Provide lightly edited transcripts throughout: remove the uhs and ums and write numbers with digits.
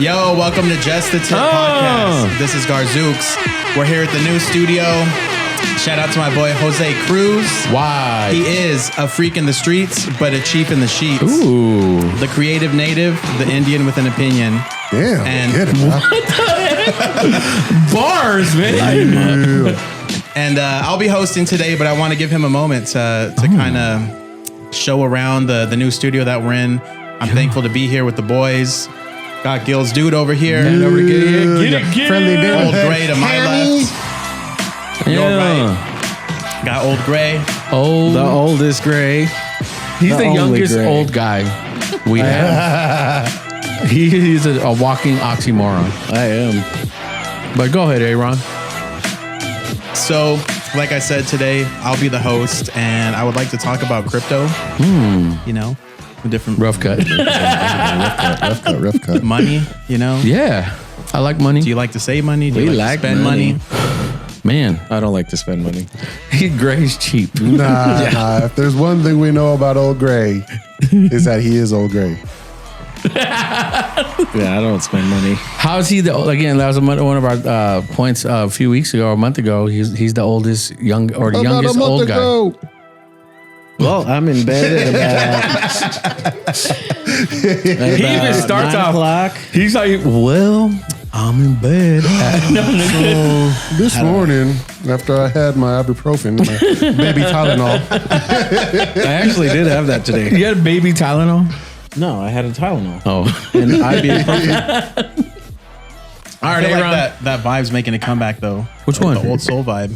Yo, welcome to Just the Tip Podcast. This is Garzooks. We're here at the new studio. Shout out to my boy Jose Cruz. Why? He is a freak in the streets, but a chief in the sheets. Ooh. The creative native, the Indian with an opinion. Damn, And get it, Bars, man. And I'll be hosting today, but I want to give him a moment to kind of show around the new studio that we're in. I'm thankful to be here with the boys. Got Gil's dude over here. Get it. Friendly dude. Old Gray to my left. Your right. Got Old Gray. The oldest Gray. He's the youngest gray. Old guy we have. He's a walking oxymoron. I am. But go ahead, Aaron. So, like I said today, I'll be the host, and I would like to talk about crypto. You know, the different Rough cut. Rough cut. money. You know, Yeah. I like money. do you like to save money? Do you We like to like spend money? Man, I don't like to spend money. Gray's cheap. Nah. If there's one thing we know about Old Gray, is that he is Old Gray. Yeah, I don't spend money. How is he again, that was one of our points a few weeks ago or a month ago. He's the oldest youngest old guy. Well, I'm in bed at He even starts off. 9:00. He's like, well, I'm in bed. So this morning, after I had my ibuprofen, my baby Tylenol, I actually did have that today. You had baby Tylenol? No, I had a Tylenol. Oh. And ibuprofen. All I right, feel like Aaron. that vibe's making a comeback though. Which Like one? The old soul vibe.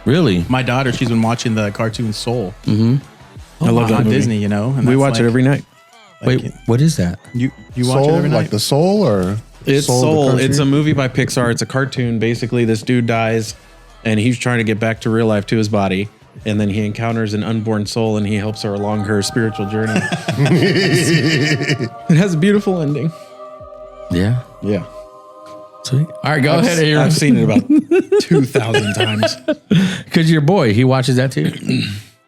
Really? My daughter, she's been watching the cartoon Soul. I love that on movie. Disney. You know, and We that's watch it like- every night. Wait, what is that? You watch soul, it every night. like the soul, or It's the Soul. country? It's a movie by Pixar. It's a cartoon. Basically, this dude dies, and he's trying to get back to real life to his body. And then he encounters an unborn soul, and he helps her along her spiritual journey. It has a beautiful ending. Yeah. Yeah. Sweet. All right, go ahead, Aaron. I've seen it about 2,000 times. Because your boy, he watches that too.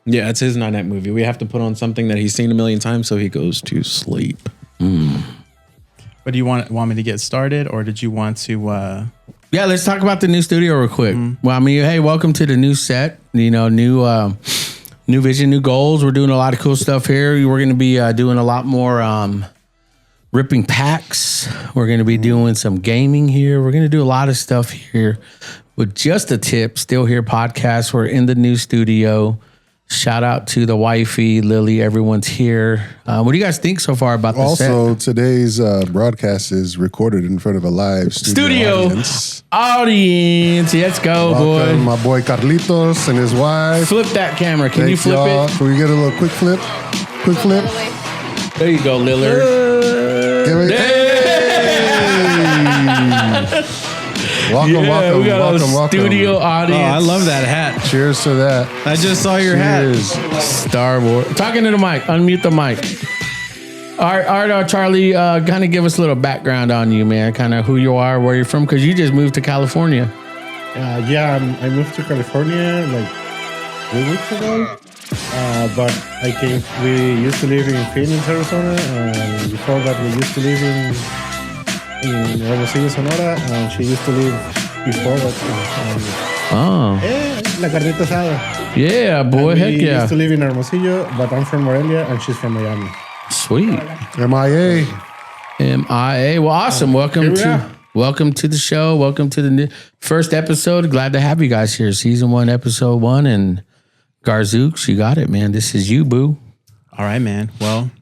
Yeah, it's his night movie. We have to put on something that he's seen a million times so he goes to sleep. But do you want me to get started, or did you want to? Yeah, let's talk about the new studio real quick. Well, I mean, hey, welcome to the new set. You know, new vision, new goals. We're doing a lot of cool stuff here. We're going to be doing a lot more ripping packs. We're going to be doing some gaming here. We're going to do a lot of stuff here with Just a Tip. Still Here podcast. We're in the new studio. Shout out to the wifey, Lily. Everyone's here. What do you guys think so far about the set? Also, today's broadcast is recorded in front of a live studio audience. Let's go, Welcome, boy. my boy Carlitos and his wife. Flip that camera. Can you Thank flip y'all. it? Can we get a little quick flip? Quick flip. There you go, Lillard. Give it- Welcome, we got welcome. studio audience. Oh, I love that hat. Cheers to that. I just saw your Cheers. Star Wars. Talking to the mic. Unmute the mic. All right, Charlie, kind of give us a little background on you, man. Kind of who you are, where you're from, because you just moved to California. Yeah, I moved to California like 3 weeks ago. But we used to live in Phoenix, Arizona, and before that we used to live in Hermosillo, Sonora, and she used to live before that. Oh, La carnita asada. yeah, boy, And heck we yeah. used to live in Hermosillo, but I'm from Morelia, and she's from Miami. Sweet. MIA. MIA. Well, awesome. Welcome here we to are. welcome to the show. Welcome to the new first episode. Glad to have you guys here. Season 1, episode 1, and Garzooks, you got it, man. This is you, boo. All right, man. Well,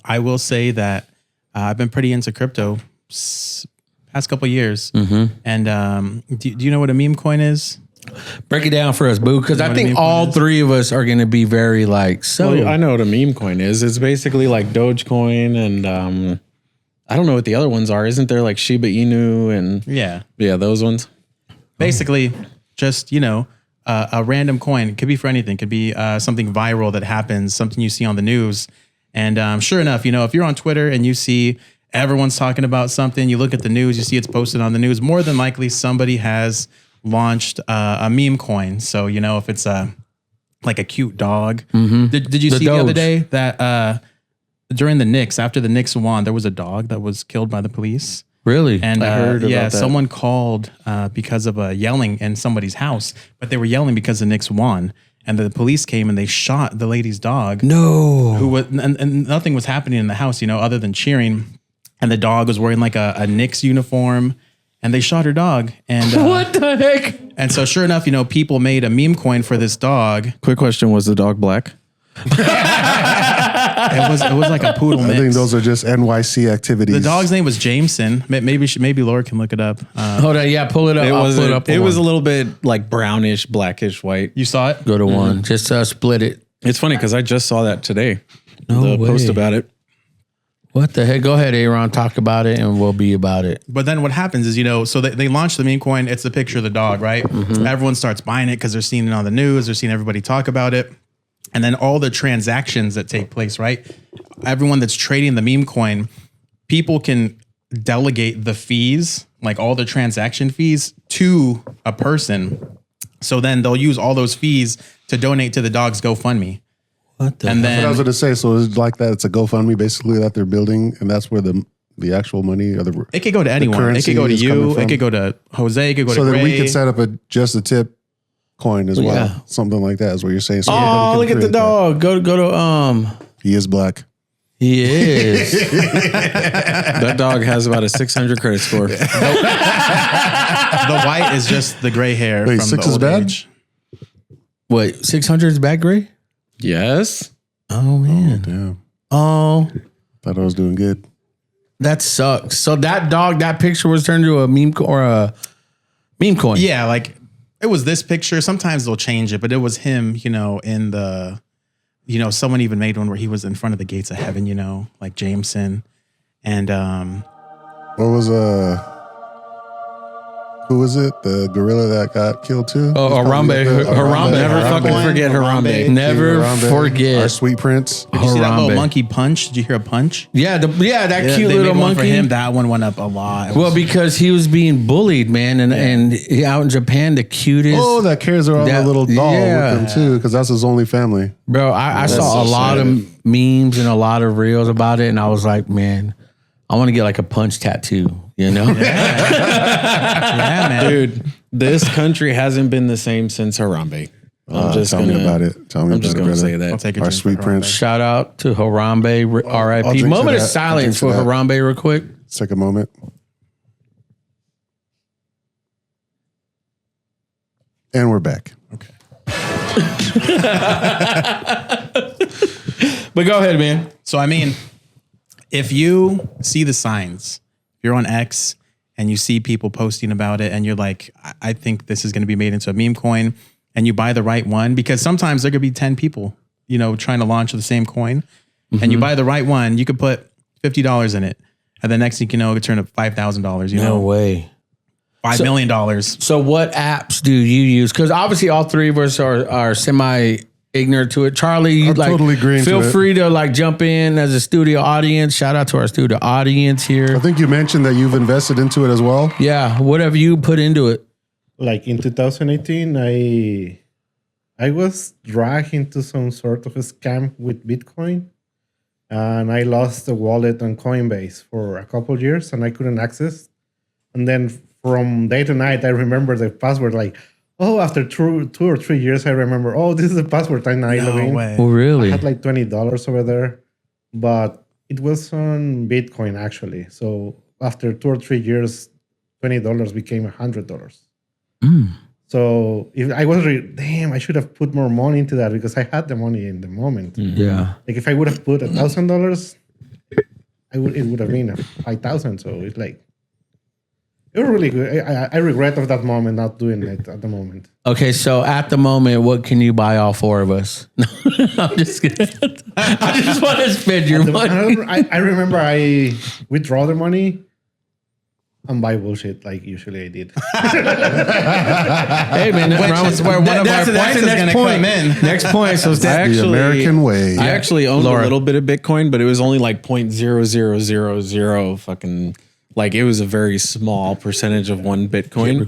I will say that I've been pretty into crypto past couple years. And do you know what a meme coin is? Break it down for us, boo, because I what a think meme coin all is? three of us are going to be very like, so. Well, I know what a meme coin is. It's basically like Dogecoin and I don't know what the other ones are. Isn't there like Shiba Inu and Yeah. those ones? Basically, just, a random coin. It could be for anything. It could be something viral that happens, something you see on the news. And sure enough, if you're on Twitter and you see everyone's talking about something, you look at the news, you see it's posted on the news, more than likely somebody has launched a meme coin. So, if it's like a cute dog. Did you see the other Doge. day that during the Knicks, after the Knicks won, there was a dog that was killed by the police. Really? And I heard about that. someone called because of yelling in somebody's house, but they were yelling because the Knicks won. And the police came and they shot the lady's dog. No. Who was, and nothing was happening in the house, other than cheering. And the dog was wearing like a Knicks uniform, and they shot her dog. And What the heck? and so sure enough, people made a meme coin for this dog. Quick question: was the dog black? It was like a poodle mix. I think those are just NYC activities. The dog's name was Jameson. Maybe Laura can look it up. Hold on. Yeah, pull it up. It I'll was pull it up. it was a little bit like brownish, blackish, white. You saw it? Go to one. Just split it. It's funny because I just saw that today. No the post way. about it. What the heck? Go ahead, Aaron. Talk about it, and we'll be about it. But then what happens is, so they launched the meme coin. It's the picture of the dog, right? Everyone starts buying it because they're seeing it on the news. They're seeing everybody talk about it. And then all the transactions that take place, right? Everyone that's trading the meme coin, people can delegate the fees, like all the transaction fees, to a person. So then they'll use all those fees to donate to the dog's GoFundMe. What the? And That's what I then was going to say. So it's like that. It's a GoFundMe basically that they're building, and that's where the actual money or the it could go to anyone. It currency could go to is you. coming It from. could go to Jose. It could go so to that Gray. we could set up just a tip coin as well. Yeah. Something like that is what you're saying. So Oh, everybody look can at the create that. dog. Go to. He is black. He is. That dog has about a 600 credit score. The white is just the gray hair Wait, from 6 the is old bad? age. What? 600 is back, Gray? Yes. Oh man. Damn. Oh, Thought I was doing good. that sucks. So that dog, that picture was turned into a meme or a meme coin. Yeah, like it was this picture. Sometimes they'll change it, but it was him, in the, someone even made one where he was in front of the gates of heaven, like Jameson. And What was who was it? The gorilla that got killed too? Oh, Harambe. Harambe. Never fucking forget Harambe. Never Harambe, forget. our sweet prince. did you see that little Harambe. monkey punch? Did you hear a punch? Yeah, that Yeah, cute they little made one for monkey. him. That one went up a lot. It Well, was- because he was being bullied, man, and he, out in Japan, the cutest. Oh, that carries around That- a little doll yeah. with him too, because that's his only family. Bro, I saw a so lot sad. of memes and a lot of reels about it, and I was like, man, I want to get like a punch tattoo, yeah, man. Dude, this country hasn't been the same since Harambe. I'm just Tell gonna me about it. Tell me I'm about just it, gonna brother. say I'll that. take a Our drink sweet for prince. Shout out to Harambe, I'll R.I.P. drink to Moment of that. I'll drink silence to for that. Harambe, real quick. Let's take a moment. And we're back. Okay. But go ahead, man. So, I mean, if you see the signs, you're on X and you see people posting about it and you're like, I think this is going to be made into a meme coin, and you buy the right one, because sometimes there could be 10 people, trying to launch the same coin, and you buy the right one, you could put $50 in it. And the next thing you know, it could turn up $5,000, No way. $5 million. So what apps do you use? Because obviously all three of us are semi ignorant to it. Charlie, you I'm totally green feel to it. free to jump in as a studio audience. Shout out to our studio audience I here. think you mentioned that you've invested into it as well. Yeah, whatever you put into it. Like in 2018, I was dragged into some sort of a scam with Bitcoin, and I lost the wallet on Coinbase for a couple years, and I couldn't access. And then from day to night, I remember the password. Like, oh, after two or 3 years, I remember, oh, this is the password. And I log No in. way. Oh, I really? had like $20 over there, but it was on Bitcoin actually. So after 2 or 3 years, $20 became $100. So if I was damn, I should have put more money into that because I had the money in the moment. Yeah. Like if I would have put $1,000, it would have been 5,000. So it's like it was really good. I regret of that moment not doing it at the moment. Okay, so at the moment, what can you buy all four of us? No, I'm just kidding. I just want to spend your money. I remember I withdraw the money and buy bullshit like usually I did. Hey man, Which is where one of our points is going to come in. Next point. So I The actually, American way. I actually owned Laura. a little bit of Bitcoin, but it was only like 0.0000 fucking, like it was a very small percentage of one Bitcoin.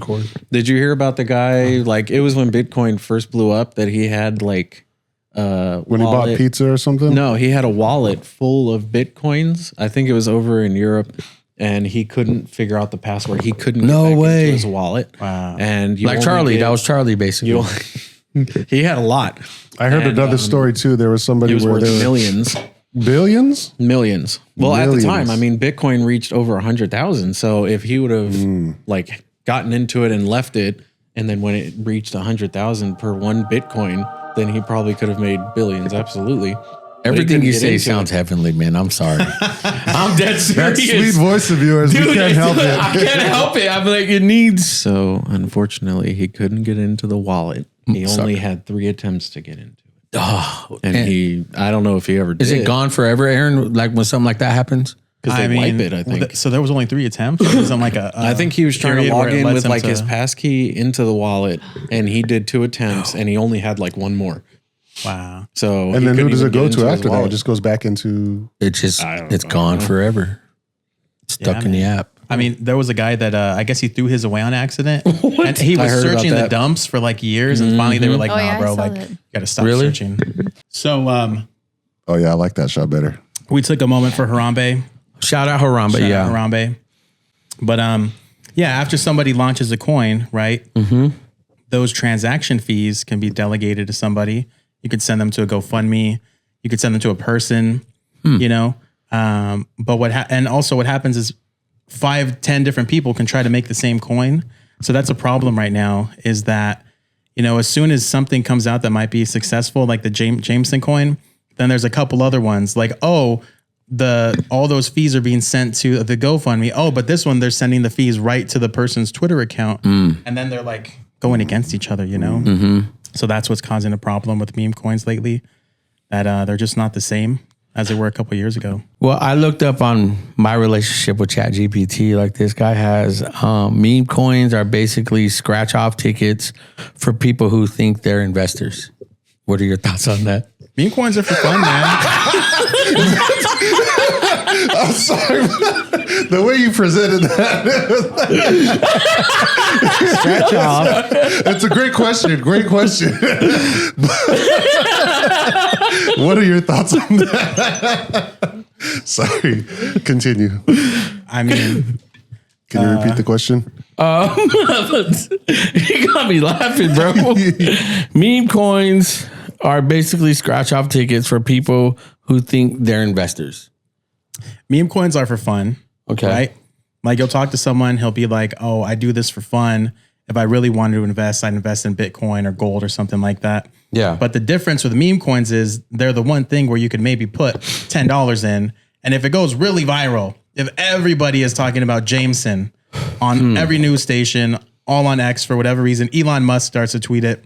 Did you hear about the guy? Like it was when Bitcoin first blew up that he had like When he bought pizza or something? No, he had a wallet full of Bitcoins. I think it was over in Europe, and he couldn't figure out the password. He couldn't get back into his wallet. Wow. And you Like only Charlie. get- That was Charlie, basically. he had a lot. I heard And, another story too. There was somebody It was where worth there were millions. billions. Well, at the Millions. time, I mean, Bitcoin reached over 100,000. So if he would have like gotten into it and left it, and then when it reached 100,000 per one Bitcoin, then he probably could have made billions. Absolutely. But he Everything couldn't you get say into sounds it. heavenly, man. I'm sorry. I'm dead That serious. sweet voice of yours, we can't help it. I can't help it. I'm like, it needs. So unfortunately, he couldn't get into the wallet. He Sorry. only had 3 attempts to get into it. Oh, And I don't know if he ever did. is it gone forever, Aaron? Like when something like that happens? Because they wipe it, I think. So there was only 3 attempts. Or was it like a I think he was trying to period log where it in lets with him like to- his passkey into the wallet, and he did 2 attempts, and he only had like 1 more. Wow. So And he then who couldn't does even it go get into to his after that? It wallet. just goes back into. It's just, don't it's gone forever. Stuck Yeah, in the man. app. I mean, there was a guy that I guess he threw his away on accident, and he I was heard about searching the that. dumps for like years, and finally they were like, Oh, "Nah, yeah, I bro, saw like that. you got to stop Really? searching." So Oh yeah, I like that shot better. we took a moment for Harambe. Shout out Harambe, Shout yeah. out Harambe. But yeah, after somebody launches a coin, right? Those transaction fees can be delegated to somebody. You could send them to a GoFundMe. You could send them to a person. You know, but and also what happens is 5-10 different people can try to make the same coin. So that's a problem right now. Is that as soon as something comes out that might be successful, like the Jameson coin, then there's a couple other ones like all those fees are being sent to the GoFundMe. Oh, but this one they're sending the fees right to the person's Twitter account, and then they're like going against each other. So that's what's causing a problem with meme coins lately. That they're just not the same as they were a couple years ago. Well, I looked up on my relationship with ChatGPT. Like this guy has meme coins are basically scratch off tickets for people who think they're investors. What are your thoughts on that? Meme coins are for fun, man. I'm sorry, the way you presented that. Scratch off. It's a great question. Great question. What are your thoughts on that? Sorry. Continue. I mean, Can you repeat the question? You got me laughing, bro. Meme coins are basically scratch off tickets for people who think they're investors. meme coins are for fun. Okay. Right? Like you'll talk to someone, he'll be like, "Oh, I do this for fun. If I really wanted to invest, I'd invest in Bitcoin or gold or something like that." Yeah. But the difference with meme coins is they're the one thing where you could maybe put $10 in, and if it goes really viral, if everybody is talking about Jameson on every news station, all on X for whatever reason, Elon Musk starts to tweet it,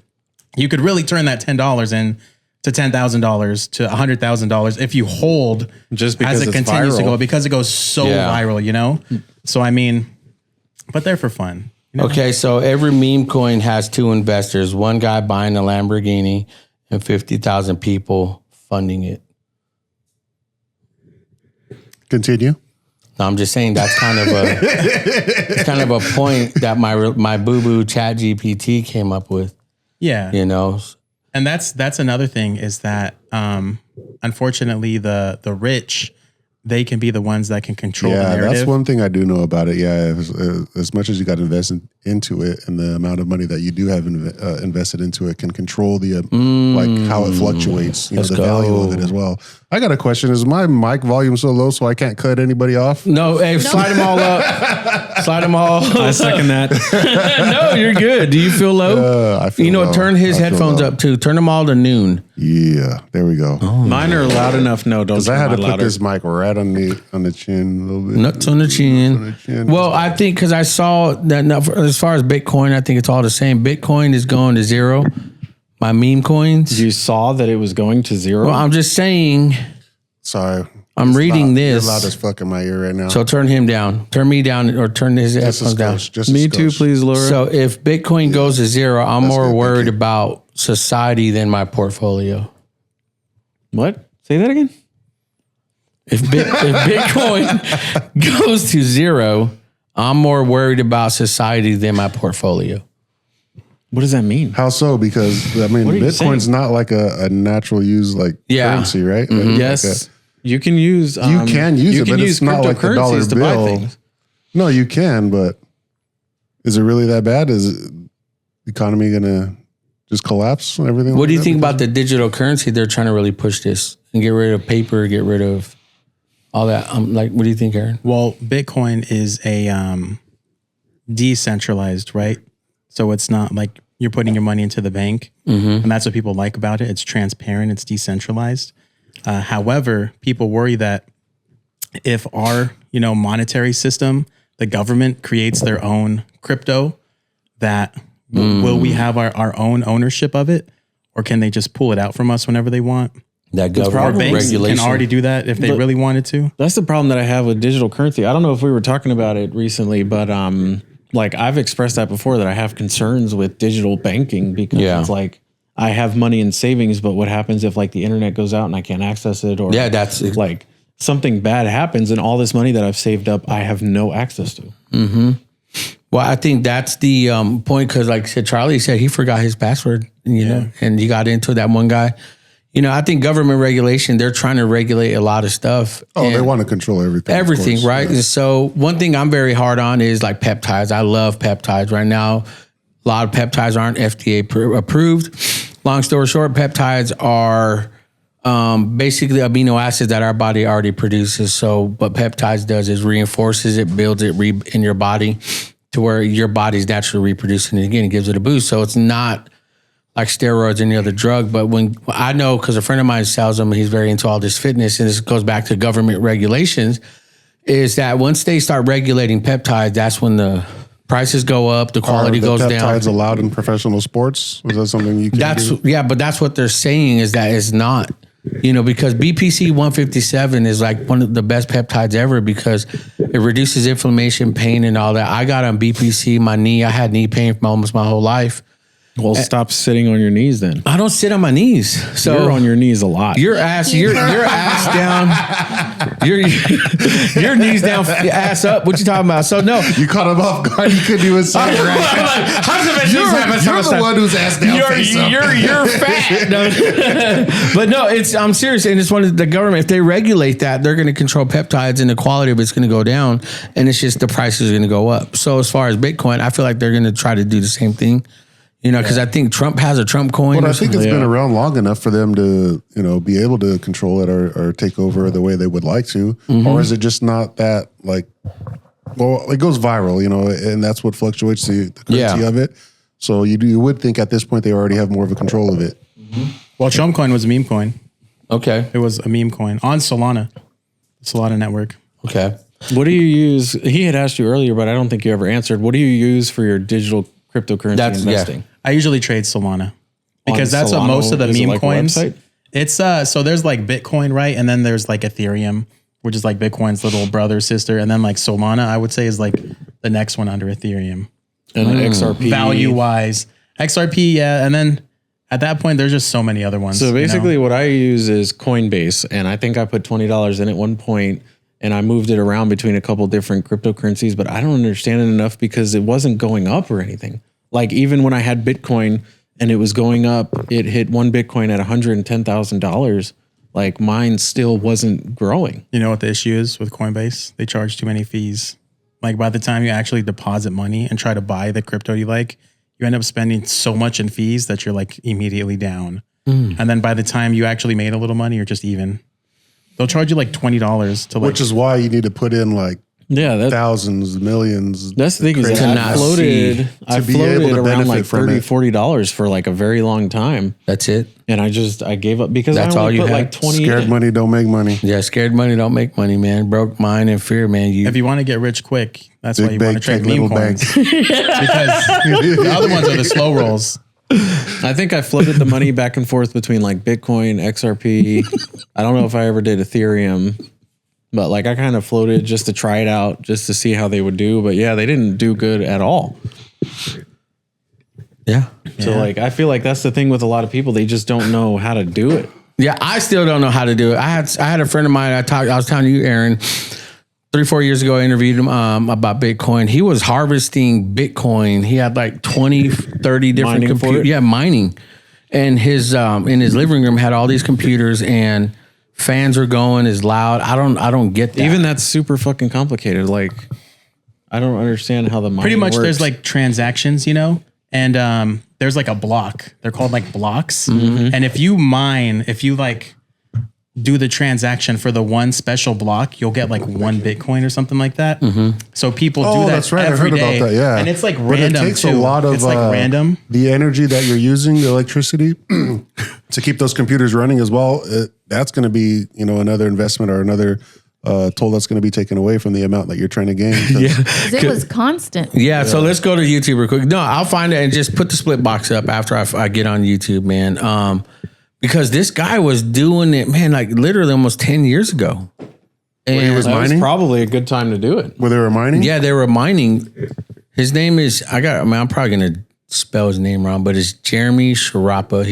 you could really turn that $10 in to $10,000 to $100,000 if you hold Just because as it it's continues to viral. go, because it goes so Yeah. viral, So I mean, but they're for fun. Okay, so every meme coin has 2 investors, one guy buying a Lamborghini and 50,000 people funding it. Continue. No, I'm just saying that's kind of a point that my boo-boo ChatGPT came up with, Yeah. And that's another thing is that unfortunately the rich, they can be the ones that can control the Yeah, narrative. that's one thing I do know about it. Yeah, as much as you got to invest into it, and the amount of money that you do have invested into it can control the like how it fluctuates. The value of it as well. I got a question: is my mic volume so low so I can't cut anybody off? No, hey, slide them all up. Slide them all. I second that. No, you're good. Do you feel low? I feel low. Turn his I feel headphones low. up too. Turn them all to noon. Yeah, there we go. Mine are loud enough. No, don't Because I turn had to mine put louder. this mic right on the chin a little bit. Nuts on the chin. On the chin. Well, I think because I saw that as far as Bitcoin, I think it's all the same. Bitcoin is going to zero. My meme coins. You saw that it was going to 0. Well, I'm just saying. Sorry, I'm It's reading loud. this. You're loud as fuck in my ear right now. So turn him down. Turn me down, or turn his just a headphones down. skosh, just a Me too, skosh. please, Laura. So if Bitcoin goes to zero, I'm more good, thank worried you. about society than my portfolio. What? Say that again. If Bitcoin goes to zero, I'm more worried about society than my portfolio. What does that mean? How so? Because I mean, What are you Bitcoin's saying? not like a natural use like currency, right? Yes, you can use. You can use it, but it's not like the dollar cryptocurrencies to buy bill. things. No, you can, but is it really that bad? Is the economy gonna just collapse and everything? What like do you that? think about the digital currency? They're trying to really push this and get rid of paper, get rid of all that. Like, what do you think, Aaron? Well, Bitcoin is a decentralized, right? So it's not like you're putting your money into the bank, and that's what people like about it. It's transparent, it's decentralized. However, people worry that if our monetary system, the government creates their own crypto, that will we have our own ownership of it, or can they just pull it out from us whenever they want? That Our government banks regulation. can already do that if they really wanted to. That's the problem that I have with digital currency. I don't know if we were talking about it recently, but like I've expressed that before, that I have concerns with digital banking because it's like I have money in savings, but what happens if like the internet goes out and I can't access it, or that's like something bad happens and all this money that I've saved up, I have no access to. Well, I think that's the point, because like I said, Charlie said he forgot his password, and he got into that one guy. I think government regulation, they're trying to regulate a lot of stuff. Oh, they want to control everything. Everything, of course. right? Yeah. And so one thing I'm very hard on is like peptides. I love peptides. Right now, a lot of peptides aren't FDA approved. Long story short, peptides are basically amino acids that our body already produces. So what peptides does is reinforces it, builds it in your body to where your body's naturally reproducing it again. It gives it a boost. So it's not like steroids or any other drug. But when I know, because a friend of mine sells them, and he's very into all this fitness, and this goes back to government regulations, is that once they start regulating peptides, that's when the prices go up, the quality Are the goes down. peptides allowed in professional sports? Is that something you can do? But that's what they're saying, is that it's not. Because BPC 157 is like one of the best peptides ever, because it reduces inflammation, pain, and all that. I got on BPC, my knee. I had knee pain for almost my whole life. Well, stop sitting on your knees then. I don't sit on my knees. So You're on your knees a lot. your ass down, your knees down, your ass up. What you talking about? So no, You caught him off guard. You couldn't even say it right. You're the one who's ass down, face up. You're fat. No. But no, I'm serious, and it's one of the government. If they regulate that, they're going to control peptides, and the quality of it's going to go down, and it's just the prices are going to go up. So as far as Bitcoin, I feel like they're going to try to do the same thing. Because I think Trump has a Trump coin. But I think it's been around long enough for them to, be able to control it or take over the way they would like to. Or is it just not that well, it goes viral, and that's what fluctuates the currency of it. So you would think at this point they already have more of a control of it. Well, Trump coin was a meme coin. Okay. It was a meme coin on Solana network. Okay. What do you use? He had asked you earlier, but I don't think you ever answered. What do you use for your digital cryptocurrency investing? I usually trade Solana because that's what Solana, most of the is it meme like a coins. website? It's so there's like Bitcoin, right? And then there's like Ethereum, which is like Bitcoin's little brother, sister. And then like Solana, I would say, is like the next one under Ethereum. And XRP. Value wise. XRP, yeah. And then at that point, there's just so many other ones. So basically what I use is Coinbase, and I think I put $20 in at one point, and I moved it around between a couple different cryptocurrencies, but I don't understand it enough because it wasn't going up or anything. Like even when I had Bitcoin and it was going up, it hit one Bitcoin at $110,000. Like mine still wasn't growing. You know what the issue is with Coinbase? They charge too many fees. Like by the time you actually deposit money and try to buy the crypto you like, you end up spending so much in fees that you're like immediately down. And then by the time you actually made a little money, you're just even. They'll charge you like $20 to like. Which is why you need to put in like thousands, millions. That's the thing is crazy that not I floated around benefit like from $30, it. $40 for like a very long time. That's it. And I gave up because That's I all only you put had? like 20 Scared in. money don't make money. Yeah, scared money don't make money, man. Broke mind and fear, man. if you want to get rich quick, that's why Big you want to bank, trade take meme little coins. bank. Because the other ones are the slow rolls. I think I floated the money back and forth between like Bitcoin, XRP. I don't know if I ever did Ethereum, but like I kind of floated just to try it out, just to see how they would do. But yeah, they didn't do good at all. Yeah. So like, I feel like that's the thing with a lot of people. They just don't know how to do it. Yeah, I still don't know how to do it. I had a friend of mine. I was telling you, Aaron. 3-4 years ago, I interviewed him about Bitcoin. He was harvesting Bitcoin. He had like 20, 30 different computers. Yeah, mining. And his in his living room had all these computers and fans were going as loud. I don't get that. Even that's super fucking complicated. Like, I don't understand how the mining Pretty much works. there's like transactions, you know, and there's like a block. They're called like blocks. And if you like do the transaction for the one special block, you'll get like 1 Bitcoin or something like that. So people do that that's right. every I heard day. about that. Yeah, and it's like But random it takes too. a lot of it's like random. the energy that you're using, the electricity, to keep those computers running as well. That's going to be another investment or another toll that's going to be taken away from the amount that you're trying to gain. Yeah. 'Cause it was constant. Yeah, so let's go to YouTube real quick. No, I'll find it and just put the split box up after I get on YouTube, man. Because this guy was doing it, man, like literally almost 10 years ago. And he was That was mining? probably a good time to do it. Where they were mining. yeah, they were mining. His name is I'm probably gonna spell his name wrong, but it's Jeremy Sharapa.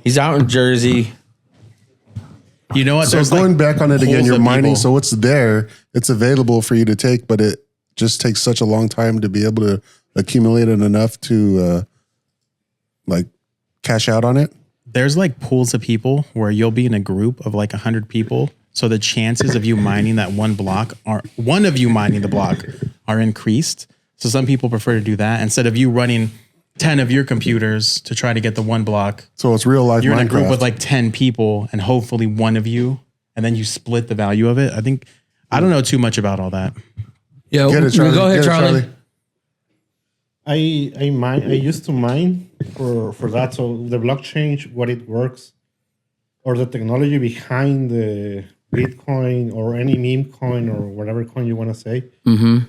He's out in Jersey. You know what? So There's going like back on it again, pools you're of mining, people. so it's there, it's available for you to take, but it just takes such a long time to be able to accumulate it enough to like cash out on it. There's like pools of people where you'll be in a group of like 100 people. So the chances of you mining that one of you mining the block are increased. So some people prefer to do that instead of you running 10 of your computers to try to get the one block. So it's real life You're in a Minecraft. group with like 10 people and hopefully one of you, and then you split the value of it. I don't know too much about all that. Yeah, Get it, Charlie. go ahead, Get it, Charlie. I used to mine for that. So the blockchain, what it works, or the technology behind the Bitcoin or any meme coin or whatever coin you want to say,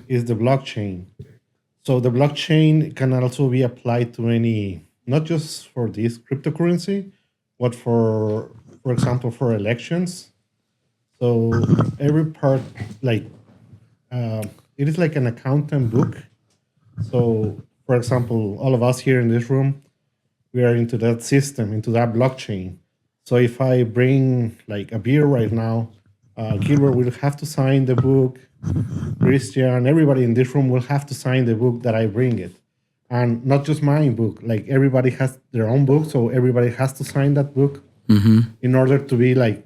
is the blockchain. So the blockchain can also be applied to any, not just for this cryptocurrency, but for example, for elections. So every part, like, it is like an accountant book. So, for example, all of us here in this room, we are into that system, into that blockchain. So if I bring like a beer right now, Gilbert will have to sign the book. Christian, everybody in this room will have to sign the book that I bring it. And not just my book, like everybody has their own book. So everybody has to sign that book in order to be like,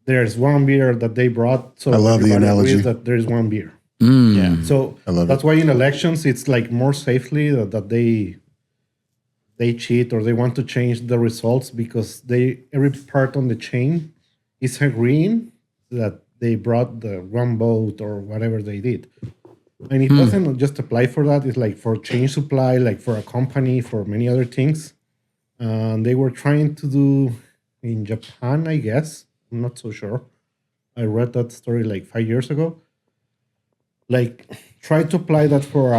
there's one beer that they brought. So I love the everybody analogy. agrees that there is one beer. Yeah. So that's why in elections it's like more safely that they cheat or they want to change the results because every part on the chain is agreeing that they brought the one vote or whatever they did. And it doesn't just apply for that. It's like for chain supply, like for a company, for many other things. They were trying to do in Japan, I guess. I'm not so sure. I read that story like 5 years ago. Like try to apply that for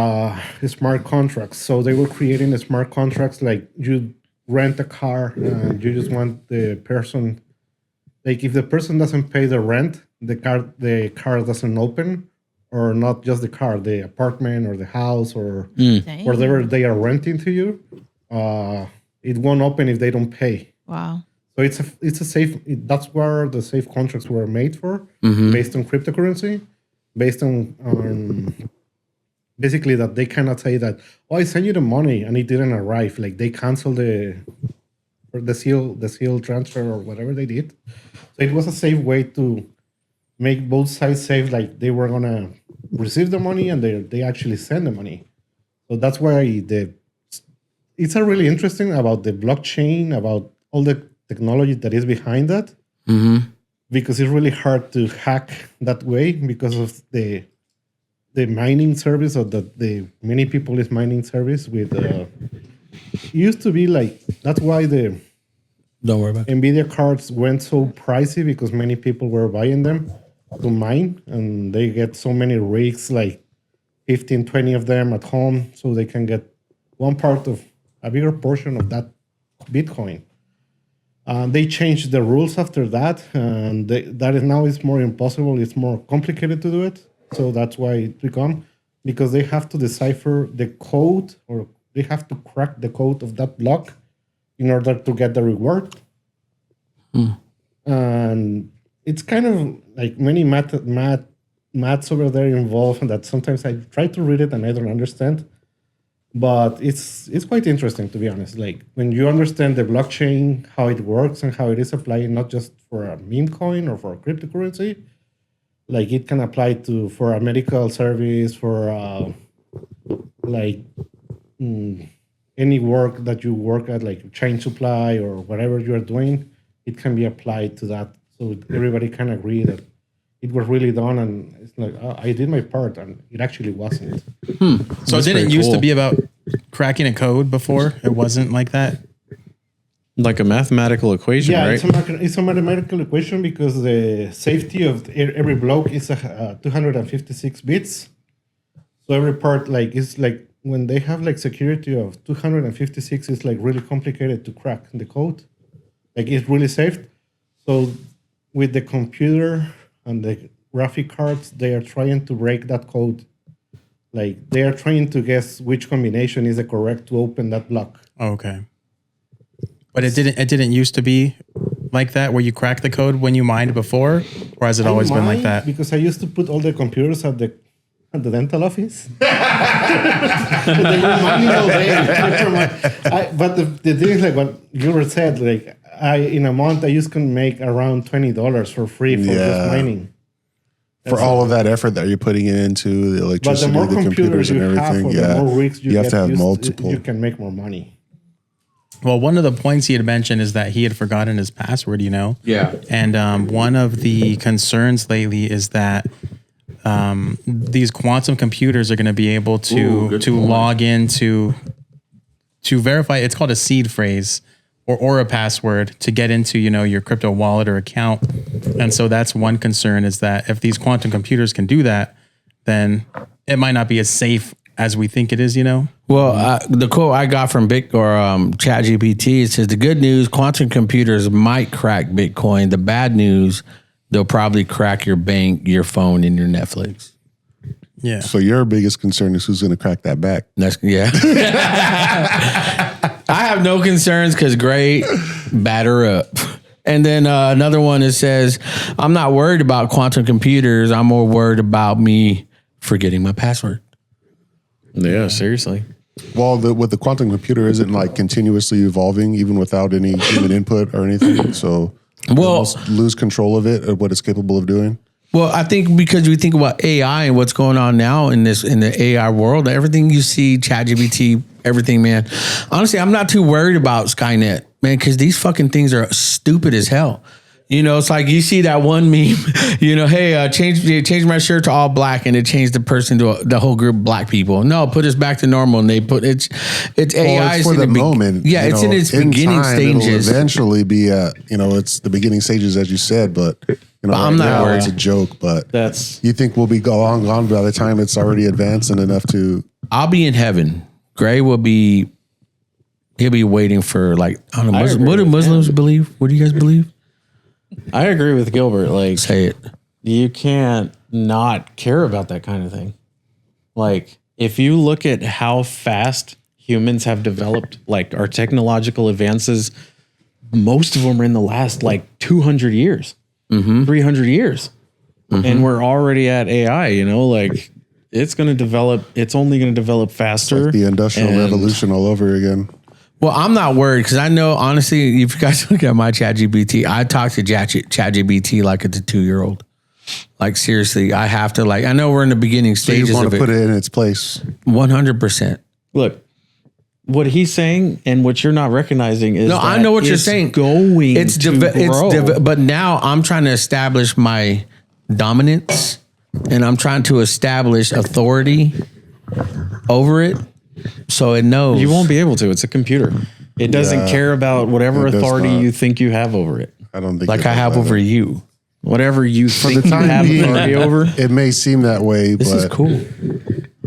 smart contracts. So they were creating smart contracts like you rent a car and you just want the person, like if the person doesn't pay the rent, the car doesn't open, or not just the car, the apartment or the house or Dang. whatever they are renting to you, it won't open if they don't pay. Wow. So it's a safe. That's where the safe contracts were made for, based on cryptocurrency, based on basically that they cannot say that, oh, I sent you the money and it didn't arrive. Like they cancel the seal transfer or whatever they did. So it was a safe way to make both sides safe. Like they were gonna receive the money and they actually send the money. So that's why it's a really interesting about the blockchain, about all the technology that is behind that, because it's really hard to hack that way because of the mining service or the many people is mining service with it used to be like, that's why the Don't worry about it. Nvidia cards went so pricey because many people were buying them to mine, and they get so many rigs, like 15, 20 of them at home, so they can get one part of a bigger portion of that Bitcoin. They changed the rules after that, and that is now it's more impossible. It's more complicated to do it. So that's why it become, because they have to decipher the code, or they have to crack the code of that block in order to get the reward. And it's kind of like many math maths over there involved that sometimes I try to read it and I don't understand. But it's quite interesting, to be honest. Like when you understand the blockchain, how it works and how it is applied, not just for a meme coin or for a cryptocurrency, like it can apply to for a medical service, for any work that you work at, like chain supply or whatever you are doing, it can be applied to that. So everybody can agree that it was really done, and it's like I did my part, and it actually wasn't. So it didn't used to be about cracking a code before? It wasn't like that? Like a mathematical equation, Yeah, right? it's a mathematical equation because the safety of every block is 256 bits. So every part, like, is like when they have like security of 256, it's like really complicated to crack the code. Like it's really safe. So with the computer and the graphic cards, they are trying to break that code. Like they are trying to guess which combination is the correct to open that block. Okay. But it didn't used to be like that where you crack the code when you mined before, or has it always been like that? Because I used to put all the computers at the dental office. They were mining all day. But the thing is, like what you said, like in a month I used to make around $20 for free for just mining. For all of that effort that you're putting into the electricity, but the more the computers and everything, the more rigs you have to have multiple. You can make more money. Well, one of the points he had mentioned is that he had forgotten his password, Yeah. And one of the concerns lately is that these quantum computers are going to be able to log in to verify. It's called a seed phrase or a password to get into, your crypto wallet or account. And so that's one concern, is that if these quantum computers can do that, then it might not be as safe as we think it is, Well, the quote I got from ChatGPT, it says the good news: quantum computers might crack Bitcoin. The bad news: they'll probably crack your bank, your phone, and your Netflix. Yeah. So your biggest concern is who's going to crack that back. Yeah. I have no concerns because great, batter up. And then another one that says, I'm not worried about quantum computers. I'm more worried about me forgetting my password. Yeah, seriously. Well, with the quantum computer, isn't like continuously evolving even without any human input or anything. So you almost lose control of it, of what it's capable of doing. Well, I think because we think about AI and what's going on now in the AI world, everything you see, ChatGPT, everything, man. Honestly, I'm not too worried about Skynet, man, because these fucking things are stupid as hell. It's like you see that one meme, hey, change my shirt to all black, and it changed the person to the whole group of black people. No, put us back to normal, and they put it's AI. It's for the moment. Yeah, it's in its beginning stages. It'll eventually be it's the beginning stages, as you said, but I'm not worried. It's a joke, but That's you think we'll be long gone by the time it's already advanced and enough to. I'll be in heaven. Gray will be. He'll be waiting for what do Muslims believe? What do you guys believe? I agree with Gilbert. Like, Say it. you can't not care about that kind of thing. Like, if you look at how fast humans have developed, like our technological advances, most of them are in the last 200 years, 300 years. And we're already at AI, like it's going to develop. It's only going to develop faster. Like the Industrial Revolution all over again. Well, I'm not worried because I know, honestly, if you guys look at my ChatGPT, I talk to ChatGPT like it's a 2-year-old. Like, seriously, I have to, I know we're in the beginning So you stages want of to it. put it in its place. 100%. Look, what he's saying and what you're not recognizing is I know what you're saying. It's grow. But now I'm trying to establish my dominance, and I'm trying to establish authority over it. So it knows. You won't be able to. It's a computer. It doesn't care about whatever authority you think you have over it. I don't think like I have over you. Whatever you think you time have being, authority over. It may seem that way, This but is cool.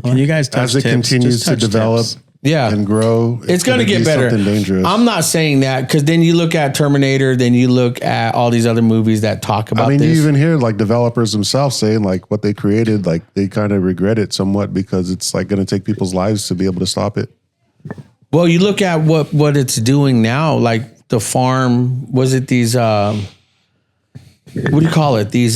Can you guys touch as it tips? continues Just to touch develop tips. and grow, It's going to get be better. Something dangerous. I'm not saying that because then you look at Terminator, then you look at all these other movies that talk about you this. even hear developers themselves saying what they created, they kind of regret it somewhat because it's going to take people's lives to be able to stop it. Well, you look at what it's doing now, like the farm. Was it these? What do you call it? These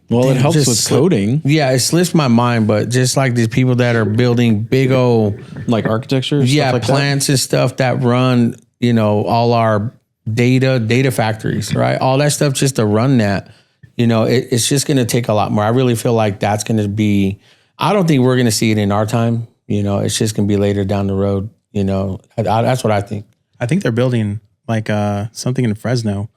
Well, it Damn, helps just with slip- coding, Yeah, it slips my mind, but just like these people that are building big old like architecture. yeah, stuff like plants and stuff that run, all our data factories, right? All that stuff just to run that, it's just going to take a lot more. I really feel like that's going to be, I don't think we're going to see it in our time. It's just going to be later down the road. That's what I think. I think they're building like something in Fresno.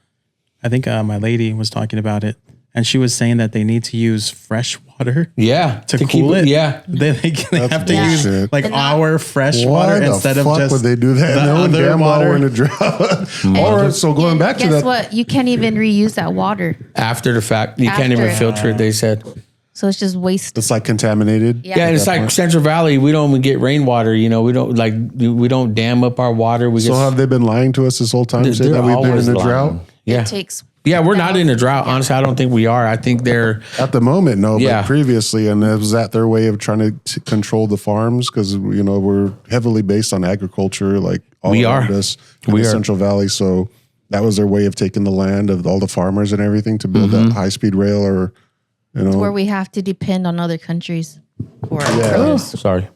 I think my lady was talking about it, and she was saying that they need to use fresh water Yeah. to keep cool it. Yeah. They have to use bullshit. like our fresh Why water the instead fuck of just would they do that? the No other damn well water. we're in a drought. Or so going back to Guess that. what? You can't even reuse that water. After the fact, you can't even After. filter it, they said. So it's just waste. It's like contaminated. Yeah. Yeah, and it's like Central Valley. We don't even get rainwater. We don't dam up our water. We So just have they been lying to us this whole time, saying they're that we've been always in a lying. drought? Yeah, It takes. yeah, we're not in a drought. Honestly, I don't think we are. I think they're At the moment, no, Yeah. but previously, and was that their way of trying to control the farms? Because we're heavily based on agriculture, like all We around are. us in We the are. Central Valley. So that was their way of taking the land of all the farmers and everything to build Mm-hmm. that high speed rail, or Where we have to depend on other countries for our Yeah. produce. sorry.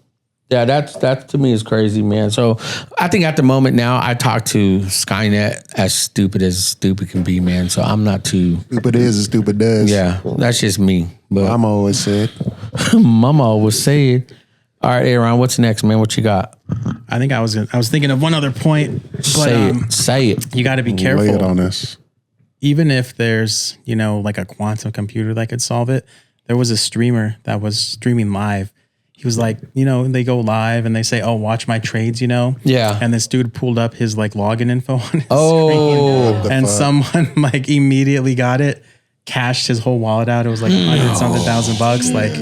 Yeah, that to me is crazy, man. So I think at the moment now, I talk to Skynet as stupid can be, man. So I'm not too. stupid is and stupid does. Yeah, that's just me. But I'm always said. Mama was saying, "All right, Aaron, what's next, man? What you got? I think I was thinking of one other point, but Say it. you got to be Lay it careful. on us. Even if there's like a quantum computer that could solve it. There was a streamer that was streaming live. He was like, they go live and they say, "Oh, watch my trades," Yeah. And this dude pulled up his like login info on his Oh, screen, and someone like immediately got it, cashed his whole wallet out. It was like $100,000. Like,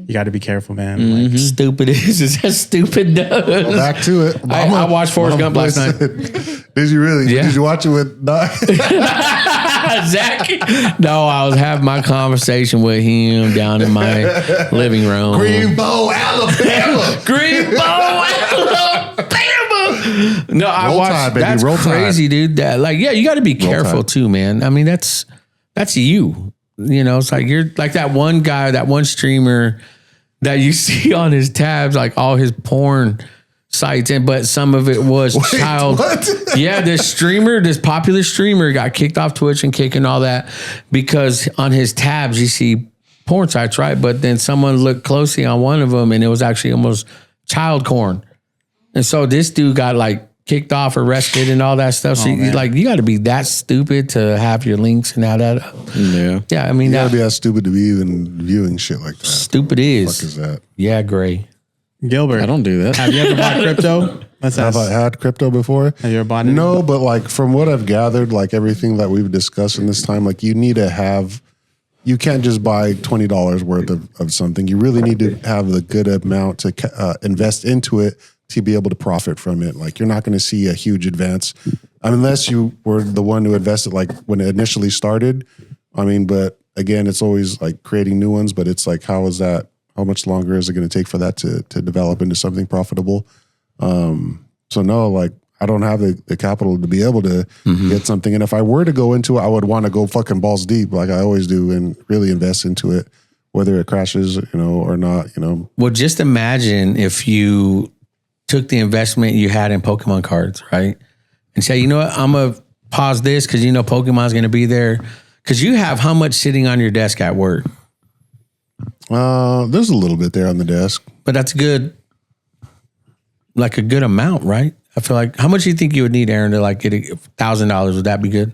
you got to be careful, man. Like, stupid is as stupid does. Back to it. I watched Forrest Gump last night. Did you really? Yeah. Did you watch it with Doc? Zach? No, I was having my conversation with him down in my living room. Greenbow, Alabama. Greenbow, Alabama. No, I Roll watched. Tide, baby. That's Roll Tide. crazy, dude. You got to be careful Tide. too, man. I mean, that's you. It's like you're like that one guy, that one streamer that you see on his tabs, like all his porn sites, but some of it was child. what? Yeah, this popular streamer got kicked off Twitch and kicking all that because on his tabs you see porn sites, right? But then someone looked closely on one of them and it was actually almost child porn. And so this dude got like kicked off, arrested, and all that stuff. So you got to be that stupid to have your links and all that. Yeah. Yeah, I mean, You gotta that be that stupid to be even viewing shit like that. stupid What is. is that? Yeah, Gray. Gilbert, I don't do that. have you ever bought crypto? Let's Have ask. I had crypto before? Have you ever bought it? No, but like from what I've gathered, like everything that we've discussed in this time, like you need to have, you can't just buy $20 worth of something. You really need to have the good amount to invest into it to be able to profit from it. Like you're not going to see a huge advance unless you were the one who invested like when it initially started. I mean, but again, it's always like creating new ones, but it's like, how much longer is it going to take for that to develop into something profitable? So no, like I don't have the capital to be able to get something. And if I were to go into it, I would want to go fucking balls deep like I always do and really invest into it, whether it crashes, or not, Well, just imagine if you took the investment you had in Pokemon cards, right? And say, you know what, I'm going to pause this because Pokemon's going to be there. Because you have how much sitting on your desk at work? There's a little bit there on the desk. But that's good, like a good amount, right? I feel like, how much do you think you would need, Aaron, to like get $1,000? Would that be good?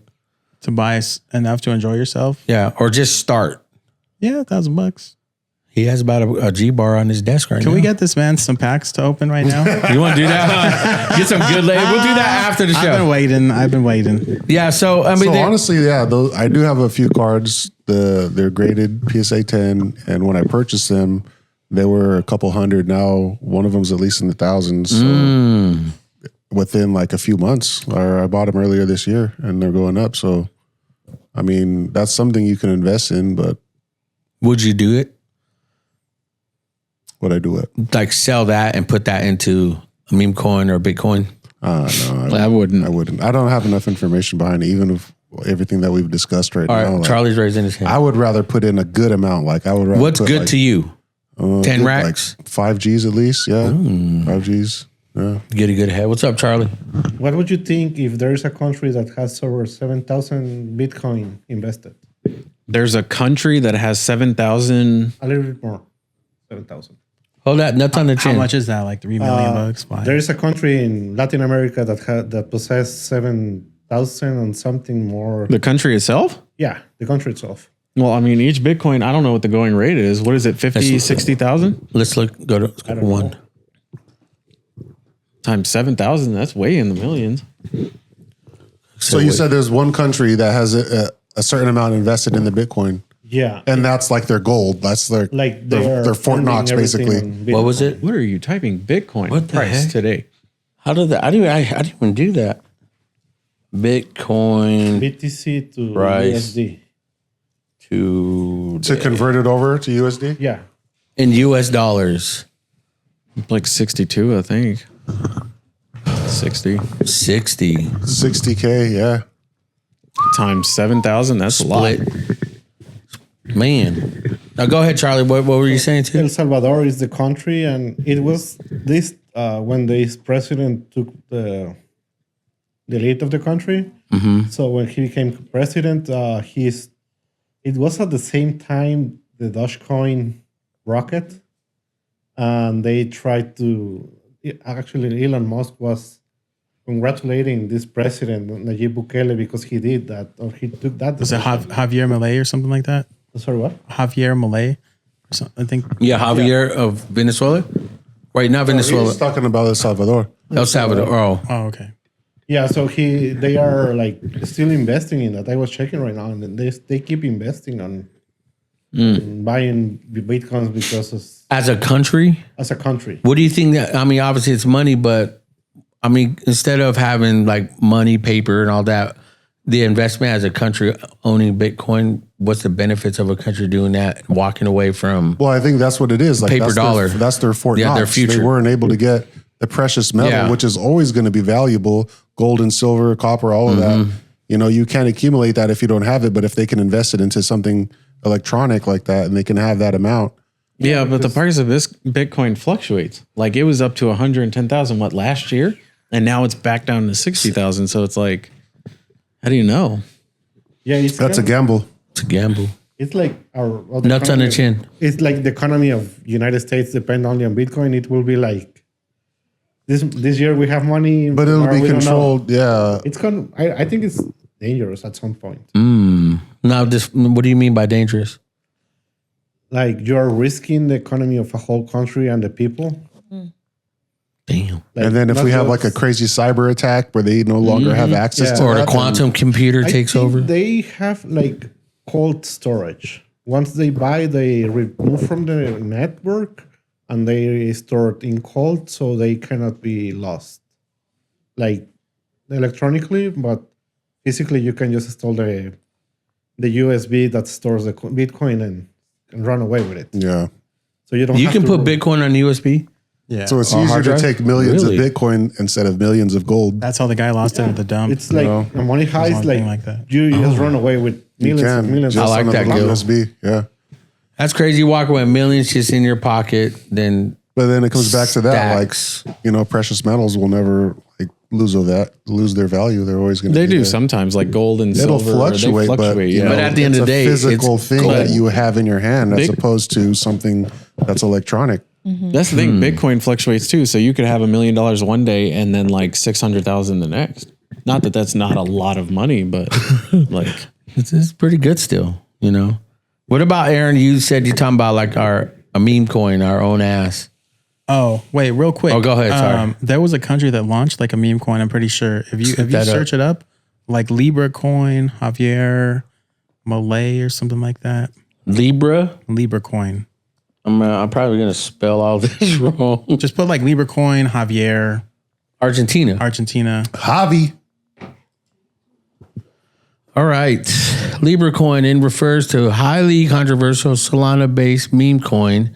To buy enough to enjoy yourself? Yeah. Or just start. Yeah, $1,000. He has about a G bar on his desk right now. Can we get this man some packs to open right now? You want to do that? Get some good labor. We'll do that after the show. I've been waiting. Yeah. So, I mean, So honestly, yeah, I do have a few cards. They're graded PSA 10, and when I purchased them, they were a couple hundred. Now one of them's at least in the thousands. So within like a few months, or I bought them earlier this year, and they're going up. So, I mean, that's something you can invest in. But would you do it? would I do it? Like sell that and put that into a meme coin or Bitcoin? No, I wouldn't. I wouldn't. I don't have enough information behind it. Even if everything that we've discussed right All now. right, like, Charlie's raising his hand. I would rather put in a good amount. Like I would rather. What's put good like, to you? 10 good, racks? like 5 G's at least. Yeah, 5 G's. Yeah. Get a good head. What's up, Charlie? What would you think if there is a country that has over 7,000 Bitcoin invested? There's a country that has 7,000. A little bit more, 7,000. Hold that. Nuts on the How chin. much is that? Like $3 million bucks? Why? There is a country in Latin America that possess 7,000 and something more. The country itself? Yeah, the country itself. Well, I mean, each Bitcoin, I don't know what the going rate is. What is it, 50, 60,000? Let's look. Go to one. Times 7,000, that's way in the millions. So you said there's one country that has a certain amount invested in the Bitcoin, Yeah, and that's like their gold. That's their like their Fort Knox basically. What was it? What are you typing Bitcoin What the price heck? today? How did that? I didn't even do that. Bitcoin BTC to Price. USD. To convert it over to USD. Yeah, in US dollars. Like 62, I think. 60 60 60K. Yeah. times 7,000, that's a lot. split. Man. Now go ahead, Charlie. What were you saying too? El Salvador is the country, and it was this when this president took the lead of the country. So when he became president, it was at the same time the Dogecoin rocket, and they tried to. Actually, Elon Musk was congratulating this president Nayib Bukele because he did that, or he took that. Was it Javier Milei or something like that? Sorry, what? Javier Milei, or something, I think. Yeah, Javier of Venezuela. Wait, not Venezuela. He's talking about El Salvador. El Salvador. Oh, Oh, okay. Yeah, so they are like still investing in that. I was checking right now, and they keep investing on buying bitcoins because as a country, as a country. what do you think that? I mean, obviously it's money, but I mean, instead of having like money, paper, and all that, the investment as a country owning Bitcoin. What's the benefits of a country doing that? Walking away from Well, I think that's what it is. Like Paper that's dollar. That's their Fort Yeah, Knox. their future. They weren't able to get the precious metal, Yeah. which is always going to be valuable. Gold and silver, copper, all of that. You know, you can't accumulate that if you don't have it. But if they can invest it into something electronic like that, and they can have that amount. Yeah, but the price of this Bitcoin fluctuates. Like it was up to 110,000 last year, and now it's back down to 60,000. So it's like, how do you know? Yeah, That's a gamble. it's a gamble. It's like our Nuts on the chin. It's like the economy of United States depend only on Bitcoin. It will be like this year we have money, But it'll tomorrow be we don't know. controlled. Yeah. It's going. I think it's dangerous at some point. Now, what do you mean by dangerous? Like you're risking the economy of a whole country and the people. Damn. Like, And then if not we have like just- a crazy cyber attack where they no longer have access Yeah. to Or that, the quantum computer I takes think over. They have like cold storage. Once they buy, they remove from the network and they store it in cold, so they cannot be lost. Like electronically, but physically, you can just install the USB that stores the Bitcoin and run away with it. yeah. So you don't. You have can to put Bitcoin on USB. Yeah. So it's Or easier hard to drive? take millions Really? of Bitcoin instead of millions of gold. That's how the guy lost it at the dump. It's like No. a money heist. something Like, like that. you just run away with You millions can and millions. just I like on that a go. USB. Yeah. That's crazy. You walk away with millions just in your pocket. Then But then it comes back to that, Stacks. like, you know, precious metals will never like lose their value. They're always going to. They do sometimes, like gold and It'll silver. fluctuate, they fluctuate. but Yeah. But at the end it's of the day, a physical it's thing gold. that you have in your hand, as Big- opposed to something that's electronic. That's the thing. Bitcoin fluctuates too. So you could have $1 million one day and then like 600,000 the next. Not that that's not a lot of money, but like it's pretty good still, you know. What about Aaron? You said you're talking about like a meme coin, our own ass. Oh, wait, real quick. Oh, go ahead, sorry. There was a country that launched like a meme coin. I'm pretty sure. If you that up. search it up, like Libra coin, Javier Milei or something like that. Libra. Libra coin. I'm probably gonna spell all this wrong. Just put like Libra coin, Javier, Argentina. Argentina. Javi. All right. Libra coin refers to a highly controversial Solana-based meme coin.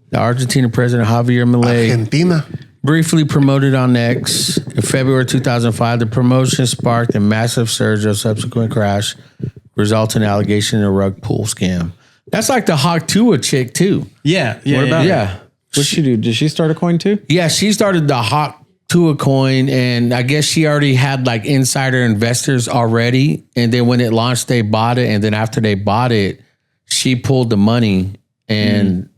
The Argentina president Javier Milei Argentina. briefly promoted on X in February 2005. The promotion sparked a massive surge of subsequent crash, resulting in allegation of rug pull scam. That's like the Hawk Tua chick too. Yeah. What about Yeah. her? What'd she do? Did she start a coin too? Yeah, she started the Hawk Tua coin, and I guess she already had like insider investors already. And then when it launched, they bought it. And then after they bought it, she pulled the money, and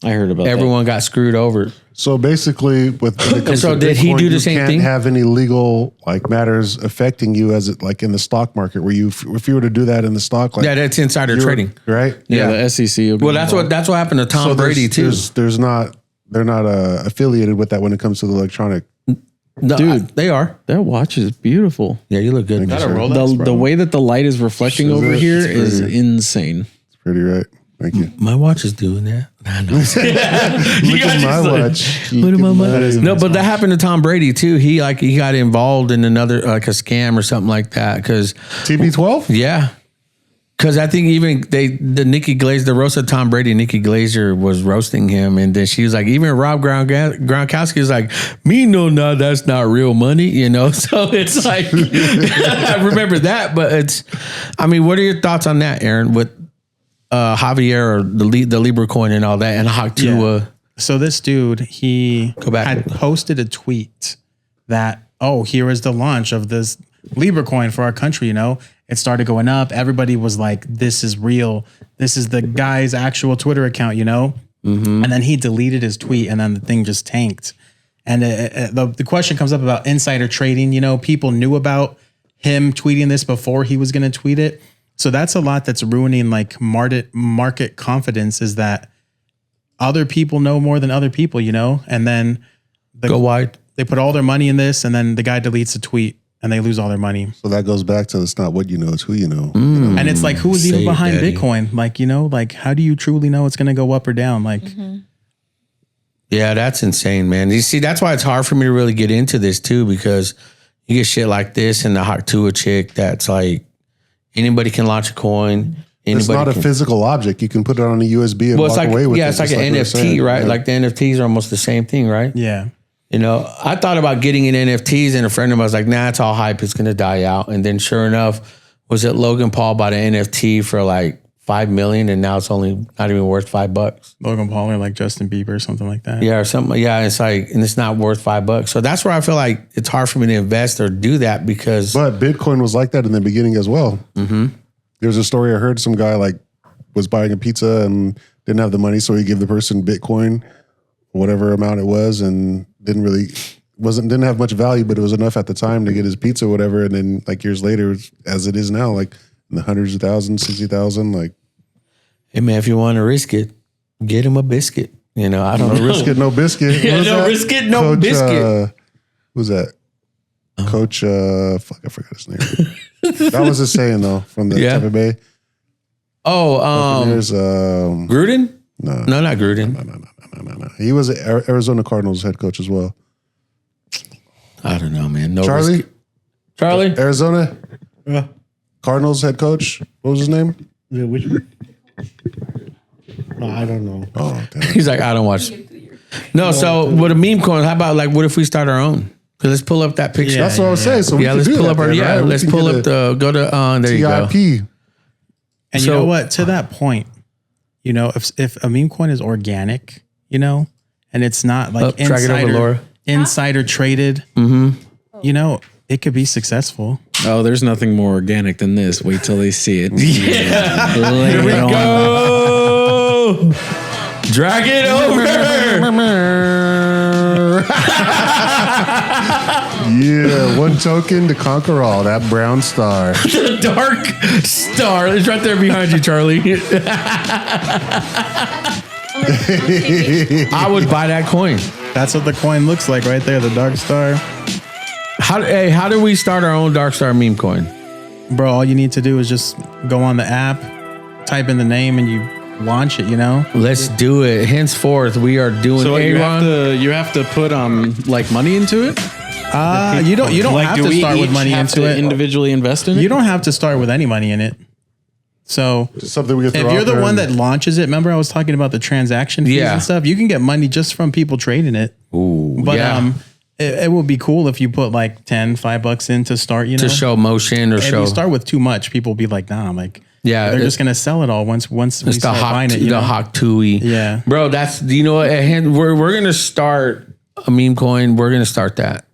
I heard about everyone got screwed over. So basically, with when it comes So to did he Bitcoin, do the you same can't thing? have any legal like matters affecting you as it like in the stock market, where you if you were to do that in the stock, like Yeah, that's insider you're- trading. right? that. Yeah, the SEC. Will be Well, that's involved. what happened to Tom So Brady too. There's not they're not affiliated with that when it comes to the electronic. No, Dude. they are. That watch is beautiful. Yeah, you look good. Got a sir. Rolex, The way that the light is reflecting Is over it? here It's is pretty. insane. It's pretty right. Thank you. My watch is doing that. I know. Look at my watch. Look at my Look watch. No, but that happened to Tom Brady too. He got involved in another like a scam or something like that. Because TB12. yeah, because I think even the Nikki Glazer, the roast of Tom Brady, Nikki Glazer was roasting him, and then she was like, even Rob Gronkowski is like, no, that's not real money, you know. So it's like, I remember that, but it's, I mean, what are your thoughts on that, Aaron? With Javier or the Libra coin and all that, and Hawk Tua. So this dude, he Go back. had posted a tweet that, oh, here is the launch of this Libra coin for our country. You know, it started going up. Everybody was like, this is real. This is the guy's actual Twitter account, you know? And then he deleted his tweet, and then the thing just tanked. And the question comes up about insider trading. You know, people knew about him tweeting this before he was going to tweet it. So that's a lot that's ruining like market confidence, is that other people know more than other people, you know? And then Go wide. they put all their money in this, and then the guy deletes a tweet and they lose all their money. So that goes back to it's not what you know, it's who you know. And it's like, who's Say even it, behind Daddy. Bitcoin? Like, you know, like how do you truly know it's going to go up or down? Like, Yeah, that's insane, man. You see, that's why it's hard for me to really get into this too, because you get shit like this and the Hawk Tua chick that's like, anybody can launch a coin. It's Anybody not a can. physical object. You can put it on a USB and Well, walk it's like, away with it. yeah, it's like just an we were NFT, saying. right? Yeah. Like the NFTs are almost the same thing, right? yeah. You know, I thought about getting in NFTs, and a friend of mine was like, nah, it's all hype. It's going to die out. And then sure enough, was it Logan Paul bought an NFT for like $5 million, and now it's only not even worth $5. Logan Paul or like Justin Bieber or something like that. Yeah, or something. Yeah, it's like, and it's not worth $5. So that's where I feel like it's hard for me to invest or do that because But Bitcoin was like that in the beginning as well. Mm-hmm. There's a story I heard, some guy like was buying a pizza and didn't have the money, so he gave the person Bitcoin, whatever amount it was, and didn't have much value, but it was enough at the time to get his pizza or whatever. And then like years later, as it is now, like in the hundreds of thousands, 60,000, like hey man, if you want to risk it, get him a biscuit. You know, I don't no know. risk it, no biscuit. Yeah, What was no that? risk it, no Coach, biscuit. Who's that? Coach, fuck, I forgot his name. That was his saying though, from the Yeah. Tampa Bay. Oh, There's Gruden? no, Not Gruden. no. He was Arizona Cardinals head coach as well. I don't know, man. No Charlie, risk. Charlie? Arizona Yeah. Cardinals head coach. What was his name? Yeah, which one? No, I don't know. Oh, damn. He's like, I don't watch. No, so with a meme coin, how about like, what if we start our own? So let's pull up that picture. That's what I was saying. So we Yeah, can let's do pull that up our, then, yeah, right? We let's can pull get up the, go to, there you go. TIP. And So- you know what? To that point, you know, if a meme coin is organic, you know, and it's not like Drag it over, Laura. insider traded, you know, it could be successful. Oh, there's nothing more organic than this. Wait till they see it. Here we go. Drag it over. Yeah, one token to conquer all. That brown star. The dark star. It's right there behind you, Charlie. I would buy that coin. That's what the coin looks like right there, the dark star. How do we start our own dark star meme coin? Bro, all you need to do is just go on the app, type in the name, and you launch it, you know? Let's do it. Henceforth, we are doing So you Aaron. have to put like money into it. You don't Like, have do to we start with each money have into to it. individually invest in it? You don't have to start with any money in it. So Just something we get if you're the one that launches it, remember I was talking about the transaction fees Yeah. and stuff, you can get money just from people trading it. Ooh. But yeah. It would be cool if you put like $5 in to start, you know, To show motion or if show. you start with too much, people will be like, nah, I'm like, Yeah, they're just gonna sell it all once we It's the start hawk, buying it. You the know? hawk tui. Yeah. Bro, that's, you know what? We're gonna start a meme coin. We're gonna start that.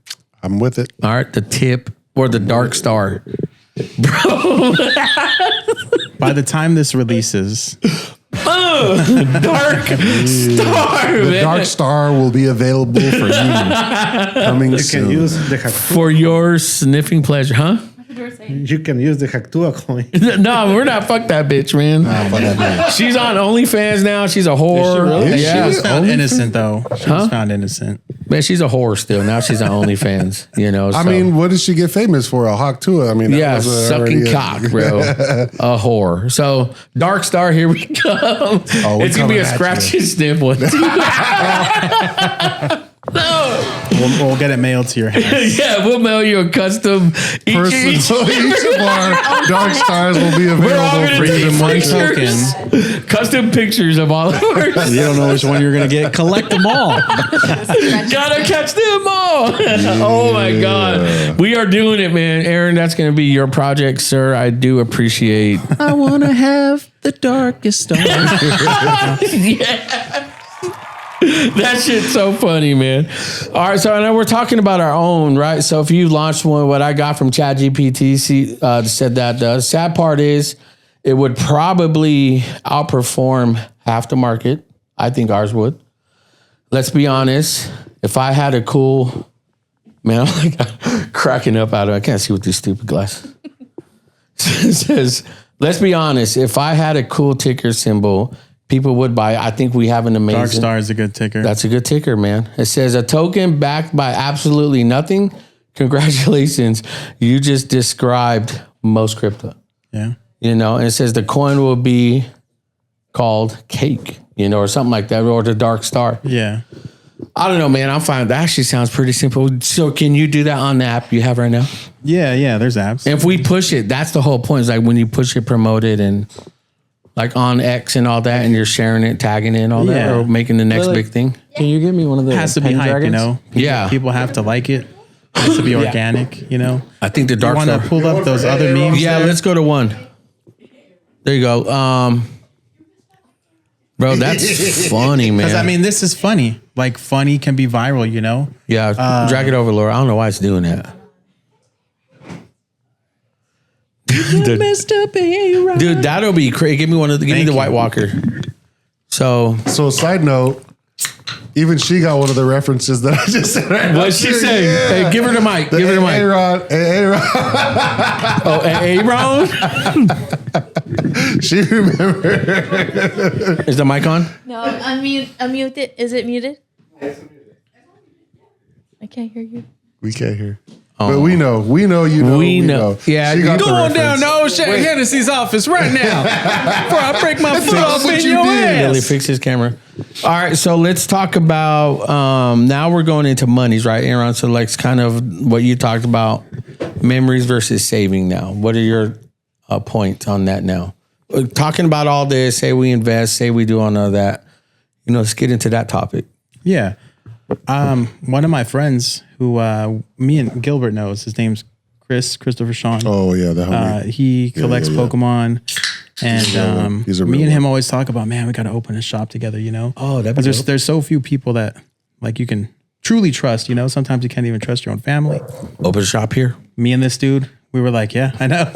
I'm with it. All right, the tip or the dark star, bro. By the time this releases, dark star, The man. Dark Star will be available for you coming You soon. can use the Haktua. For your sniffing pleasure, huh? You can use the Haktua coin. No, we're not. Fuck that bitch, man. Fuck that man. She's on OnlyFans now. She's a whore. really? Yeah, she was found Only innocent though. She was found innocent. man, she's a whore still. Now she's on OnlyFans. You know. I so. mean, what did she get famous for? A hawk too. I mean, that Yeah, was sucking already cock, bro. A whore. So, Dark Star, here we go. we're It's gonna be coming a at scratch you. and sniff one. No. We'll get it mailed to your house. Yeah, we'll mail you a custom. Each Each of our Dark Stars will be we're all available gonna for take you. one pictures, custom pictures of all of ours. You don't know which one you're gonna get. Collect them all. Gotta catch them all. Oh my God. We are doing it, man. Aaron, that's going to be your project, sir. I do appreciate. I want to have the darkest star. Yeah. That shit's so funny, man. All right, so I know we're talking about our own, right? So if you launched one, what I got from ChatGPT said that the sad part is it would probably outperform half the market. I think ours would. Let's be honest. If I had a cool, man, I'm like cracking up out of it. I can't see with these stupid glasses. It says, let's be honest. If I had a cool ticker symbol, people would buy it. I think we have an amazing. Dark Star is a good ticker. That's a good ticker, man. It says a token backed by absolutely nothing. Congratulations. You just described most crypto. Yeah. You know, and it says the coin will be called Cake, you know, or something like that, or the Dark Star. Yeah. I don't know, man. I'm fine. That actually sounds pretty simple. So can you do that on the app you have right now? Yeah. Yeah. There's apps. If we push it, that's the whole point. It's like when you push it, promote it, and like on X and all that, and you're sharing it, tagging it, and all that, Yeah. or making the next Like- big thing. Can you give me one of the It has to be pen hype, you dragons? know? Yeah. People have to like it. It has to be organic, you know? I think the You Dark want to Star. pull up those other memes? Yeah, there? let's go to one. There you go. Bro, that's funny, man. Because I mean, this is funny. Like, funny can be viral, you know? Yeah, drag it over, Laura. I don't know why it's doing that. Dude, that'll be crazy. Give me one of the. Give me Thank the you. White Walker. So So, side note, even she got one of the references that I just said. Right what'd she say? Yeah. Hey, give her the mic. Give her the mic. A-Rod. Oh, Aaron? She remembered. Is the mic on? No, unmute it. Is it muted? I can't hear you. We can't hear. But we know. You know. We know. Yeah, She got the Going down reference. to O'Shea Hennessy's office right now before I break my foot off what in you your did. Really ass. fix his camera. All right, so let's talk about. Now we're going into monies, right, Aaron? So like, kind of what you talked about, memories versus saving. Now, what are your points on that? Now, talking about all this, say we invest, say we do all of that. You know, let's get into that topic. Yeah. One of my friends who me and Gilbert knows, his name's Christopher Sean. Oh yeah, the homie. He collects Pokemon, and He's a me real and him one. always talk about, man, we got to open a shop together, you know? Oh, that'd be 'Cause dope. there's so few people that like you can truly trust, you know? Sometimes you can't even trust your own family. Open a shop here. Me and this dude, we were like, yeah, I know.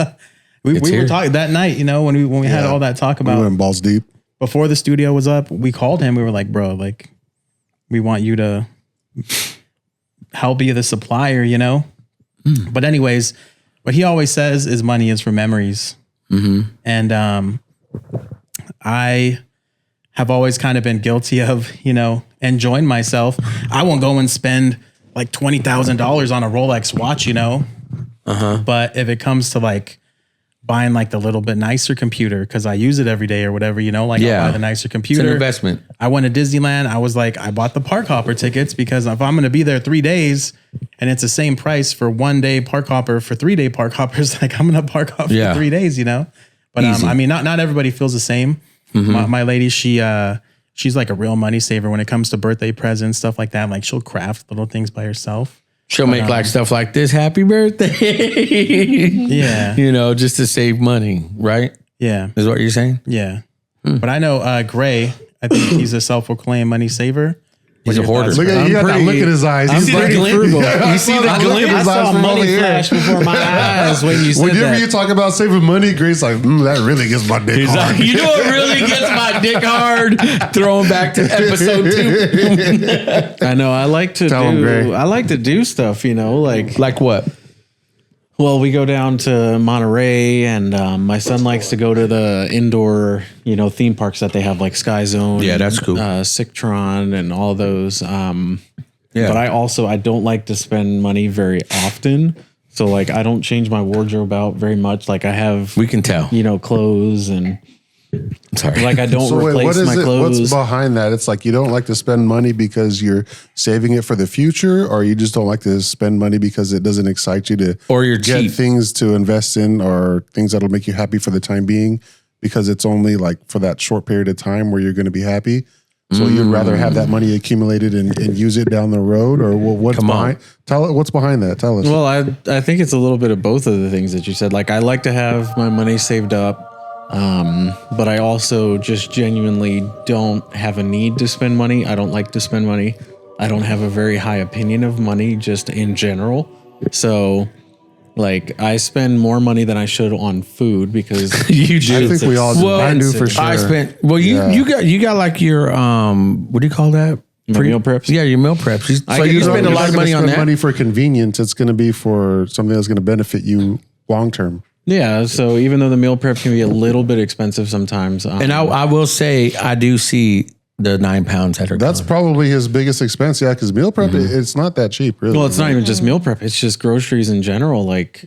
we It's were here. talking that night, you know, when we had Yeah. all that talk We about went balls deep. before the studio was up. We called him. We were like, bro, like, we want you to help be the supplier, you know? But anyways, what he always says is money is for memories. And I have always kind of been guilty of, you know, enjoying myself. I won't go and spend like $20,000 on a Rolex watch, you know? But if it comes to like buying like the little bit nicer computer, because I use it every day or whatever, you know, like Yeah. I'll buy the nicer It's computer. an investment. I went to Disneyland. I was like, I bought the park hopper tickets because if I'm going to be there 3 days and it's the same price for 1 day park hopper for 3 day park hoppers, like I'm going to park hop Yeah. for 3 days, you know? But Easy. I mean, not everybody feels the same. My lady, she she's like a real money saver when it comes to birthday presents, stuff like that. Like she'll craft little things by herself. She'll make like stuff like this, happy birthday. Yeah. You know, just to save money, right? Yeah. Is what you're saying? Yeah. But I know Gray, I think he's a self-proclaimed money saver. He's a hoarder. Look at you got that look in his eyes. He's like, frugal. you see the glint in his eyes from over here. Flash before my eyes when you said Whenever that. you talk about saving money, Grace like, that really gets my dick He's hard. like, you know what really gets my dick hard? Throwing back to episode 2. I know. I like to Tell him, Gray. do. I like to do stuff. You know, Like what? Well, we go down to Monterey, and my son likes to go to the indoor, theme parks that they have, like Sky Zone. Yeah, that's cool. Cictron and all those. Yeah. But I don't like to spend money very often. So like, I don't change my wardrobe out very much. Like I have, We can tell. clothes and Sorry. like I don't So wait, replace what is my it? clothes. What's behind that? It's like you don't like to spend money because you're saving it for the future, or you just don't like to spend money because it doesn't excite you to, Or you're get cheap. things to invest in, or things that'll make you happy for the time being, because it's only like for that short period of time where you're going to be happy. So you'd rather have that money accumulated and use it down the road, or what's Come on. behind? What's behind that? Tell us. Well, I think it's a little bit of both of the things that you said. Like I like to have my money saved up, but I also just genuinely don't have a need to spend money. I don't like to spend money. I don't have a very high opinion of money just in general. So like I spend more money than I should on food because You do. I think we all do. Well, I do for sure. I spent. Well, you got like your what do you call that? My meal preps? Yeah, your meal preps. So you You're spend a not lot of gonna money on spend that. money for convenience. It's going to be for something that's going to benefit you long term. yeah. So even though the meal prep can be a little bit expensive sometimes, And I will say, I do see the 9 pounds that are. That's probably his biggest expense. Yeah, because meal prep, it's not that cheap, really. well, it's not even just meal prep. It's just groceries in general, like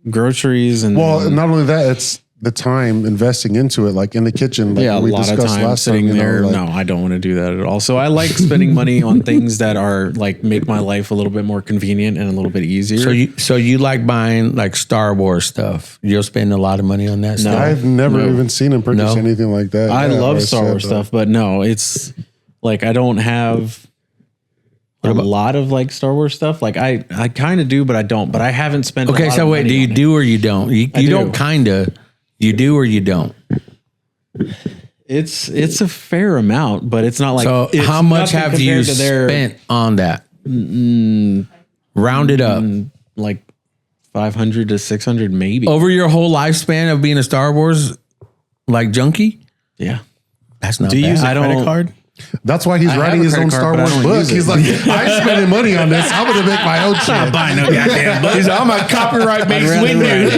groceries and Well, not only that, it's the time investing into it, like in the kitchen. Like yeah, a we lot of discussed time last sitting time, there. like, No, I don't want to do that at all. So I like spending money on things that are like make my life a little bit more convenient and a little bit easier. So you like buying like Star Wars stuff? You'll spend a lot of money on that stuff. I've never even seen him purchase No. anything like that. I Yeah, love or Star said, Wars stuff, but no, it's like I don't have a lot of like Star Wars stuff. Like I kind of do, but I don't. But I haven't spent. Okay, a lot so of wait, money do you on it. do or you don't? You do. don't kind of. You do or you don't. It's a fair amount, but it's not like. So it's how much nothing have you compared to their, spent on that? Round it up. like 500 to 600 maybe. Over your whole lifespan of being a Star Wars like junkie? Yeah. That's not Do you bad. use a I credit don't- card? That's why he's I writing have a his own credit Star card, but I Wars don't book. use it. He's like, I'm spending money on this. I'm going to make my own shit. Buy no goddamn book. He's like, I'm a copyright based window.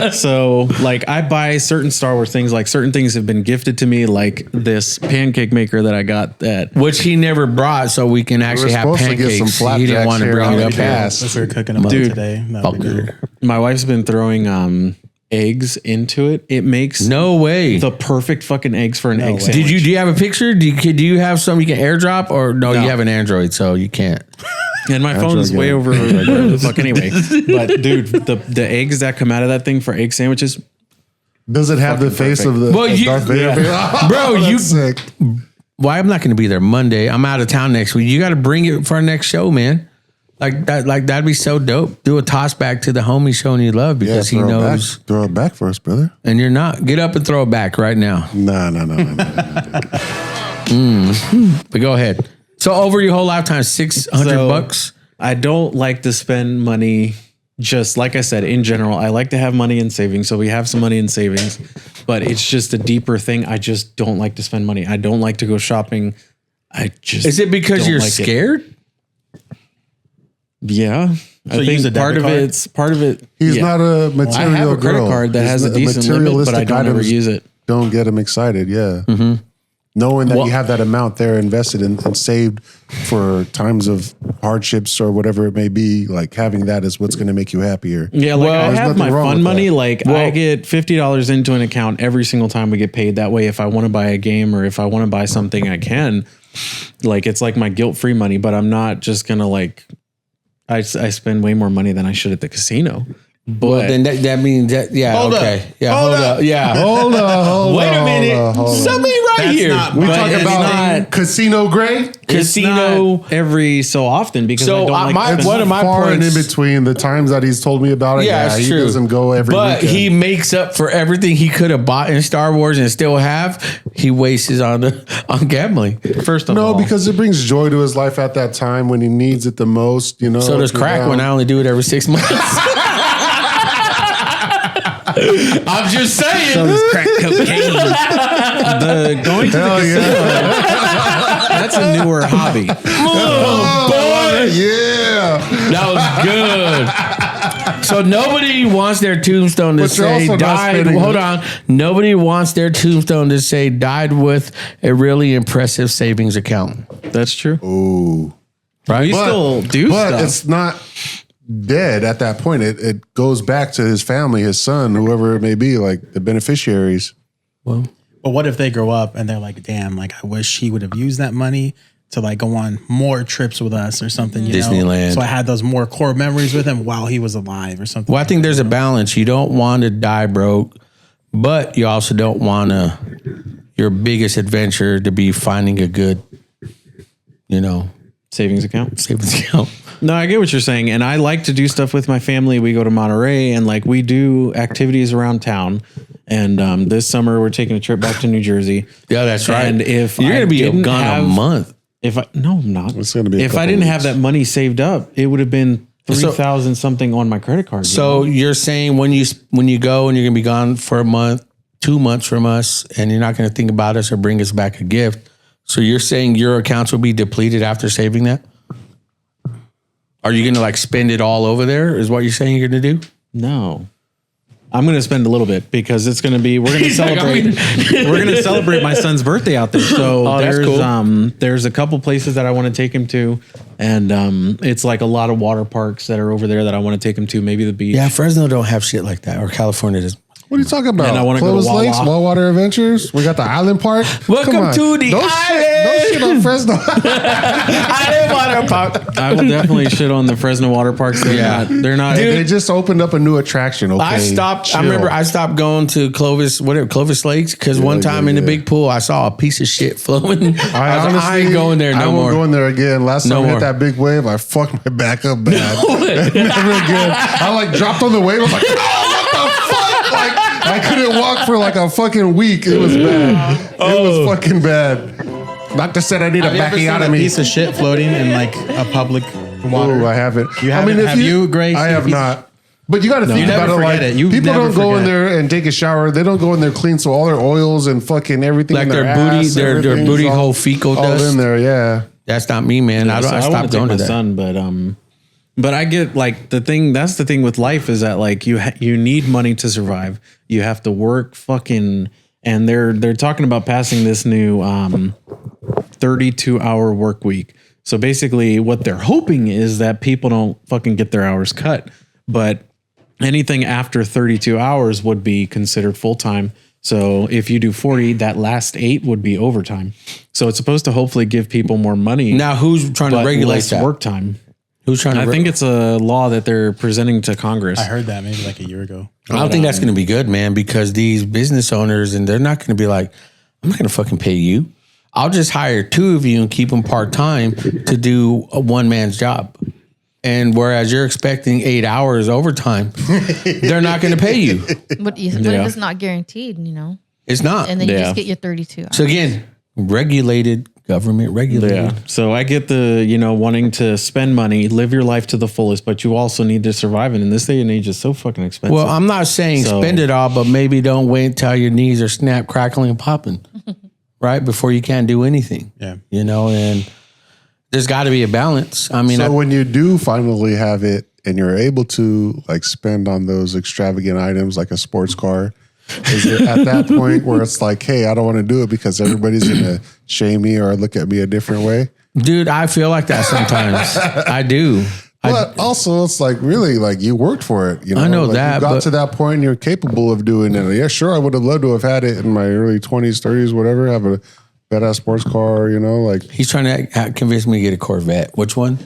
So like I buy certain Star Wars things, like certain things have been gifted to me, like this pancake maker that I got that. Which he never brought, so we can actually have supposed to get pancakes. some He didn't flapjacks want to here bring on it the up here. cast. If we were cooking them up Dude, today, that'd be cool. My wife's been throwing eggs into it. It makes No way. the perfect fucking eggs for an egg way. sandwich. Do you have a picture? Do you have something you can airdrop, or no? You have an Android, so you can't. And my phone's way over whatever the fuck anyway. But dude, the eggs that come out of that thing for egg sandwiches, Does it have the face of the Well, of you- Darth Vader? Bro, That's you- sick. Well, I'm not going to be there Monday. I'm out of town next week. You got to bring it for our next show, man. Like that'd be so dope. Do a toss back to the homie showing you love because he throw it knows, back. Throw it back for us, brother. and you're not. Get up and throw it back right now. No. But go ahead. So over your whole lifetime, $600. I don't like to spend money. Just like I said, in general, I like to have money in savings. So we have some money in savings, but it's just a deeper thing. I just don't like to spend money. I don't like to go shopping. Is it because don't you're like it. scared? Yeah. I you use a think part debit of card? it's part of it. He's yeah. not a material I have a credit girl. card that He's has a not- decent limit, but I materialistic don't ever items use it. Don't get him excited. Yeah. Knowing that you have that amount there invested in and saved for times of hardships or whatever it may be, like having that is what's going to make you happier. Yeah, like I there's have nothing my wrong fun with money. that. Like I get $50 into an account every single time we get paid. That way, if I want to buy a game or if I want to buy something, I can. Like it's like my guilt-free money, but I'm not just gonna like. I spend way more money than I should at the casino. But Well, then that means that. Yeah. Hold okay. up. Yeah. Hold Hold up. up. Yeah. Hold on. Wait a minute. Somebody write That's here. not- We But talk it's about not- Casino Gray. Casino. It's not every so often because So, I don't like my- spending one of my Far and in points- between the times that he's told me about it. Yeah, it's he true. doesn't go every But weekend. he makes up for everything he could have bought in Star Wars and still have. He wastes on gambling. First of No, all, because it brings joy to his life at that time when he needs it the most. You know. So does if you're crack down. when I only do it every 6 months. I'm just saying. so does crack cocaine. The going to the Hell casino, yeah! that's a newer hobby. Oh, yeah. That was good. So nobody wants their tombstone to But you're say also not died. spending Hold it. on. Nobody wants their tombstone to say died with a really impressive savings account. That's true. Ooh. Right? You still do But stuff. it's not dead at that point. It goes back to his family, his son, whoever it may be, like the beneficiaries. Well, But what if they grow up and they're like, damn, like I wish he would have used that money to like go on more trips with us or something. You Disneyland. Know? So I had those more core memories with him while he was alive or something. I think there's a balance. You don't want to die broke, but you also don't want your biggest adventure to be finding a good, Savings account. savings account. No, I get what you're saying. And I like to do stuff with my family. We go to Monterey and like we do activities around town. And this summer we're taking a trip back to New Jersey. Yeah, that's right. And if you're I gonna be didn't gone have- a month. No, I'm not. It's gonna be a if I couple didn't have weeks. that money saved up, it would have been 3,000 something on my credit card. So you're saying when you go and you're gonna be gone for a month, 2 months from us, and you're not gonna think about us or bring us back a gift. So you're saying your accounts will be depleted after saving that? Are you gonna like spend it all over there? Is what you're saying you're gonna do? No. I'm going to spend a little bit because it's going to be, we're going to celebrate, we're going to celebrate my son's birthday out there. So that's there's, cool. There's a couple places that I want to take him to. And, it's like a lot of water parks that are over there that I want to take him to, maybe the beach. Yeah, Fresno don't have shit like that, or California does. What are you talking about? And I wanna go to Clovis Wawa. Lakes, Wallwater Adventures. We got the Island Park. Welcome Come on. to the no shit on Fresno. Island water park. I will definitely shit on the Fresno water parks. They're not, They just opened up a new attraction. Okay, I Chill. remember I stopped going to Clovis Lakes because one time in the big pool I saw a piece of shit floating. I ain't going there I no won't more. go in there again. Last No time I more. hit that big wave, I fucked my back up bad. Never again. I like dropped on the wave. I was like, oh, what the fuck? Like I couldn't walk for like a fucking week. It was bad. It was fucking bad. Doctor said I need a Have you ever seen a bacchiotomy. piece of shit floating in like a public water? Oh, I haven't. You haven't? Have you, Grace? I have not. But you got to think You about never it. Like forget it. You people never don't go in forget. there and take a shower. They don't go in there clean. So all their oils and fucking everything, Like in their their booty- ass, their everything's booty all- hole fecal all dust. in there. Yeah. That's not me, man. I So I stopped want to take going my to that. son, but I get like the thing. That's the thing with life is that like you need money to survive. You have to work fucking, and they're talking about passing this new 32-hour work week. So basically, what they're hoping is that people don't fucking get their hours cut, but anything after 32 hours would be considered full time. So if you do 40, that last 8 would be overtime. So it's supposed to hopefully give people more money. Now, who's trying to but regulate less that? work time. Who's trying to? I think it's a law that they're presenting to Congress. I heard that maybe like a year ago. I don't think that's going to be good, man, because these business owners and they're not going to be like, I'm not going to fucking pay you. I'll just hire 2 of you and keep them part time to do a one man's job. And whereas you're expecting 8 hours overtime, they're not going to pay you. What if it's not guaranteed, It's not. And then you Yeah. just get your 32 hours. So again, government regulated. Yeah. So I get the, wanting to spend money, live your life to the fullest, but you also need to survive. And in this day and age, it's so fucking expensive. Well, I'm not saying So- spend it all, but maybe don't wait until your knees are snap, crackling, and popping, right? Before you can't do anything. Yeah. And there's got to be a balance. I mean, So when you do finally have it and you're able to like spend on those extravagant items like a sports car, is it at that point where it's like, hey, I don't want to do it because everybody's going to shame me or look at me a different way? dude, I feel like that sometimes. I do. But also, it's like really like you worked for it. I know like that, you got but- to that point and you're capable of doing it. Yeah, sure. I would have loved to have had it in my early 20s, 30s, whatever. Have a badass sports car, like He's trying to convince me to get a Corvette. Which one?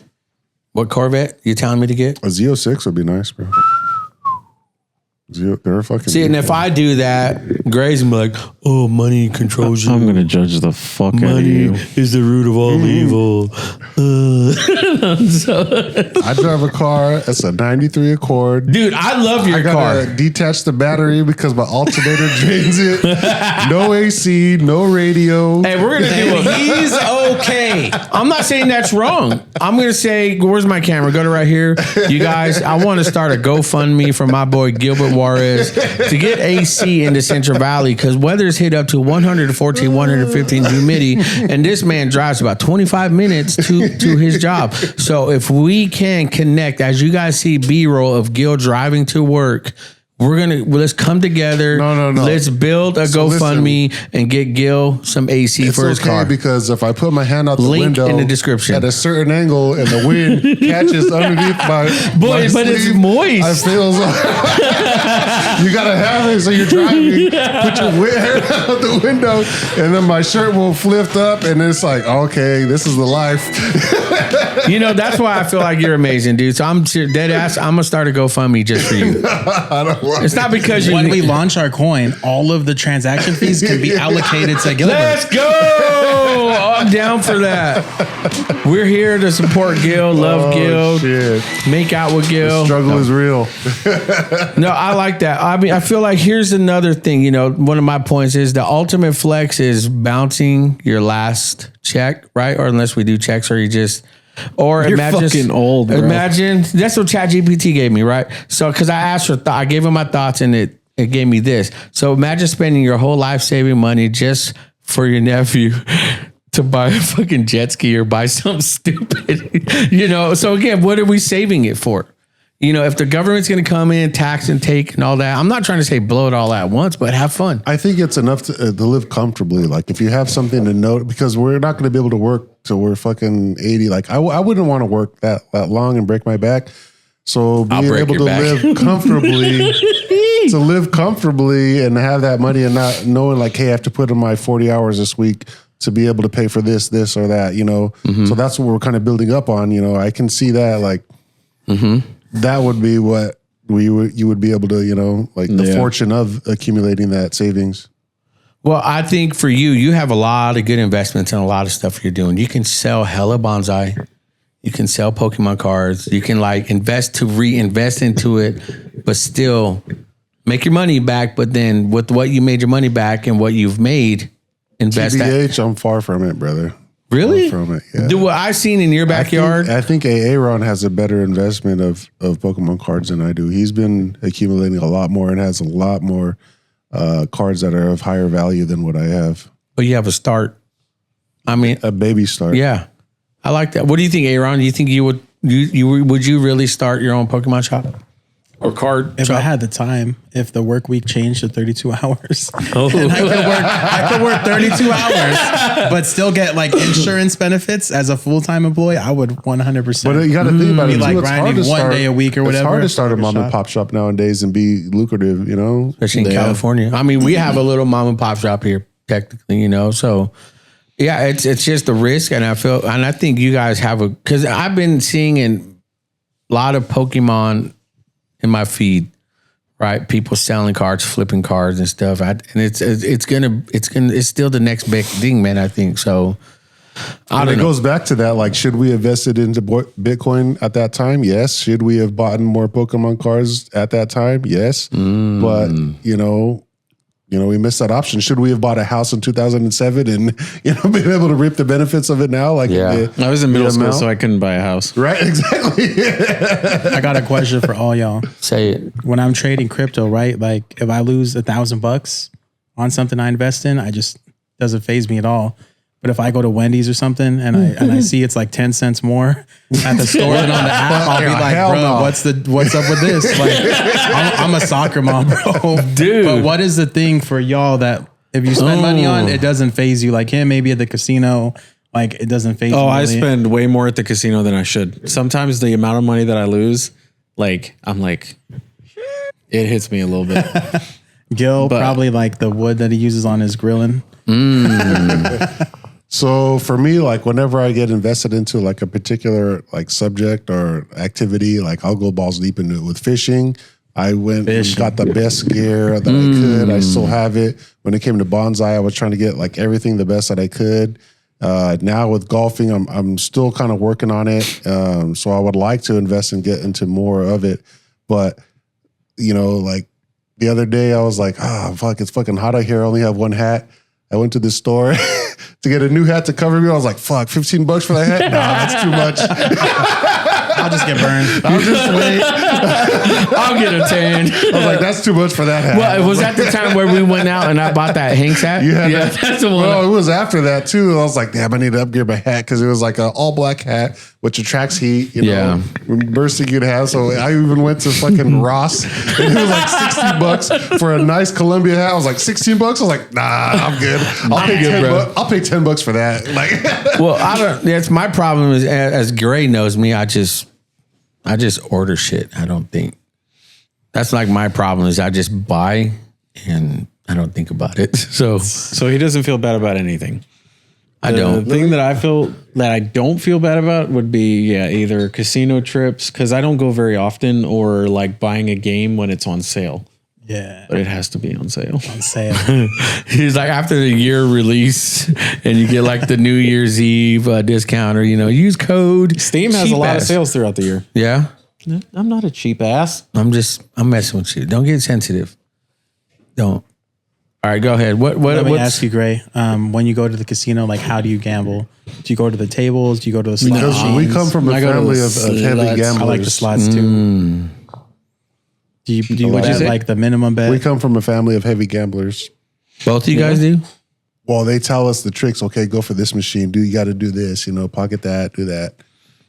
What Corvette you telling me to get? a Z06 would be nice, bro. They're fucking. See, and if I do that, Gray's gonna be like, "Oh, money controls you. I'm gonna judge the fuck out of Money you. is the root of all evil." I drive a car. It's a '93 Accord. Dude, I love your I car. gotta detach the battery because my alternator drains it. No AC, no radio. Hey, we're gonna do it. He's okay. I'm not saying that's wrong. I'm gonna say, where's my camera? Go to right here. You guys, I want to start a GoFundMe for my boy Gilbert Juarez to get AC into Central Valley because weather's hit up to 114, 115 humidity, and this man drives about 25 minutes to his job. So if we can connect, as you guys see B-roll of Gil driving to work, let's come together. No. Let's build a GoFundMe and get Gil some AC for his car. Because if I put my hand out the Link window in the description. at a certain angle and the wind catches underneath my Boy, but it's sleeve, moist. I feel you gotta have it so you're driving. Put your hand out the window, and then my shirt will lift up, and it's like, okay, this is the life. You know, that's why I feel like you're amazing, dude. So I'm dead ass. I'm gonna start a GoFundMe just for you. It's not because when we launch our coin, all of the transaction fees can be allocated to Gilbert. Let's go! I'm down for that. We're here to support Gil, love Gil, Shit. make out with Gil. Struggle is real. No, I like that. I mean, I feel like here's another thing. You know, one of my points is the ultimate flex is bouncing your last check, right? Or unless we do checks, or you just. Or You're imagine fucking old, bro. Imagine that's what ChatGPT gave me, right? So because I asked for, I gave him my thoughts, and it gave me this. So imagine spending your whole life saving money just for your nephew to buy a fucking jet ski or buy something stupid, you know. So again, what are we saving it for? You know, if the government's going to come in, tax and take and all that, I'm not trying to say blow it all at once, but have fun. I think it's enough to live comfortably. Like if you have something to note, because we're not going to be able to work till we're fucking 80. Like I wouldn't want to work that long and break my back. So being able to live comfortably, and have that money and not knowing like, hey, I have to put in my 40 hours this week to be able to pay for this or that, you know. So that's what we're kind of building up on. You know, I can see that like. That would be what you would be able to, you know, like the fortune of accumulating that savings. Well, I think for you have a lot of good investments and a lot of stuff you're doing. You can sell hella bonsai. You can sell Pokemon cards. You can like reinvest into it, but still make your money back. But then with what you made your money back and what you've made, invest TBH, I'm far from it, brother. Really? Far from it, yeah. Do what I've seen in your backyard. I think Aaron has a better investment of Pokemon cards than I do. He's been accumulating a lot more and has a lot more cards that are of higher value than what I have. But you have a start. I mean, A baby start. yeah, I like that. What do you think, Aaron? Do you think would you really start your own Pokemon shop or card If shop? I had the time, if the work week changed to 32 hours, Oh. and I could work 32 hours, but still get like insurance benefits as a full-time employee, I would 100%. But you got to think about it. Be like too. It's hard grinding to one start- day a week or It's whatever. hard to start a mom and shop. pop shop nowadays and be lucrative, you know? Especially in California. I mean, we have a little mom and pop shop here, technically, you know. So yeah, it's just the risk, and I think you guys have because I've been seeing a lot of Pokemon in my feed, right? People selling cards, flipping cards and stuff, and it's still the next big thing, man. I think so. And it goes back to that, like, should we have invested into Bitcoin at that time? Yes. Should we have bought more Pokemon cards at that time? Yes. But, you know, we missed that option. Should we have bought a house in 2007 and, been able to reap the benefits of it now? Like, Yeah. I was in middle school, amount? so I couldn't buy a house. Right, exactly. I got a question for all y'all. Say it. When I'm trading crypto, right? Like if I lose $1,000 on something I invest in, I just doesn't faze me at all. But if I go to Wendy's or something and I see it's like 10 cents more at the store than on the app, I'll be like, hell bro, no. what's up with this? Like, I'm a soccer mom, bro. Dude. But what is the thing for y'all that if you spend money on, it doesn't faze you? Like him, maybe at the casino, like it doesn't faze you. Oh, I really. spend way more at the casino than I should. Sometimes the amount of money that I lose, like, I'm like, it hits me a little bit. Gil, probably like the wood that he uses on his grilling. So for me, like whenever I get invested into like a particular like subject or activity, like I'll go balls deep into it with fishing. I went and got the best gear that I could. I still have it. When it came to bonsai, I was trying to get like everything the best that I could. Now with golfing, I'm still kind of working on it. So I would like to invest and get into more of it. But, like the other day I was like, fuck, it's fucking hot out here. I only have one hat. I went to the store to get a new hat to cover me. I was like, fuck, $15 for that hat? Nah, that's too much. I'll just get burned. I'll just wait. I'll get a tan. I was like, that's too much for that hat. Well, was that the time where we went out and I bought that Hank's hat? Yeah, that's the one. Well, it was after that too. I was like, damn, I need to upgrade my hat because it was like an all black hat, which attracts heat, bursting you'd have. So I even went to fucking Ross and it was like $60 for a nice Columbia hat. I was like, $16? I was like, nah, I'm good. I'll pay $10 for that. Like, well, I don't. That's my problem. Is as Gray knows me, I just order shit. I don't think that's like my problem. Is I just buy and I don't think about it. So he doesn't feel bad about anything. I don't. The thing that I don't feel bad about would be either casino trips, because I don't go very often, or like buying a game when it's on sale. Yeah. But it has to be on sale. On sale. He's like, after the year release and you get like the New Year's Eve discount, or use code. Steam has a lot of sales throughout the year. Yeah. I'm not a cheap ass. I'm messing with you. Don't get sensitive. Don't. All right, go ahead. Let me ask you, Gray. When you go to the casino, like, how do you gamble? Do you go to the tables? Do you go to the slot machines? we come from a family of heavy gamblers. I like the slots too. Do you bet like the minimum bet? We come from a family of heavy gamblers. Both of you guys do? Well, they tell us the tricks. Okay, go for this machine. You got to do this. Pocket that, do that.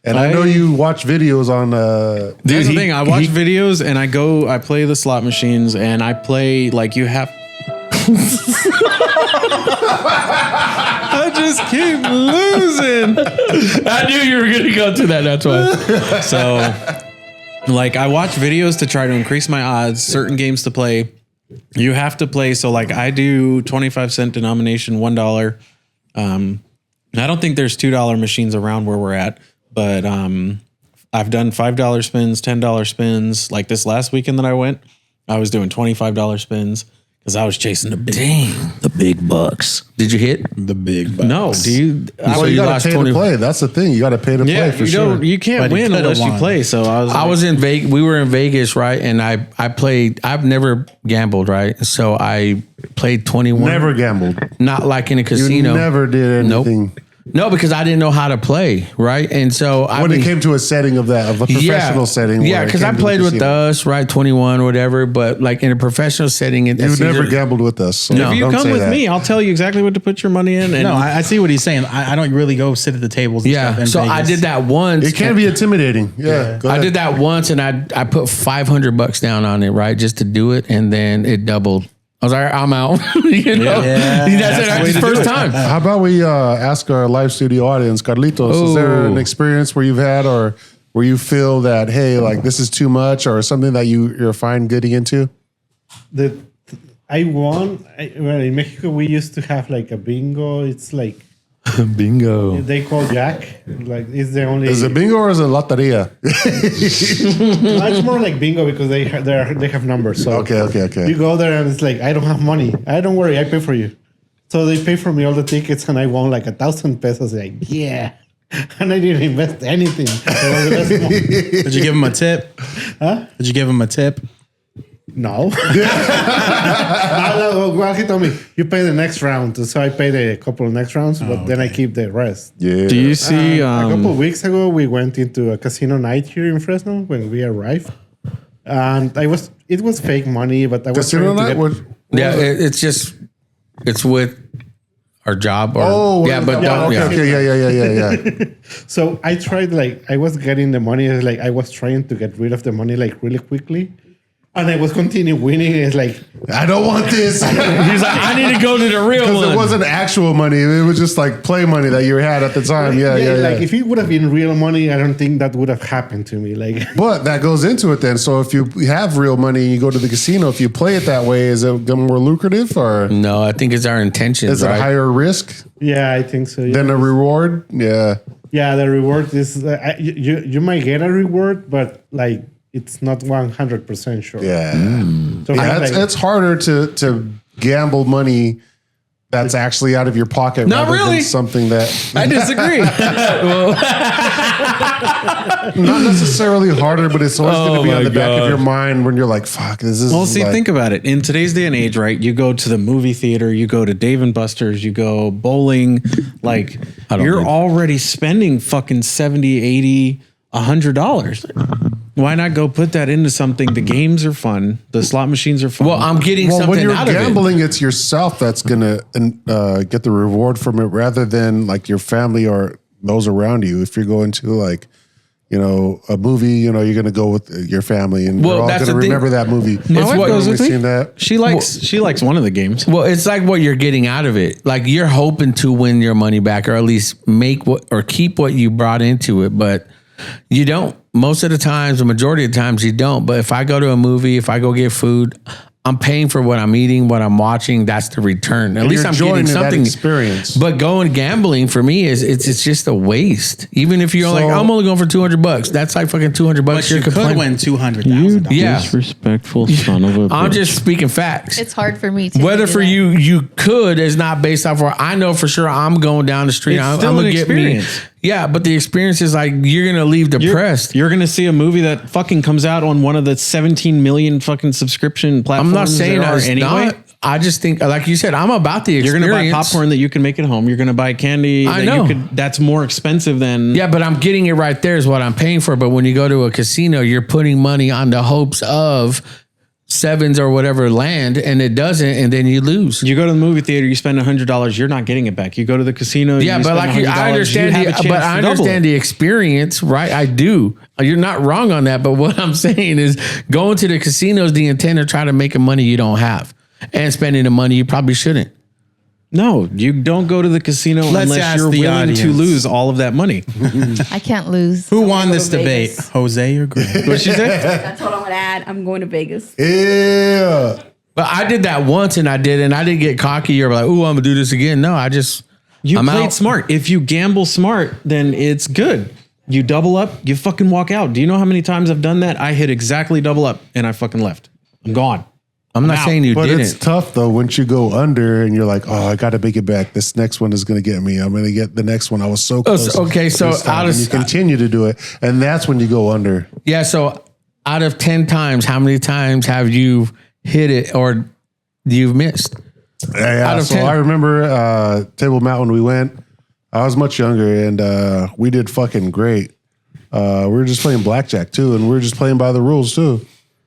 And I know you watch videos on. That's the thing. I watch videos and I play the slot machines, and I play like you have. I just keep losing. I knew you were going to go to that. That's why. So. Like, I watch videos to try to increase my odds, certain games to play. You have to play. So like I do 25-cent denomination, $1. I don't think there's $2 machines around where we're at, but I've done $5 spins, $10 spins. Like this last weekend that I went, I was doing $25 spins because I was chasing the big bucks. Did you hit the big bucks? No, do you? Well, you got to pay to play. That's the thing. You got to pay to play for sure. You can't win unless you play. So I was in Vegas. We were in Vegas, right? And I played. I've never gambled, right? So I played 21. Never gambled. Not like in a casino. You never did anything. Nope. No, because I didn't know how to play, right? And so when it came to a setting of a professional setting. Yeah, because I played with us, right? 21 or whatever, but like in a professional setting. You never gambled with us. So if you come with me, I'll tell you exactly what to put your money in. And no, I see what he's saying. I don't really go sit at the tables and stuff in so Vegas. I did that once. It can be intimidating. Yeah. I did that once and I put $500 down on it, right? Just to do it. And then it doubled. I was like, I'm out. That's the first time. How about we ask our live studio audience, Carlitos, is there an experience where you've had or where you feel that, hey, like this is too much or something that you're fine getting into? I won. Well, in Mexico, we used to have like a bingo. It's like bingo. They call Jack. Like it's the only. Is it bingo or is it loteria? It's more like bingo because they have numbers. So okay. You go there and it's like I don't have money. Don't worry, I pay for you. So they pay for me all the tickets and I won like 1,000 pesos. Like and I didn't invest anything. Did you give him a tip? Huh? Did you give him a tip? No. Well, he told me, you pay the next round. So I paid a couple of next rounds, but then I keep the rest. Yeah. Do you see? A couple of weeks ago, we went into a casino night here in Fresno when we arrived. And it was fake money, but I was casino night? It's with our job. Or, yeah. So I tried, I was getting the money. I was trying to get rid of the money, really quickly. And I was continuing winning. It's like, I don't want this. He's like, I need to go to the real one. Because it wasn't actual money. It was just like play money that you had at the time. Yeah. Like if it would have been real money, I don't think that would have happened to me. But that goes into it then. So if you have real money and you go to the casino, if you play it that way, is it more lucrative or? No, I think it's our intention. Is it a higher risk? Yeah, I think so. Yeah. Than a reward? Yeah. Yeah, the reward is, you might get a reward, but it's not 100% sure. Yeah. So Yeah, like, it's harder to gamble money that's actually out of your pocket Not rather really. than something that I disagree. not necessarily harder, but it's always going to be my on the back God. of your mind when you're like, fuck, this is Well, see, like, think about it. In today's day and age, right? You go to the movie theater, you go to Dave and Buster's, you go bowling, like you're already spending fucking 70, 80, $100. Why not go put that into something? The games are fun. The slot machines are fun. Well, I'm getting well, when something you're out of it. gambling, it's yourself that's going to get the reward from it rather than like your family or those around you. If you're going to like, you know, a movie, you know, you're going to go with your family and Well, you're all that's going to the thing. remember that movie. My wife You've goes only with me. seen that. she likes one of the games. Well, it's like what you're getting out of it. Like you're hoping to win your money back, or at least make what or keep what you brought into it, but you don't. Most of the times, the majority of the times, you don't. But if I go to a movie, if I go get food, I'm paying for what I'm eating, what I'm watching. That's the return. At least you're I'm enjoying getting that something. experience. But going gambling for me is it's just a waste. Even if you're like, I'm only going for $200. That's like fucking $200. But you could win $200,000. Yeah. Disrespectful son of a I'm just speaking facts. It's hard for me to. Whether do for that. you could is not based off where I know for sure I'm going down the street. It's I'm still gonna an get experience. Yeah, but the experience is like you're gonna leave depressed. You're gonna see a movie that fucking comes out on one of the 17 million fucking subscription platforms. I'm not saying there are it's anyway. not. I just think, like you said, I'm about the You're experience. gonna buy popcorn that you can make at home. You're gonna buy candy. I that know. You could, that's more expensive than. Yeah, but I'm getting it right there is what I'm paying for. But when you go to a casino, you're putting money on the hopes of sevens or whatever land, and it doesn't, and then you lose. You go to the movie theater, you spend $100, you're not getting it back. You go to the casino, Yeah, you but spend like $100, I understand, you have a chance but I to double understand it. the experience, right? I do. You're not wrong on that. But what I'm saying is, going to the casino is the intent of trying to make money you don't have, and spending the money you probably shouldn't. No, you don't go to the casino Let's unless ask you're the willing to audience. lose all of that money. I can't lose. Who won this go to debate? Vegas. Jose or Greg? What'd she say? That's what I'm gonna add. I'm going to Vegas. Yeah. But I did that once, and I didn't get cocky or like, "Ooh, I'm gonna do this again." No, I'm Played out. smart. If you gamble smart, then it's good. You double up, you fucking walk out. Do you know how many times I've done that? I hit exactly double up and I fucking left. I'm gone. I'm not saying you But didn't. it's tough though once you go under and you're like, oh, I got to make it back. This next one is going to get me. I'm going to get the next one. I was so close. okay, so this time. out of- And you continue to do it, and that's when you go under. Yeah. So out of 10 times, how many times have you hit it or you've missed? Yeah, Out of so 10. I remember Table Mountain we went. I was much younger, and we did fucking great. We were just playing blackjack too, and we were just playing by the rules too.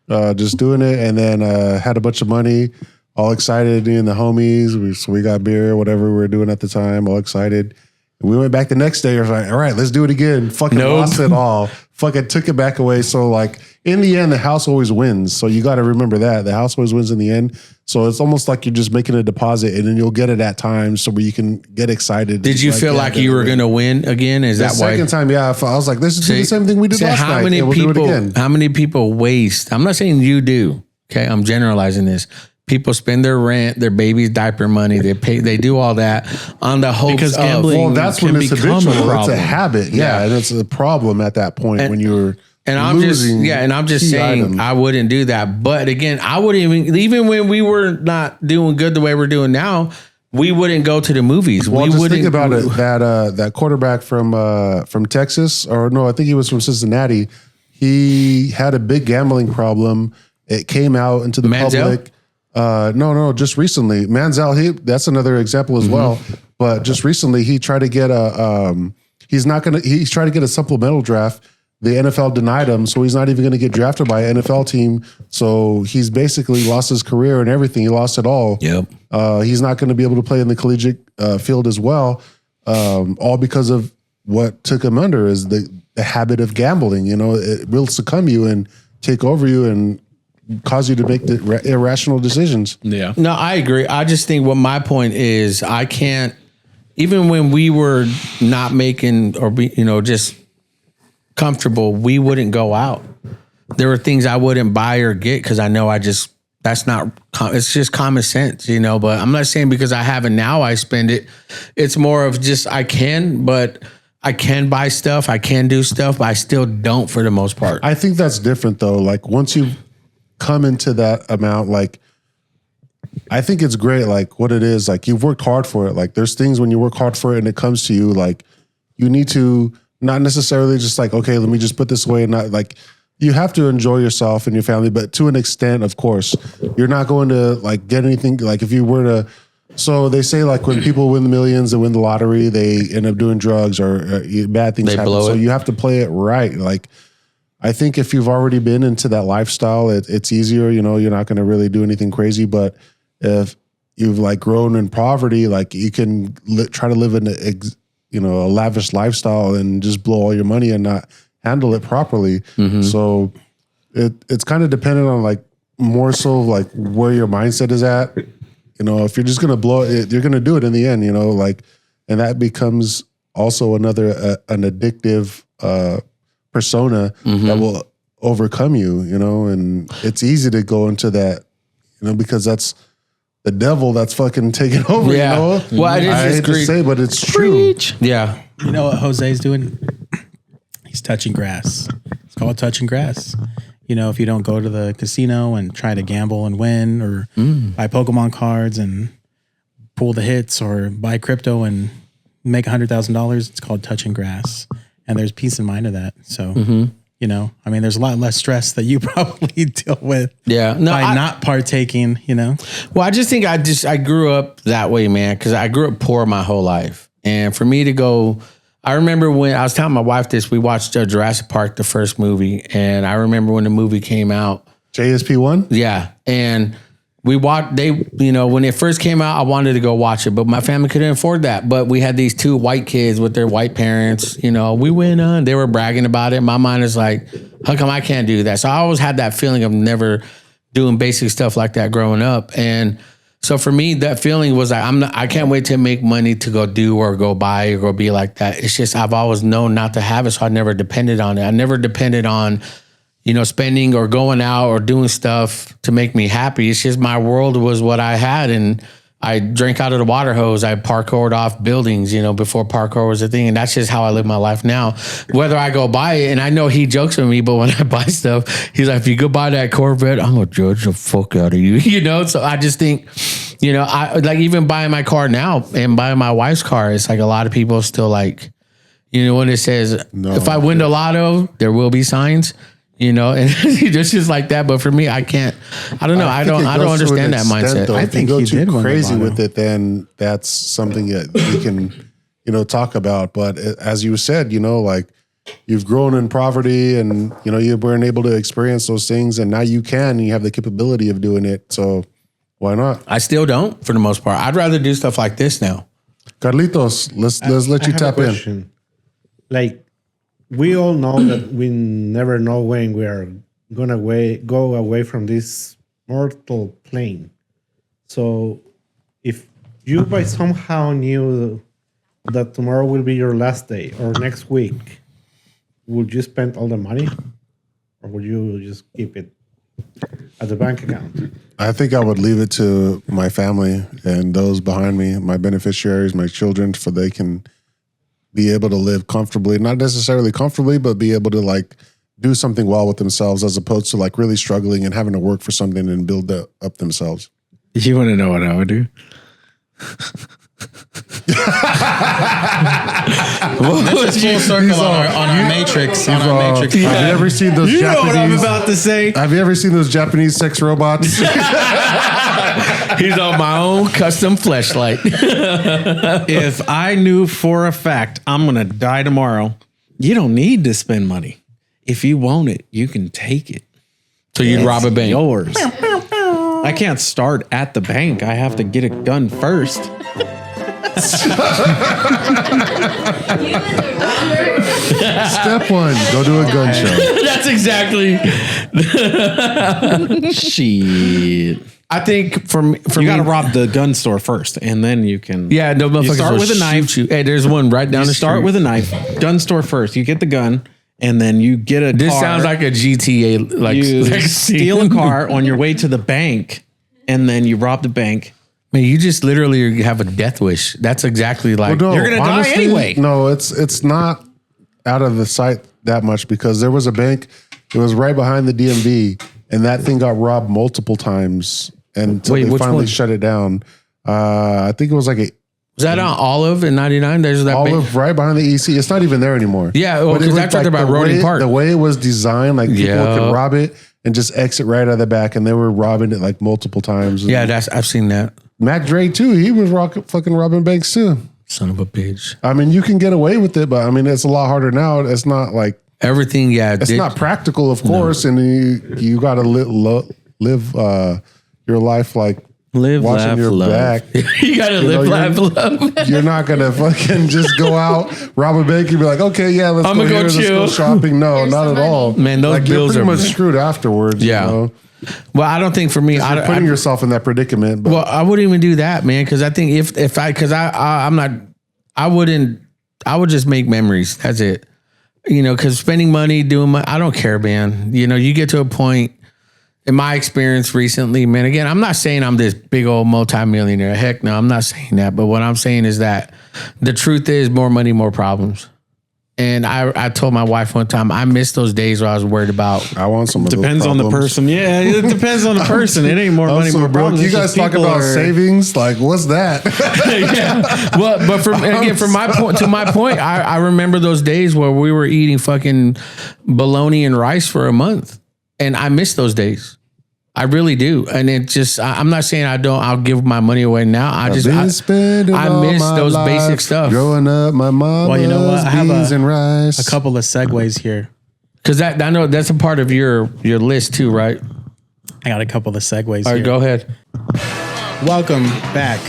Just doing it, and then had a bunch of money, all excited, me and the homies. So we got beer, whatever we were doing at the time, all excited. And we went back the next day. I was like, all right, let's do it again. Fucking Nope. lost it all. Fucking took it back away. So like in the end, the house always wins. So you got to remember that the house always wins in the end. So it's almost like you're just making a deposit, and then you'll get it at times, so where you can get excited. Did you feel like you were going to win again? Is The that why? second time, yeah, I was like, let's just do the same thing we did So last how night. many and we'll people? do it again. How many people waste? I'm not saying you do. Okay, I'm generalizing this. People spend their rent, their baby's diaper money. They pay. They do all that on the hopes Because of. gambling- Well, that's when can it's become a habitual. It's a problem. habit. Yeah, and it's a problem at that point when you're And I'm losing just key saying items. I wouldn't do that. But again, I wouldn't even when we were not doing good the way we're doing now, we wouldn't go to the movies. Well, we just wouldn't think about it. That quarterback from Texas, or no, I think he was from Cincinnati. He had a big gambling problem. It came out into the Manziel? public. No, just recently. Manziel, that's another example as well. But just recently, he tried to get he's trying to get a supplemental draft. The NFL denied him, so he's not even going to get drafted by an NFL team. So he's basically lost his career and everything. He lost it all. Yep. He's not going to be able to play in the collegiate field as well, all because of what took him under is the habit of gambling. You know, it will succumb you and take over you and cause you to make the irrational decisions. Yeah. No, I agree. I just think what my point is, I can't. Even when we were not making or just comfortable, we wouldn't go out. There were things I wouldn't buy or get because I know that's not, it's just common sense, but I'm not saying because I have it now, I spend it. It's more of just, I can, but I can buy stuff, I can do stuff, but I still don't for the most part. I think that's different though. Like once you come into that amount, like I think it's great. Like what it is, like you've worked hard for it. Like there's things when you work hard for it and it comes to you, like you need to not necessarily just like, okay, let me just put this away and not like, you have to enjoy yourself and your family, but to an extent, of course, you're not going to like get anything. Like if you were to, so they say like when people win the millions, they win the lottery, they end up doing drugs or bad things happen. So you have to play it right. Like I think if you've already been into that lifestyle, it's easier. You know, you're not going to really do anything crazy. But if you've like grown in poverty, like you can try to live in a lavish lifestyle and just blow all your money and not handle it properly. So it's kind of dependent on like more so like where your mindset is at. You know, if you're just going to blow it, you're going to do it in the end, you know, like, and that becomes also another, an addictive persona that will overcome you, you know, and it's easy to go into that, you know, because that's the devil that's fucking taking over, you know? Well, I hate to say, but it's true. Yeah. You know what Jose's doing? He's touching grass. It's called touching grass. You know, if you don't go to the casino and try to gamble and win or buy Pokemon cards and pull the hits or buy crypto and make $100,000, it's called touching grass. And there's peace of mind of that. So, you know, I mean, there's a lot less stress that you probably deal with by not partaking, you know? Well, I just think I grew up that way, man, because I grew up poor my whole life. And for me to go, I remember when I was telling my wife this, we watched Jurassic Park, the first movie. And I remember when the movie came out. JSP1? Yeah. And we watched, when it first came out, I wanted to go watch it, but my family couldn't afford that. But we had these two white kids with their white parents, you know, we went on, they were bragging about it. My mind is like, how come I can't do that? So I always had that feeling of never doing basic stuff like that growing up. And so for me, that feeling was like, I can't wait to make money to go do or go buy or go be like that. It's just, I've always known not to have it. So I never depended on it. I never depended on, you know, spending or going out or doing stuff to make me happy. It's just my world was what I had. And I drank out of the water hose. I parkoured off buildings, you know, before parkour was a thing. And that's just how I live my life now. Whether I go buy it, and I know he jokes with me, but when I buy stuff, he's like, if you go buy that Corvette, I'm going to judge the fuck out of you, you know? So I just think, you know, I like even buying my car now and buying my wife's car, it's like a lot of people still like, you know, when it says, if I win the lotto, there will be signs. You know, and it's just like that. But for me, I can't. I don't know. I don't understand that mindset. Though. I if think you go he too did crazy with it, then that's something that we can, you know, talk about. But as you said, you know, like you've grown in poverty, and you know you weren't able to experience those things, and now you can. And you have the capability of doing it. So why not? I still don't, for the most part. I'd rather do stuff like this now. Carlitos, let's let you tap in. Like, we all know that we never know when we are gonna go away from this mortal plane. So if you by somehow knew that tomorrow will be your last day or next week, would you spend all the money, or would you just keep it at the bank account? I think I would leave it to my family and those behind me, my beneficiaries, my children, for they can be able to live comfortably, not necessarily comfortably, but be able to like do something well with themselves, as opposed to like really struggling and having to work for something and build up themselves. You want to know what I would do? This is full circle on our Matrix. On our Matrix. Have you ever seen those You know what I'm Japanese? about to say. Have you ever seen those Japanese sex robots? He's on my own custom fleshlight. If I knew for a fact I'm going to die tomorrow, you don't need to spend money. If you want it, you can take it. So you'd rob a bank. Yours. I can't start at the bank. I have to get a gun first. Step one, go to a gun show. That's exactly. Shit. I think for You me, got to rob the gun store first, and then you can. Yeah, no motherfuckers. You start will with a knife. shoot you. Hey, there's one right down You the start street. with a knife. Gun store first. You get the gun, and then you get a This car. sounds like a GTA. Like You like steal a car on your way to the bank, and then you rob the bank. Man, you just literally have a death wish. That's exactly like Well, no, you're gonna honestly, die anyway. No, it's not out of the sight that much because there was a bank. It was right behind the DMV, and that thing got robbed multiple times, and until Wait, they which finally one? shut it down. I think it was like Was that on Olive in '99? There's that bank. Olive right behind the EC. It's not even there anymore. Yeah, well, But it 'cause I looked talked about the Roding way- Park. The way it was designed, like people Yeah. could rob it and just exit right out of the back, and they were robbing it like multiple times. And Yeah, I've seen that. Mac Dre too. He was fucking robbing banks too. Son of a bitch. I mean, you can get away with it, but I mean, it's a lot harder now. It's not like Everything, yeah. it's not practical, of course, and you got to live your life like live, watching laugh, your love. back. You gotta live, laugh, love. You're not gonna fucking just go out, rob a bank, and be like, okay, yeah, let's I'm go gonna go here, let's go chill. shopping. No, Here's not some at all. money. Man, those like, bills you're are- pretty much screwed afterwards. Yeah. You know? Well, I don't think for me, You're putting yourself in that predicament. But well, I wouldn't even do that, man, because I think I would just make memories. That's it. You know, because spending money, I don't care, man. You know, you get to a point, in my experience recently, man, again, I'm not saying I'm this big old multimillionaire. Heck no, I'm not saying that. But what I'm saying is that the truth is more money, more problems. And I told my wife one time, I miss those days where I was worried about. I want some of those Depends on the problems. person. Yeah, it depends on the person. It ain't more money, Also, more bro, problems. you It's guys just talk people about are- savings. Like, what's that? Yeah. Well, but from my point, I remember those days where we were eating fucking bologna and rice for a month, and I miss those days. I really do, and it just I'm not saying I'll give my money away now. I miss those basic stuff Growing up, my mom Well, you know what? I have beans and rice. A couple of segues here. because I know that's a part of your list too, right? I got a couple of segues All right, here. go ahead. Welcome back.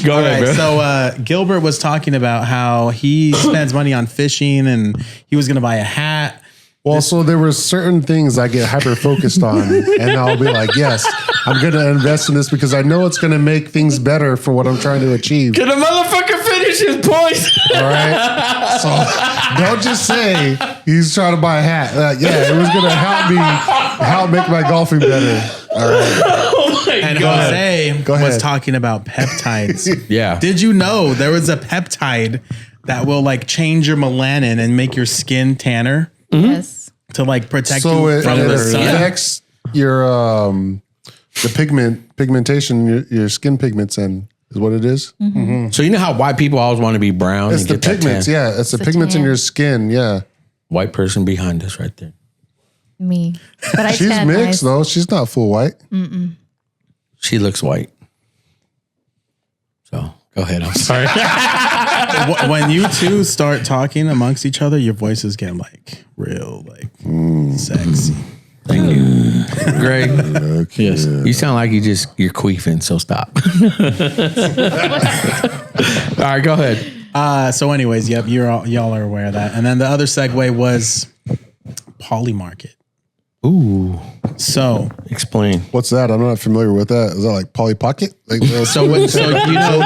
Go All ahead, right, bro. so Gilbert was talking about how he spends money on fishing and he was going to buy a hat. Well, so there were certain things I get hyper focused on, and I'll be like, yes, I'm going to invest in this because I know it's going to make things better for what I'm trying to achieve. Can the motherfucker finish his point? All right. So don't just say he's trying to buy a hat. Yeah, it was going to help make my golfing better. All right. Oh my And God. Jose Go was ahead. talking about peptides. Yeah. Did you know there was a peptide that will like change your melanin and make your skin tanner Yes. to like protect So you it from the sun? affects your the pigmentation, your skin pigments, and is what it is. So you know how white people always want to be brown? It's and the get that pigments. tan? Yeah, it's the the pigments in tan. your skin. Yeah, White person behind us right there. Me. But I she's tan mixed nice. though. She's not full white. She looks white. So go ahead. I'm sorry. When you two start talking amongst each other, your voices get like real, like sexy. Thank you, Greg. Okay. Yes. You sound like you're queefing. So stop. All right, go ahead. So, anyways, yep, y'all are aware of that. And then the other segue was Polymarket. Ooh, So, explain. What's that? I'm not familiar with that. Is that like Polly Pocket? Like, so you know,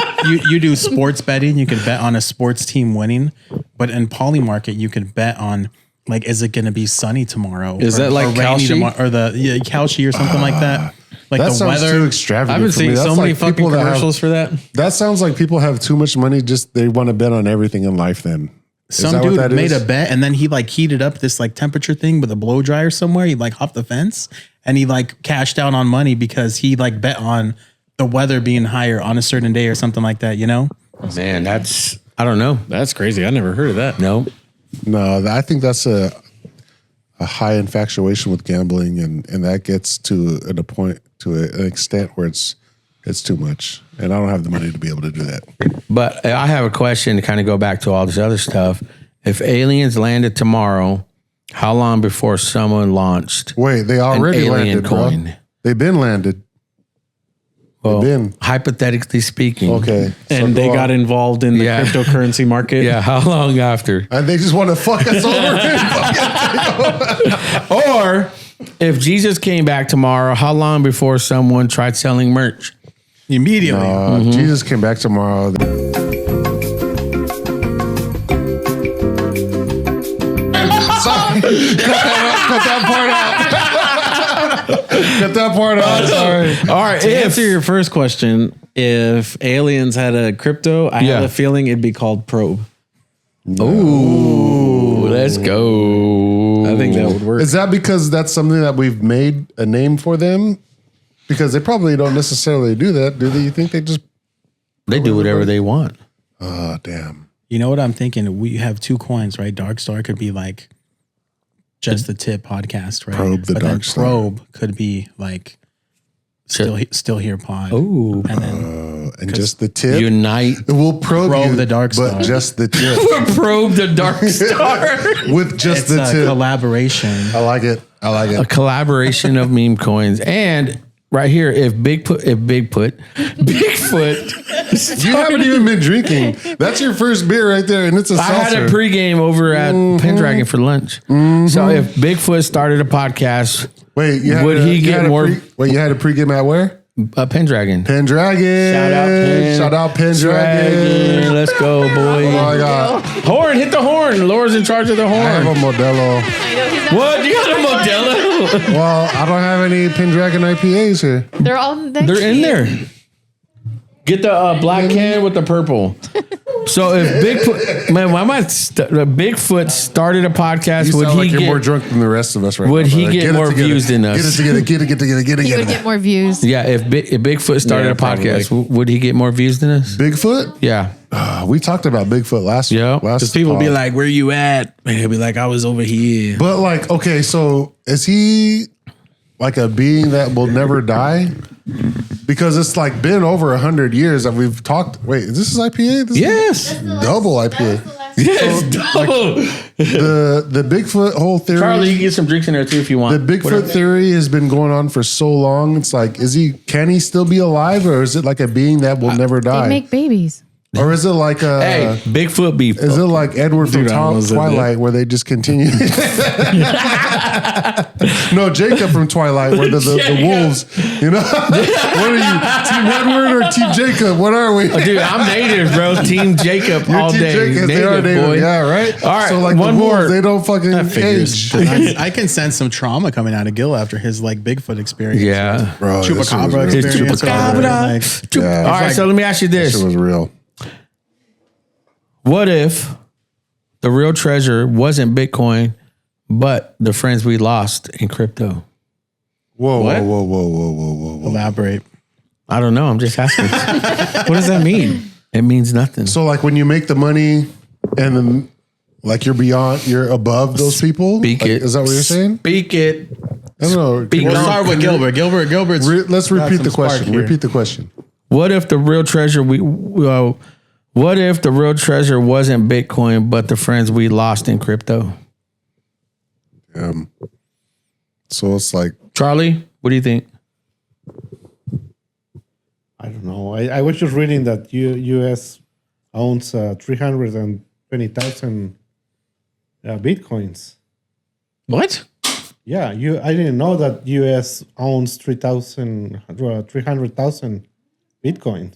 you do sports betting. You can bet on a sports team winning, but in Polymarket, you can bet on like, is it going to be sunny tomorrow? Is that like rainy Kalshi? tomorrow, or the Kalshi or something like that? Like that the sounds weather. too extravagant. I've been for me. seeing That's so many like fucking people that have- commercials for that. That sounds like people have too much money. Just they want to bet on everything in life. Then Is Some that what dude that made is? a bet and then he like heated up this like temperature thing with a blow dryer somewhere. He like hopped the fence and he like cashed out on money because he like bet on the weather being higher on a certain day or something like that, you know? Man, that's I don't know. That's crazy. I never heard of that. No, No, I think that's a high infatuation with gambling, and that gets to an extent where it's too much, and I don't have the money to be able to do that. but I have a question to kind of go back to all this other stuff. If aliens landed tomorrow, how long before someone launched Wait, they already alien landed, coin? bro. They've been landed. Well, been. hypothetically speaking. Okay, And they got involved in the Yeah. cryptocurrency market. Yeah, how long after? and they just want to fuck us over. Or if Jesus came back tomorrow, how long before someone tried selling merch? Immediately. Jesus came back tomorrow. Sorry. Cut that part out. Cut that part out. Sorry. All right. To answer your first question, if aliens had a crypto, I have a feeling it'd be called Probe. Ooh, let's go. I think that would work. Is that because that's something that we've made a name for them? Because they probably don't necessarily do that, do they? You think they just... They do whatever they want. Oh, damn. You know what I'm thinking? We have 2 coins, right? Dark Star could be like just the tip podcast, right? Probe the but Dark then Star. Probe could be like still here pod. Ooh. And then And just the tip. Unite. We'll probe you, the Dark Star. but just the tip. Probe the Dark Star. With just it's the a tip. collaboration. I like it. I like A it. collaboration of meme coins. And right here, if Bigfoot You haven't even been drinking. That's your first beer right there, and it's a I had seltzer. a pregame over at Pendragon for lunch. So if Bigfoot started a podcast, Wait, you had would he get more? Wait, you had a pregame at where? Pendragon. Pendragon. Shout out Pendragon. Shout out Pendragon. Let's go, boy. Oh my God. Horn, hit the horn. Laura's in charge of the I have horn. a Modelo. What? You got a Modelo? Well, I don't have any Pendragon IPAs here. They're all They're in there. Get the black can with the purple. So if Bigfoot, man, why am I? Bigfoot started a podcast. You Would sound like he you're get more drunk than the rest of us right now. Would he brother. get Get it more together. views than us? Get it together. Get it together. Get it He would together. get more views. Yeah, if Bigfoot started Yeah, a podcast, would he get more views than us? Bigfoot? Yeah. We talked about Bigfoot last. Yeah. Last People be pod. like, "Where you at?" And he'll be like, "I was over here." But like, okay, so is he like a being that will never die? Because it's like been over 100 years that we've talked. Wait, is this IPA? This Yes. is double IPA. Yes. double. The Bigfoot whole theory. Charlie, you can get some drinks in there too if you want. The Bigfoot theory has been going on for so long. It's like, can he still be alive, or is it like a being that will never They die? make babies. Or is it like Hey, Bigfoot beef. is it like Edward from Dude, I almost said Twilight, where they just continue? No, Jacob from Twilight, where the wolves. You know, what are you, Team Edward or Team Jacob? What are we? Dude, I'm native, bro. Team Jacob You're all Team day. Jacob. They are native. boy. Yeah, right. All right, So like one the wolves, more. they don't fucking age. I can sense some trauma coming out of Gil after his like Bigfoot experience. Yeah. Bro, this shit was Chupacabra real. His experience. or whatever. chupacabra. Like, Yeah. All right, so let me ask you This this. shit was real. What if the real treasure wasn't Bitcoin, but the friends we lost in crypto? Whoa, What? whoa. elaborate. I don't know. I'm just asking. What does that mean? It means nothing. So like when you make the money and then like you're above those people. Speak Like, it. Is that what you're saying? Speak it. I don't know. Speak We'll up. start with Gilbert. Gilbert's. Let's got repeat some the spark question. here. Repeat the question. What if the real treasure what if the real treasure wasn't Bitcoin, but the friends we lost in crypto? So it's like Charlie, what do you think? I don't know. I was just reading that U.S. owns 320,000 bitcoins. What? Yeah, I didn't know that U.S. owns 300,000 bitcoins.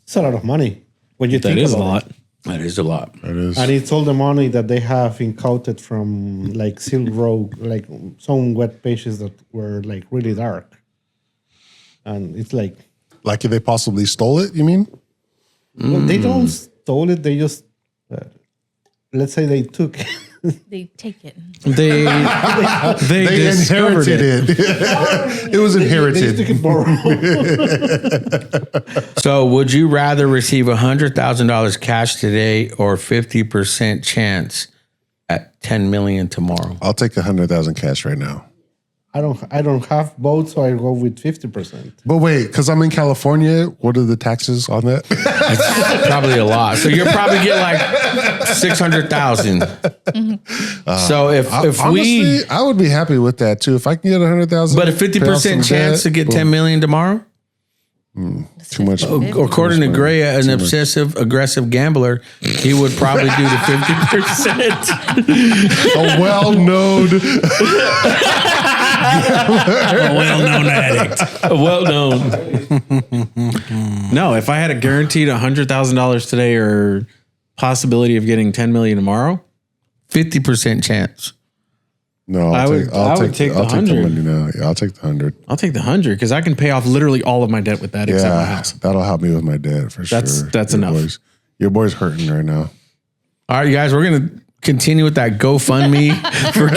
It's a lot of money when you That think is a about lot. it. That is a lot. it is. And it's all the money that they have incauted from like Silk Road, like some web pages that were like really dark. And it's like, Like if they possibly stole it, you mean? well, they don't stole it. They just, let's say they took. They take it. They They discovered inherited it. It was They inherited. took it borrowed. So would you rather receive $100,000 cash today or 50% chance at 10 million tomorrow? I'll take 100,000 cash right now. I don't have both, so I go with 50%. But wait, because I'm in California, what are the taxes on that? Probably a lot. So you'll probably get like 600,000. So if Honestly, I would be happy with that too. If I can get 100,000, but a 50% chance to get 10 million tomorrow? Too much. According to Gray, an obsessive aggressive gambler, he would probably do the 50%. A well-known. A well-known addict. Well known. No, if I had a guaranteed $100,000 today or possibility of getting 10 million tomorrow, 50% chance. No, I would take the I'll take the 100. money now. Yeah, I'll take the 100. I'll take the 100 because I can pay off literally all of my debt with that except my Yeah, house. that'll help me with my debt for sure. That's Your enough. Your boy's hurting right now. All right, you guys, we're gonna continue with that GoFundMe for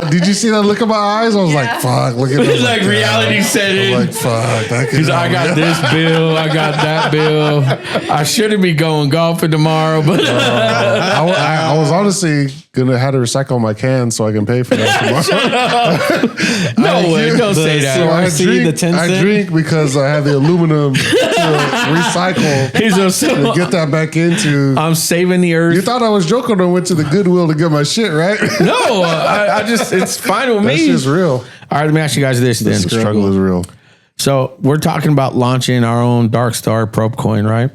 Did you see that look in my eyes? I was like, fuck, look at this. It's like reality set in. Like, fuck. That could I got this bill, I got that bill. I shouldn't be going golfing tomorrow, but I was honestly gonna have to recycle my cans so I can pay for that tomorrow. no way, don't say that. So CRC, the 10 I cent? drink because I have the aluminum to recycle He's to get that back into. I'm saving the You earth. thought I was joking when I went to the Goodwill to get my shit, right? No, I just, it's fine with That me. shit's real. All right, let me ask you guys this then. The struggle is real. So we're talking about launching our own Dark Star Probe coin, right?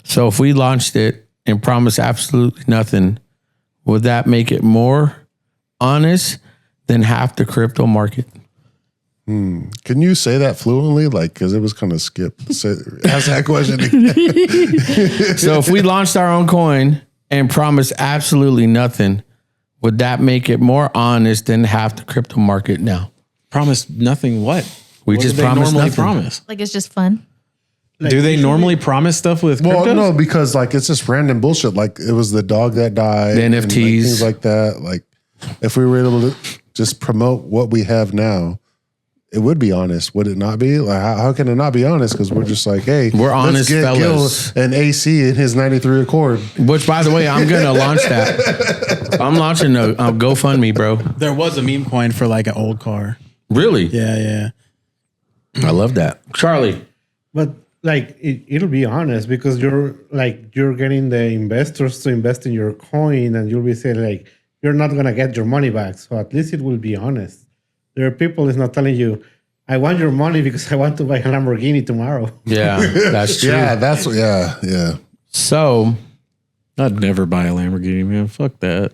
So if we launched it and promised absolutely nothing, would that make it more honest than half the crypto market? Can you say that fluently? Like, because it was kind of skipped. Ask that question again. So if we launched our own coin and promised absolutely nothing, would that make it more honest than half the crypto market now? Promise nothing. What? We What just do they promised normally nothing. promise. Like it's just fun. Do they normally promise stuff with Well, cryptos? no, because like it's just random bullshit. Like it was the dog that died, The and, like, NFTs. things like that. Like if we were able to just promote what we have now, it would be honest, would it not be? Like how can it not be honest? Because we're just like, hey, We're let's honest get fellas. Gil an AC in his '93 Accord. Which, by the way, I'm going to launch that. I'm launching a GoFundMe, bro. There was a meme coin for like an old car. Really? Yeah. I love that. Charlie. But like it'll be honest because you're getting the investors to invest in your coin, and you'll be saying like you're not gonna get your money back. So at least it will be honest. There are people is not telling you, I want your money because I want to buy a Lamborghini tomorrow. Yeah, that's true. Yeah, that's yeah. So I'd never buy a Lamborghini, man. Fuck that.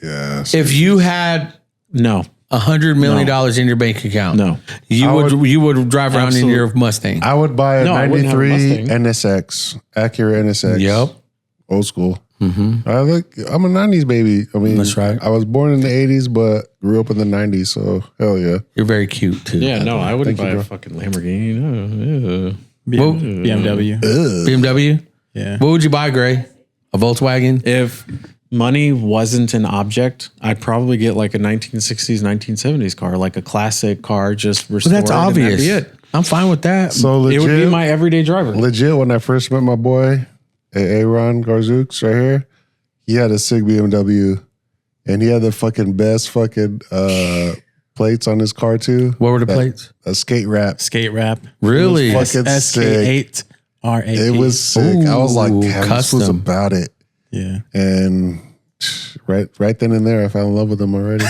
Yeah. if you had No. $100 million in your bank account, No. you would drive around in Absolute- your Mustang. I would buy a No, I wouldn't have a '93 Mustang. NSX, Acura NSX. Yep. Old school. I'm a '90s baby. I mean, That's right. I was born in the '80s, but grew up in the '90s. So hell yeah. You're very cute too. Yeah, no, I wouldn't Thank you, buy bro. a fucking Lamborghini. No. BMW. BMW. Yeah. What would you buy, Gray? A Volkswagen? If money wasn't an object, I'd probably get like a 1960s, 1970s car, like a classic car, just restored. That's and obvious. that'd be it. I'm fine with that. So It legit, would be my everyday driver. legit. When I first met my boy, Aaron Garzooks, right here, he had a sick BMW, and he had the fucking best fucking plates on his car too. What were the plates? A skate wrap. Skate wrap. Really? Fucking sick. SK8RAP. It was sick. I was like, Ooh, damn, this was custom. about it. Yeah. And right then and there, I fell in love with him already.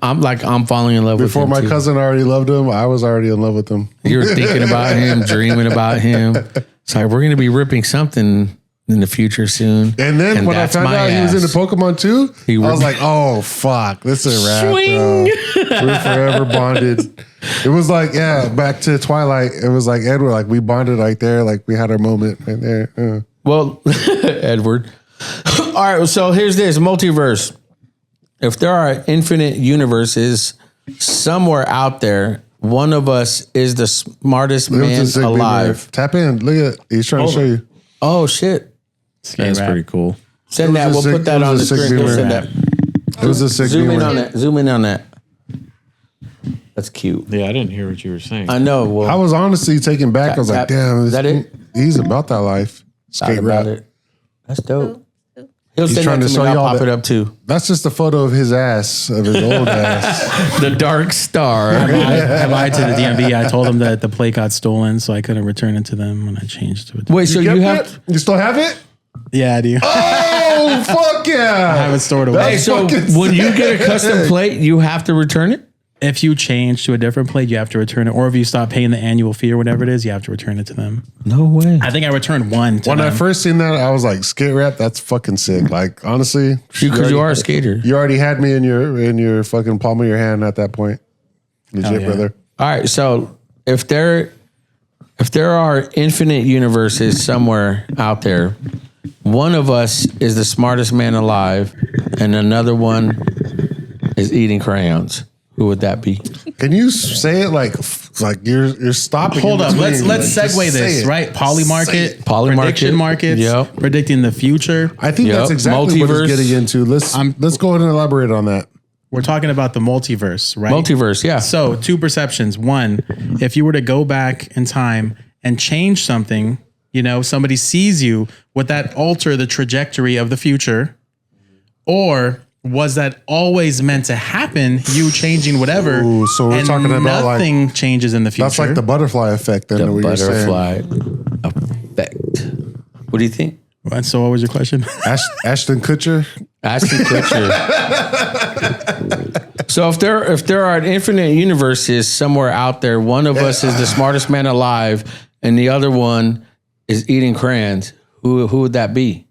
I'm falling in love Before with my him too. cousin already loved him, I was already in love with him. You were thinking about him, dreaming about him. It's like we're gonna be ripping something in the future soon. And then when I that's found my out he was ass. into Pokemon too, He I was was- like, oh fuck, this is a wrap, bro. We're forever bonded. It was like, yeah, back to Twilight. It was like Edward, like we bonded right there, like we had our moment right there. Well, Edward. All right, so here's this multiverse. If there are infinite universes somewhere out there, one of us is the smartest It was man a sick beamer. alive. Tap in. Look at he's trying to show you. Oh shit! That's pretty cool. Send It that. was We'll a sick- put that it on the was a sick screen. We'll beamer. send that. It was a sick Zoom in beamer. on that. Zoom in on that. That's cute. Yeah, I didn't hear what you were saying. I know. Well, I was honestly taken back. I was like, That- damn, is that it? He's about that life. thought Skate about rap. it. That's dope. He'll send trying that to to me. show And I'll y'all pop that- it up too. That's just a photo of his ass, of his old ass. The Dark Star. I lied to the DMV. I told them that the plate got stolen, so I couldn't return it to them when I changed to it. Wait, so you Kept have? it? You still have it? Yeah, I do. Oh fuck yeah! I have it stored away. Hey, so fucking when you get a custom plate, you have to return it. If you change to a different plate, you have to return it. Or if you stop paying the annual fee or whatever it is, you have to return it to them. No way. I think I returned one to When I them. first seen that, I was like, skate rap, that's fucking sick. Like honestly, Because you are a skater. You already had me in your fucking palm of your hand at that point. Legit, yeah. brother. All right, so if there are infinite universes somewhere out there, one of us is the smartest man alive, and another one is eating crayons. Who would that be? Can you say it like you're stopping? Hold in up. between, Let's like, just segue say this, it. right? Poly market, Poly market. prediction markets, Yep. predicting the future. I think Yep. that's exactly what Multiverse. it's getting into. Let's go ahead and elaborate on that. We're talking about the multiverse, right? Multiverse, yeah. So, two perceptions. One, if you were to go back in time and change something, somebody sees you, would that alter the trajectory of the future? Or was that always meant to happen? You changing whatever, Ooh, so we're and talking about, like, nothing changes in the future. That's like the butterfly effect. Then The what you're saying. butterfly effect. What do you think? And so, what was your question? Ashton Kutcher. Ashton Kutcher. So if there are infinite universes somewhere out there, one of us is the smartest man alive, and the other one is eating crayons. Who would that be?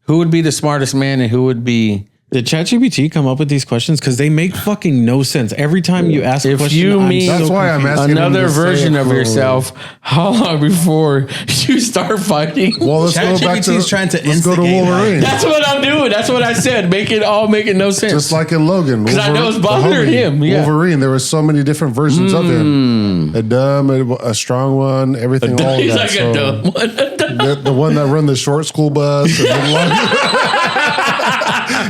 Who would be the smartest man, and who would be? Did ChatGPT come up with these questions? Because they make fucking no sense. Every time you ask a If question, you meet That's why I'm asking another him to say version it of for- yourself, how long before you start fighting? Well, let's go back to ChatGPT is trying to let's go to instigate, Wolverine. That's what I'm doing. That's what I said. Make it no sense. Just like in Logan, 'Cause I know it's the bothering homie, him, yeah. Wolverine. There were so many different versions of him. A dumb, a strong one, everything. All of He's that. like So a dumb one. the one that run the short school bus.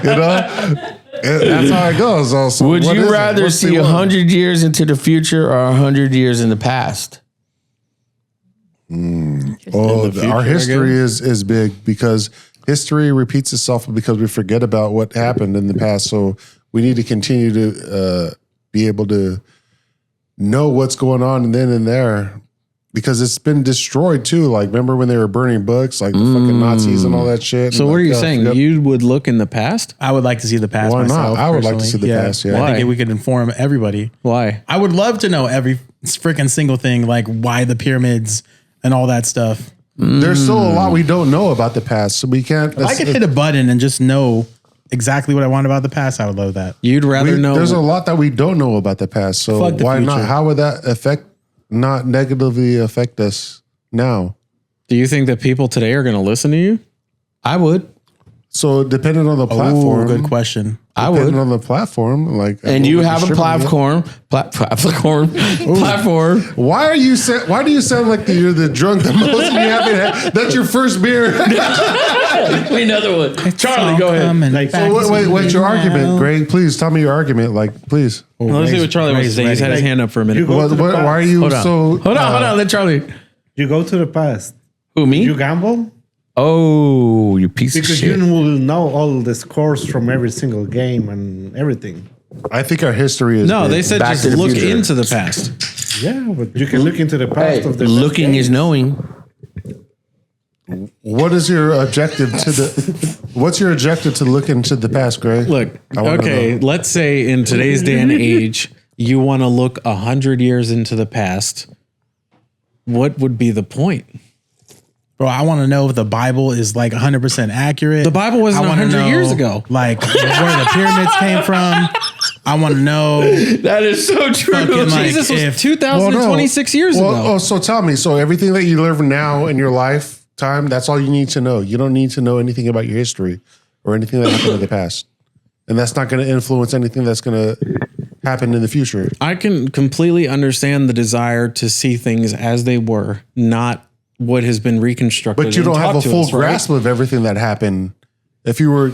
And that's how it goes. Also, Would what is you it? rather What's the see one? 100 years into the future or 100 years in the past? Our history is big because history repeats itself because we forget about what happened in the past. So we need to continue to be able to know what's going on and then and there. Because it's been destroyed too. Like, remember when they were burning books, like the fucking Nazis and all that shit? So And what are like, you saying? yep. You would look in the past? I would like to see the past. Why not? myself, I would like to personally. see the past, yeah. I Why? think we could inform everybody. Why? I would love to know every freaking single thing, like why the pyramids and all that stuff. There's still a lot we don't know about the past, so we can't. If I could hit a button and just know exactly what I want about the past, I would love that. You'd rather know. There's a lot that we don't know about the past, so Fuck the why not? future. How would that not negatively affect us now? Do you think that people today are going to listen to you? I would. So depending on the platform, Good question. I depending would. on the platform, like, And you have a distributing it. platform. Why do you sound like you're the drunk the most? And you haven't had, that's your first beer. Another one. Charlie, go ahead. So what's your argument, Greg? Please tell me your argument. Like, please. Let's see what Charlie wants to say. He's had his hand up for a minute. You go to the Why past. are you Hold on. so? Hold on. Let Charlie. You go to the past. Who, me? You gamble Oh, you piece of because shit. you will know all the scores from every single game and everything. I think our history is No, big. they said Back just to the look future. into the past. Yeah, but you can look into the past Hey, of the looking is knowing. What is your objective to the? What's your objective to look into the past, Greg? Look, I wanna okay, know. let's say in today's day and age, you want to look 100 years into the past. What would be the point? Bro, I want to know if the Bible is like 100% accurate. The Bible wasn't I wanna 100 know, years ago. Like where the pyramids came from. I want to know. That is so true. Fucking like, Jesus was if- 2,026 years ago. Oh, so tell me. So everything that you live now in your lifetime, that's all you need to know. You don't need to know anything about your history or anything that happened in the past, and that's not going to influence anything that's going to happen in the future. I can completely understand the desire to see things as they were, not what has been reconstructed. But you and don't have taught a to full us, right? grasp of everything that happened. If you were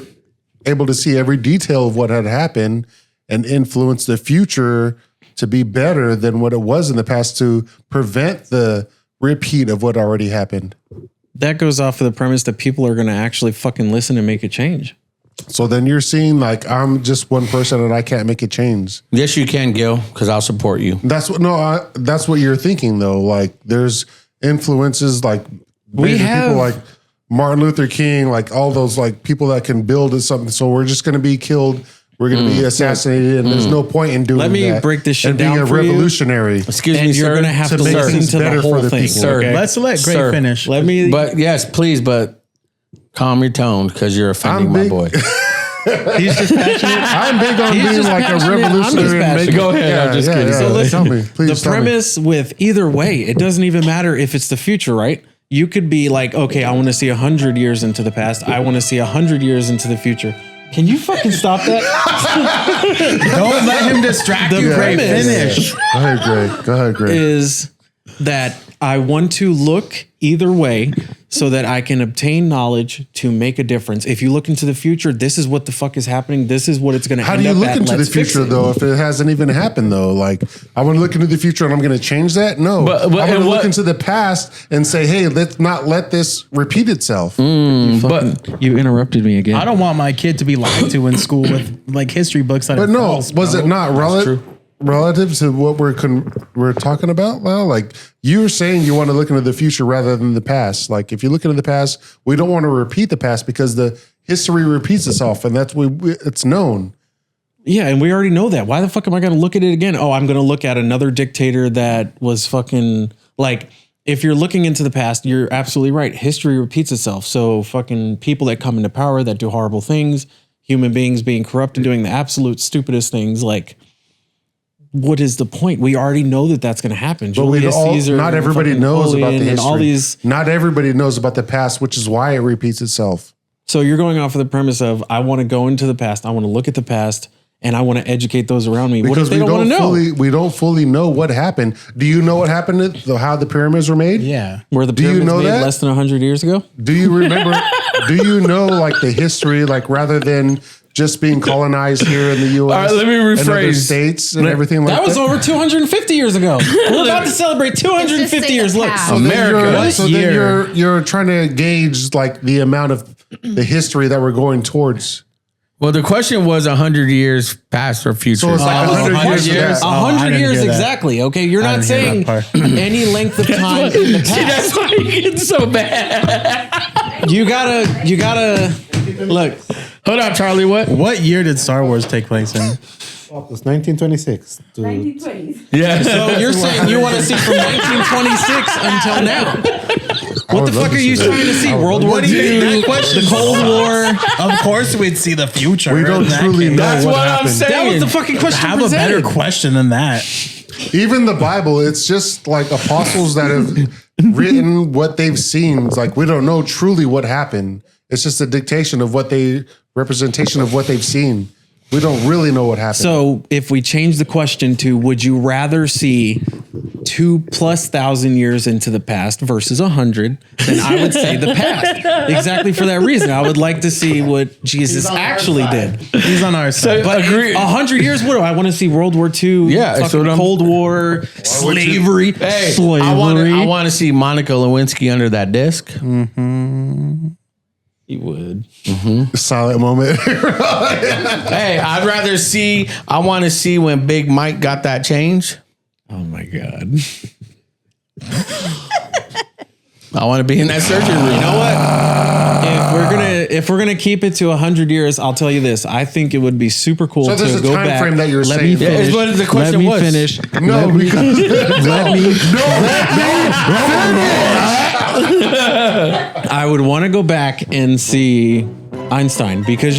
able to see every detail of what had happened and influence the future to be better than what it was in the past to prevent the repeat of what already happened. That goes off of the premise that people are going to actually fucking listen and make a change. So then you're seeing like, I'm just one person and I can't make a change. Yes, you can, Gil, because I'll support you. That's what you're thinking though. Like there's influences like major people like Martin Luther King, like all those like people that can build something. So we're just going to be killed. We're going to be assassinated, and there's no point in doing that. Let me break this shit and being down a for you. revolutionary. Excuse And me, you're sir. going to have to make listen things to better the for whole the thing. people. Sir. Okay? Let's let Greg Sir, finish. Let me. But yes, please, but calm your tone because you're offending I'm my big- boy. He's just passionate. I'm big on being just like a passionate. I'm just revolutionary. and passionate. making- Go ahead, I'm just kidding. So listen, Tell me, please. the premise with either way, it doesn't even matter if it's the future, right? you could be like, okay, I want to see 100 years into the past. I want to see 100 years into the future. Can you fucking stop that? Don't let him distract you. Gray, finish. Go ahead, Gray. Is that I want to look either way so that I can obtain knowledge to make a difference. If you look into the future, this is what the fuck is happening. This is what it's going to How end do you up look at. into the Let's fix future it. though if it hasn't even happened though? Like I want to look into the future and I'm going to change that? No. But- I want to and look what- into the past and say, hey, let's not let this repeat itself. But You interrupted me again. I don't want my kid to be lied to in school with like history books that But are no, false. was bro. it not relative to what we're talking about? Well, like you were saying, you want to look into the future rather than the past. Like if you look into the past, we don't want to repeat the past because the history repeats itself, and that's it's known. Yeah, and we already know that. Why the fuck am I going to look at it again? Oh, I'm going to look at another dictator that was fucking like. If you're looking into the past, you're absolutely right. History repeats itself. So fucking people that come into power that do horrible things, human beings being corrupt and doing the absolute stupidest things, like. What is the point? We already know that that's going to happen. But not everybody fucking knows about the Napoleon, and history. all these. Not everybody knows about the past, which is why it repeats itself. So you're going off of the premise of I want to go into the past, I want to look at the past, and I want to educate those around me. What if they don't want to know? We don't fully know what happened. Do you know what happened? How the pyramids were made? Yeah. Were the Do you pyramids know made that? less than 100 years ago? Do you remember? Do you know like the history, like rather than just being colonized here in the U.S. All right, let me and other rephrase. states and everything like that? That was over 250 years ago. We're about to celebrate 250 say years. the Look, past. So then America. So then you're trying to gauge like the amount of the history that we're going towards. Well, the question was 100 years past or future. So it's like 100 years. Oh, I 100 didn't years hear that. exactly. Okay, you're not didn't hear saying that part. any length of time in the See, past. that's why you get so bad. You gotta look. Hold on, Charlie. What year did Star Wars take place in? It was 1926 to 1920s. Yeah. So you're saying you want to see from 1926 until now? What the fuck are you trying to see? World War II, the Cold War. Of course, we'd see the future. We don't in that truly case. know That's what I'm happened. saying. That was the fucking question. Have a better presented. question than that. Even the Bible, it's just like apostles that have written what they've seen. It's like we don't know truly what happened. It's just a dictation of representation of what they've seen. We don't really know what happened. So if we change the question to, would you rather see 2,000+ years into the past versus 100, then I would say the past. Exactly for that reason. I would like to see what Jesus actually did. He's on our side. But Agree. 100 years, what do I want to see? World War II, Yeah, that's fucking what I'm- Cold War, slavery, Hey, slavery. I want to see Monica Lewinsky under that disc. You would. Silent moment. Hey, I want to see when Big Mike got that change. Oh my God. I want to be in that surgery room. You know what? If we're gonna keep it to 100 years, I'll tell you this. I think it would be super cool So there's to a go time back. frame that you're Let saying. me Yeah, it's finish. what the question Let me was. finish. No, because I would want to go back and see Einstein because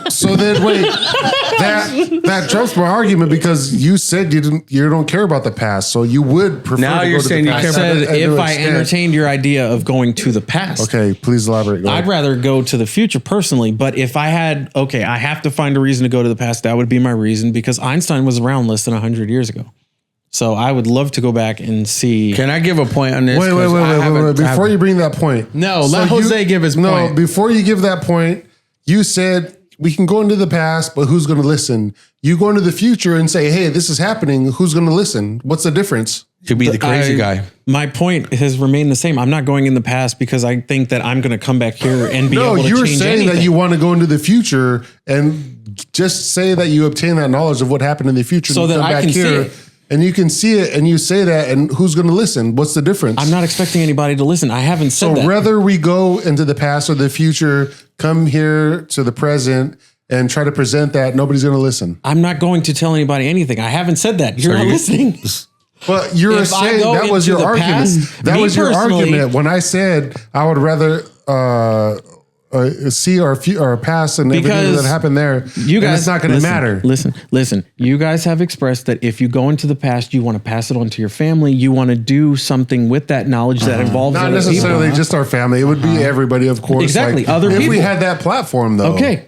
so then wait, that trumps my argument because you said you don't care about the past, so you would prefer. Now to you're go to saying the you past. care I said To if an I extent. entertained your idea of going to the past. Okay, please elaborate. Go I'd ahead. rather go to the future personally, but if I had, I have to find a reason to go to the past, that would be my reason because Einstein was around less than 100 years ago. So I would love to go back and see. Can I give a point on this? Wait. 'Cause I haven't- Before you bring that point. No, let Jose give his No, point. before you give that point, you said we can go into the past, but who's going to listen? You go into the future and say, hey, this is happening. Who's going to listen? What's the difference? to be the crazy guy. My point has remained the same. I'm not going in the past because I think that I'm going to come back here and be No, able to you're change saying anything. that you want to go into the future and just say that you obtain that knowledge of what happened in the future. So and you that come I back can see it. And you can see it and you say that, and who's going to listen? What's the difference? I'm not expecting anybody to listen. I haven't said So that. whether we go into the past or the future, come here to the present and try to present that, nobody's going to listen. I'm not going to tell anybody anything. I haven't said that. You're not listening. But you were If I saying go that was into your the argument. past, That me was your personally- argument when I said I would rather see our past and everything Because that happened there. You guys, and it's not going to matter. Listen. You guys have expressed that if you go into the past, you want to pass it on to your family. You want to do something with that knowledge that involves Not other necessarily people. just our family. It would be everybody, of course. Exactly, other if we people. had that platform, though. Okay.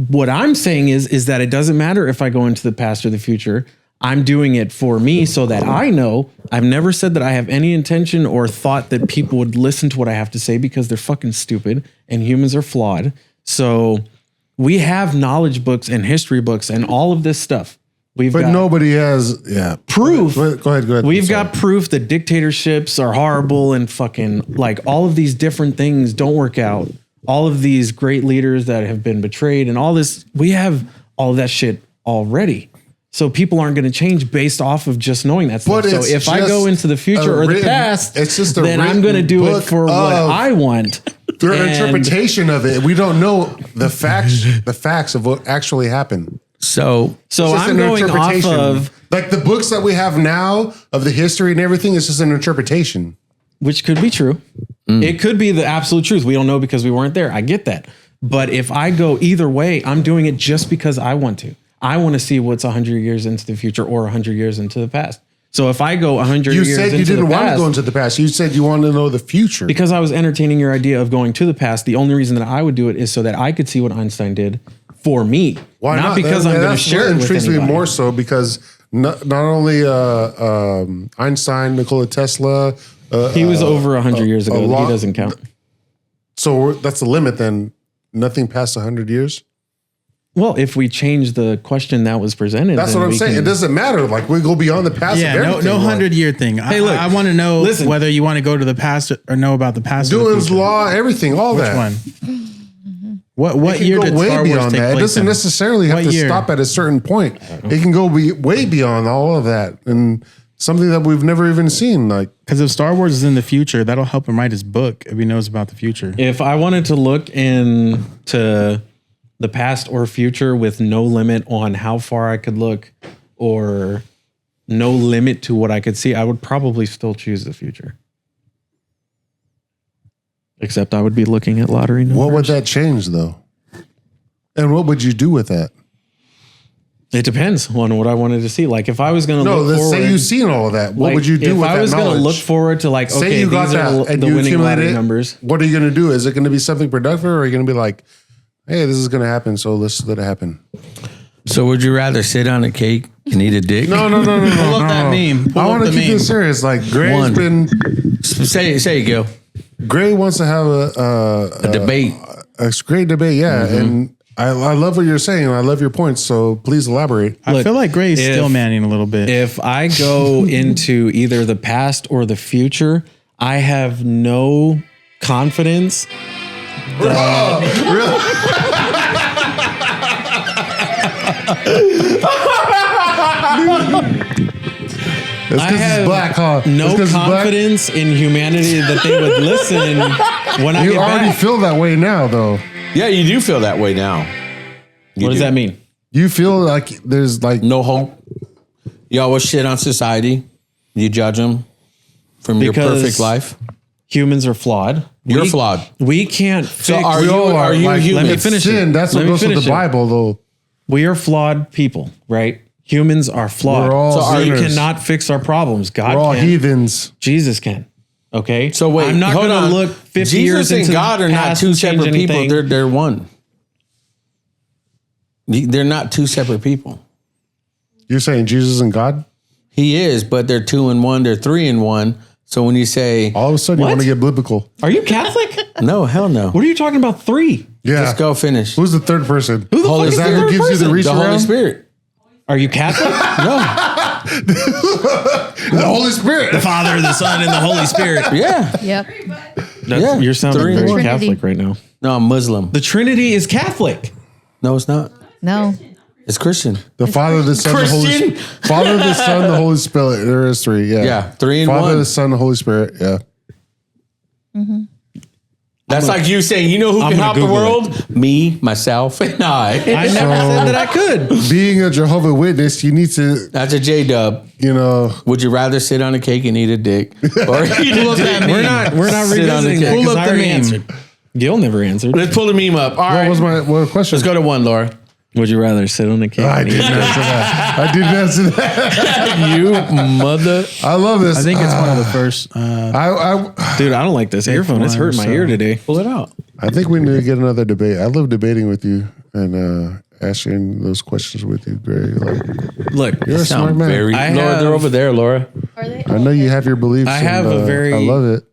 What I'm saying is that it doesn't matter if I go into the past or the future. I'm doing it for me so that I know. I've never said that I have any intention or thought that people would listen to what I have to say because they're fucking stupid and humans are flawed. So we have knowledge books and history books and all of this stuff. But nobody has proof. Go ahead. We've got proof that dictatorships are horrible and fucking like all of these different things don't work out. All of these great leaders that have been betrayed and all this, we have all of that shit already. So people aren't going to change based off of just knowing that stuff. So if I go into the future or the past, then I'm going to do it for what I want. Their interpretation of it. We don't know the facts of what actually happened. So I'm going off of like the books that we have now of the history and everything. It's just an interpretation, which could be true. It could be the absolute truth. We don't know because we weren't there. I get that. But if I go either way, I'm doing it just because I want to. I want to see what's 100 years into the future or 100 years into the past. So if I go 100 years into the past. You said you didn't want to go into the past. You said you wanted to know the future. Because I was entertaining your idea of going to the past. The only reason that I would do it is so that I could see what Einstein did for me. Why not? Because I'm going to share it with intrigues me anybody. more so because not only Einstein, Nikola Tesla. He was over 100 years ago. He doesn't count. So that's the limit then. Nothing past 100 years? Well, if we change the question that was presented, that's what I'm saying. It doesn't matter. Like we go beyond the past. Yeah, no 100-year thing. Hey, look, I want to know whether you want to go to the past or know about the past. Dewey's Law, everything, all Which that. One? What year did Star Wars take that. It place doesn't in? necessarily have to stop at a certain point. It can go way beyond all of that and something that we've never even seen. Like because if Star Wars is in the future, that'll help him write his book if he knows about the future. If I wanted to look into the past or future with no limit on how far I could look or no limit to what I could see, I would probably still choose the future. Except I would be looking at lottery numbers. What would that change though? And what would you do with that? It depends on what I wanted to see. Like if I was going to look forward. Say you've seen all of that. What would you do with that knowledge? If I was going to look forward to like, say okay, you got these are that, the winning lottery numbers. What are you going to do? Is it going to be something productive or are you going to be like, hey, this is going to happen, so let's let it happen? So would you rather sit on a cake and eat a dick? No. Pull up that meme. I want to keep this serious. Like Gray's been... Say it, Gil. Gray wants to have a debate. A great debate, yeah. Mm-hmm. And I love what you're saying. I love your points, so please elaborate. I feel like Gray's still manning a little bit. If I go into either the past or the future, I have no confidence. I have black, huh? no confidence in humanity that they would listen when I You get already back. feel that way now, though. Yeah, you do feel that way now. What does that mean? You feel like there's like No hope. You always shit on society. You judge them from your Because perfect life. Humans are flawed. You're flawed. We can't fix. So are you like, human? Let me finish sin. it. That's what Let me goes with finish the it. Bible, though. We are flawed people, right? Humans are flawed. We're all so you sinners. cannot fix our problems. God We're all can. heathens. Jesus can. Okay. So wait, I'm not hold going on. to look 50 Jesus years and into God are the not past two and change separate people. anything. They're one. They're not two separate people. You're saying Jesus and God? He is, but they're 2 in 1. They're 3 in 1. So when you say, All of a sudden, you What? want to get biblical. Are you Catholic? no, hell no. What are you talking about? 3? Yeah. Just go finish. Who's the third person? Who the Holy fuck is the Spirit. Who third gives you the person? reach The Holy around? Spirit. Are you Catholic? No. The Holy Spirit. Father, the Son, and the Holy Spirit. Yeah. Yep. Yeah. You're sounding 3 in very 1. Trinity. Catholic right now. No, I'm Muslim. The Trinity is Catholic. No, it's not. No. It's Christian. The Father, the Son, the Holy Christian? Spirit. Father, the Son, the Holy Spirit. There is 3. Yeah. Yeah, 3 in Father, 1. the Son, the Holy Spirit. Yeah. That's like you saying, you know who I'm can gonna help the Google world? Me, myself, and I. I never said that I could. Being a Jehovah Witness, you need to, That's a J-dub. you know, Would you rather sit on a cake and eat a dick? Or eat a dick? We're not Sit on the revisiting cake. that Pull because up I the already meme. answered. Gil never answered. Let's pull the meme up. All right. What question? Let's go to one, Laura. Would you rather sit on a cake? I didn't answer that. I didn't answer that. You mother. I love this. I think it's one of the first. Dude, I don't like this earphone. It's hurting my ear today. Pull it out. I think we need to get another debate. I love debating with you and asking those questions with you, Greg. Like, Look, you're a smart man. Laura, they're over there, Laura. Are they? I know you have your beliefs. I have and, a very- I love it.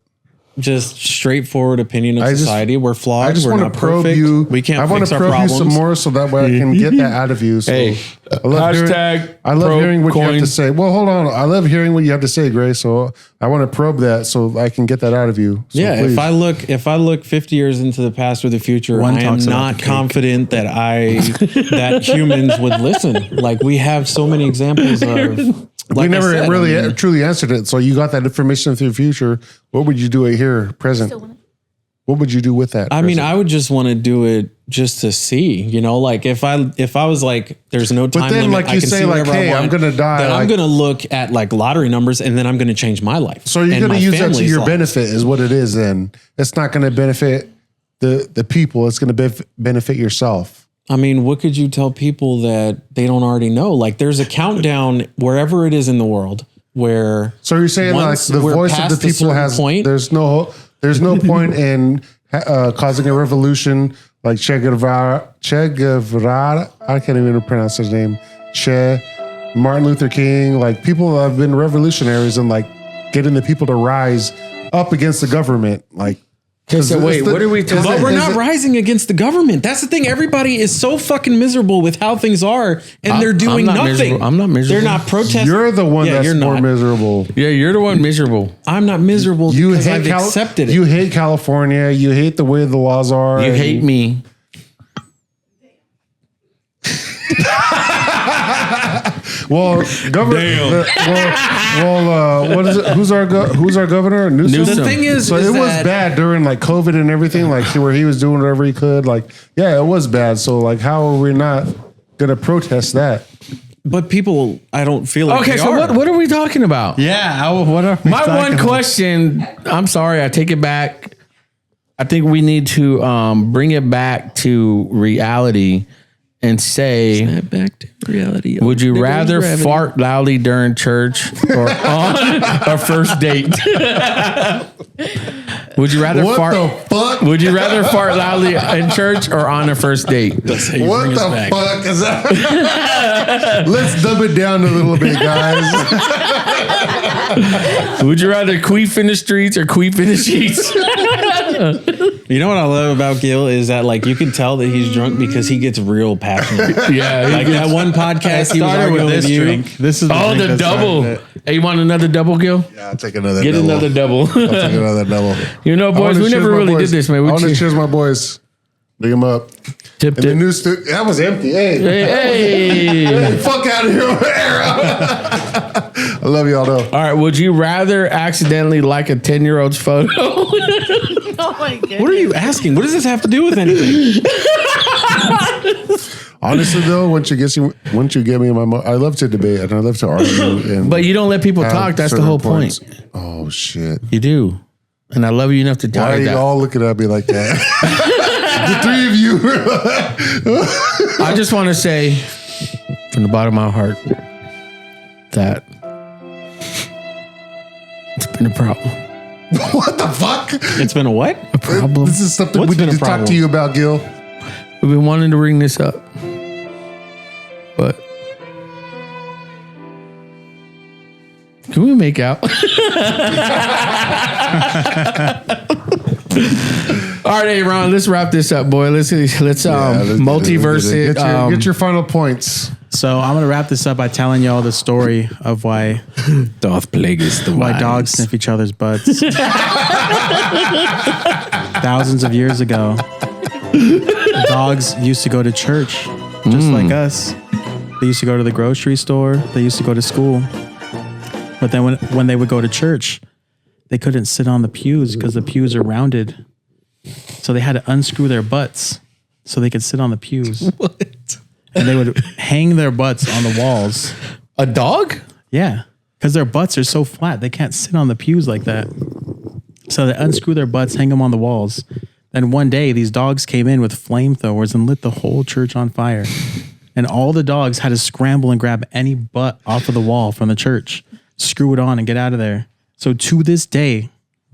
just straightforhtard opinion of I just- society. We're flawed. I just We're want not to probe perfect. you. We can't I want fix to our probe problems. you some more so that way I can get that out of you. So Hey, I love hashtag I love probe hearing what you have coin. to say. Well, hold on. I love hearing what you have to say, Gray. So I want to probe that so I can get that out of you. So Yeah, please. if I look 50 years into the past or the future, One I am talks about not the cake. confident that that humans would listen. Like we have so many examples of. we Like I never said, really I mean, truly answered it. So you got that information through the future. What would you do it here, present? What would you do with that? I mean, present? I would just want to do it just to see, like if I was like, there's no time then, limit. like I you can say, see like, whatever I hey, I'm want, gonna die, Then I'm like- gonna look at like lottery numbers, and then I'm gonna change my life. So you're and going my to use that to family's your lives. benefit, is what it is. Then it's not going to benefit the people. It's going to benefit yourself. I mean, what could you tell people that they don't already know? Like, there's a countdown wherever it is in the world where. So you're saying like once the we're voice of past the a people certain has point, there's no point in causing a revolution like Che Guevara. I can't even pronounce his name. Martin Luther King. Like people have been revolutionaries and like getting the people to rise up against the government. Like. So wait, what are we talking But about? we're not rising against the government. That's the thing. Everybody is so fucking miserable with how things are, and they're doing I'm not nothing. miserable. I'm not miserable. They're not protesting. You're the one Yeah, that's you're more not. miserable. Yeah, you're the one miserable. I'm not miserable You because hate I've accepted it. You hate California. You hate the way the laws are. You and- hate me. Well, governor. What is it? Who's our governor? Newsom. Newsom. The thing is, So is it was that- bad during like COVID and everything, like where he was doing whatever he could. Like, yeah, it was bad. So like, how are we not gonna protest that? But people, I don't feel like Okay, they so are. what are we talking about? Yeah. What are we My talking one about? question, I'm sorry, I take it back. I think we need to bring it back to reality and say, Back to reality. would you rather fart loudly during church or on a first date? Would you rather What fart? the fuck? Would you rather fart loudly in church or on a first date? What the fuck is that? Let's dumb it down a little bit, guys. Would you rather queef in the streets or queef in the sheets? You know what I love about Gil is that like you can tell that he's drunk because he gets real passionate. Yeah, Like that one podcast he was Started arguing with this with you. drink. This is Oh, drink the that started double. it. Hey, you want another double, Gil? Yeah, I'll take another. Get double. another double. I'll take another double. You know, I boys, wanna we cheers never my really boys. did this, man. I We want to cheers. cheers my boys. Bring them up. Tip, And the tip. new that was empty. Hey, Hey. fuck out of here over there. I love y'all though. All right. Would you rather accidentally like a 10-year-old's photo? Oh my goodness. What are you asking? What does this have to do with anything? Honestly though, once you get me in my, I love to debate and I love to argue. And But you don't let people have talk. That's the certain whole points. point. Oh shit! You do. And I love you enough to tell Why are you you that. all looking at me like that? The three of you. I just want to say from the bottom of my heart that it's been a problem. What the fuck? It's been a what? A problem. This is something What's we been need a to talk problem? to you about, Gil. We've been wanting to bring this up. But can we make out? All right, hey Ron, let's wrap this up, boy. Let's Yeah, let's get it, multiverse it. Get your final points. So I'm gonna wrap this up by telling y'all the story of why Doth Plagueis the why dogs sniff each other's butts. Thousands of years ago, dogs used to go to church, just like us. They used to go to the grocery store. They used to go to school. But then when they would go to church, they couldn't sit on the pews because the pews are rounded. So they had to unscrew their butts so they could sit on the pews. What? And they would hang their butts on the walls. A dog? Yeah, because their butts are so flat, they can't sit on the pews like that. So they unscrew their butts, hang them on the walls. And one day, these dogs came in with flamethrowers and lit the whole church on fire. And all the dogs had to scramble and grab any butt off of the wall from the church, screw it on, and get out of there. So to this day,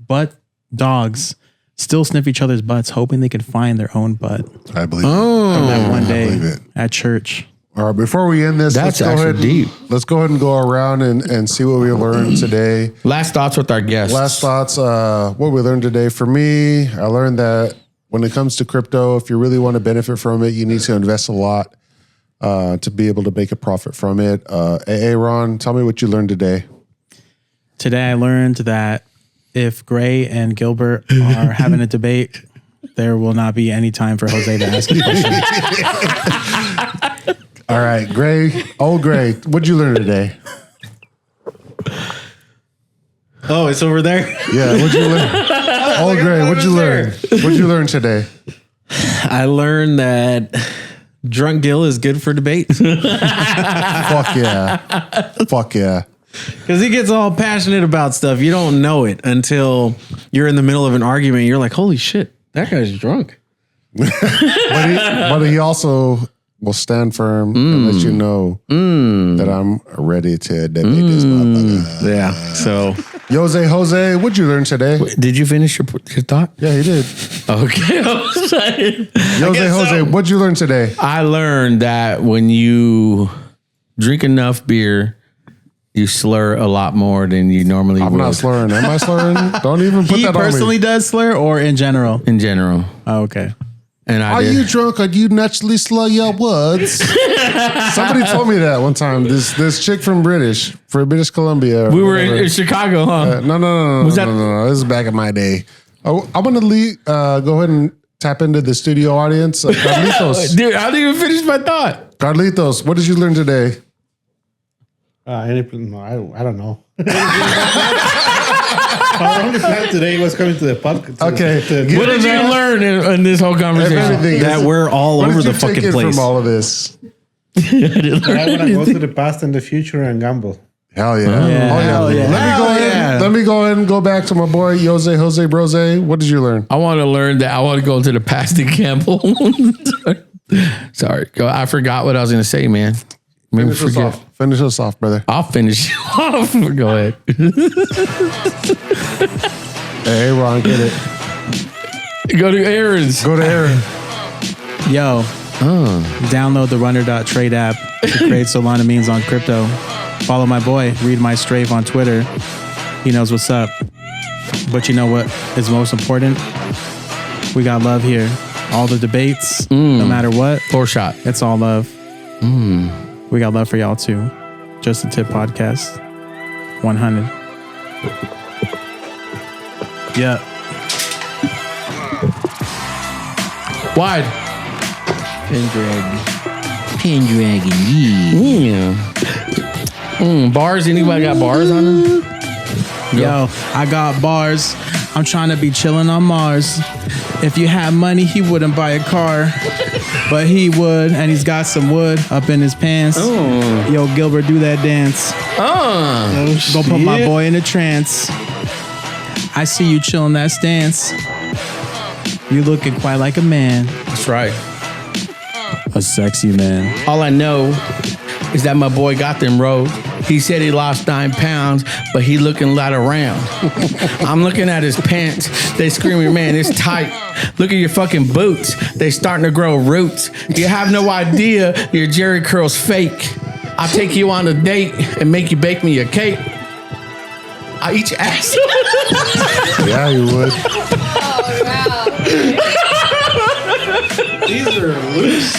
butt dogs still sniff each other's butts, hoping they could find their own butt. I believe From that one I believe day it. at church. All right, before we end this, That's let's go actually ahead. deep. Let's go ahead and go around and see what we learned today. Last thoughts with our guests. Last thoughts. What we learned today. For me, I learned that when it comes to crypto, if you really want to benefit from it, you need to invest a lot to be able to make a profit from it. Hey, Ron, tell me what you learned today. Today, I learned that if Gray and Gilbert are having a debate, there will not be any time for Jose to ask a question. All right, Gray. Old Gray, what'd you learn today? Oh, it's over there. Yeah, what'd you learn? Old Gray, what'd you learn? What'd you learn today? I learned that drunk Gil is good for debates Fuck yeah. Fuck yeah. because he gets all passionate about stuff. You don't know it until you're in the middle of an argument. You're like, holy shit, that guy's drunk. But he also will stand firm and let you know that I'm ready to debate this motherfucker. Yeah. So Jose, what'd you learn today? Did you finish your thought? Yeah, he did. Okay. I was saying. Jose, what'd you learn today? I learned that when you drink enough beer, you slur a lot more than you normally I'm would. not slurring. Am I slurring? Don't even put He that personally on me. does slur or in general? In general. Oh, okay. And I Are did. you drunk or do you naturally slur your words? Somebody told me that one time. This chick from British Columbia. We were in Chicago, huh? No. Was that- No. This is back in my day. Oh, I'm gonna go ahead and tap into the studio audience. Carlitos, Dude, I didn't even finish my thought. Carlitos, what did you learn today? No, I don't know. Our only plan today was coming to the podcast. Okay. What did you learn in this whole conversation? Everything that is- we're all What over did the you take fucking in place. from all of this? I want to go to the past and the future and gamble. Hell yeah! Yeah. Oh yeah! Hell yeah. Let me go ahead and go back to my boy Jose Brose. What did you learn? I want to learn that I want to go to the past and gamble. Sorry. I forgot what I was going to say, man. Maybe Finish us off, brother. I'll finish you off. Go ahead. Hey, Ron, get it. Go to Aaron's. Go to Aaron. Yo, download the runner.trade app to create Solana memes on crypto. Follow my boy, read my strafe on Twitter. He knows what's up. But you know what is most important? We got love here. All the debates, no matter what, Four shot. it's all love. We got love for y'all too. Just a Tip Podcast. 100. Yeah. Wide. Pendragon. Yeah. Bars. Anybody got bars on them? Yo, I got bars. I'm trying to be chilling on Mars. If you had money, he wouldn't buy a car. But he would, and he's got some wood up in his pants. Yo, Gilbert, do that dance. Go put my boy in a trance. I see you chilling that stance. You looking quite like a man. That's right. A sexy man. All I know is that my boy got them road. He said he lost 9 pounds, but he looking a lot around. I'm looking at his pants. They screaming, man, it's tight. Look at your fucking boots. They starting to grow roots. You have no idea your Jerry curl's fake. I'll take you on a date and make you bake me a cake. I eat your ass. Yeah, you would. these are loose.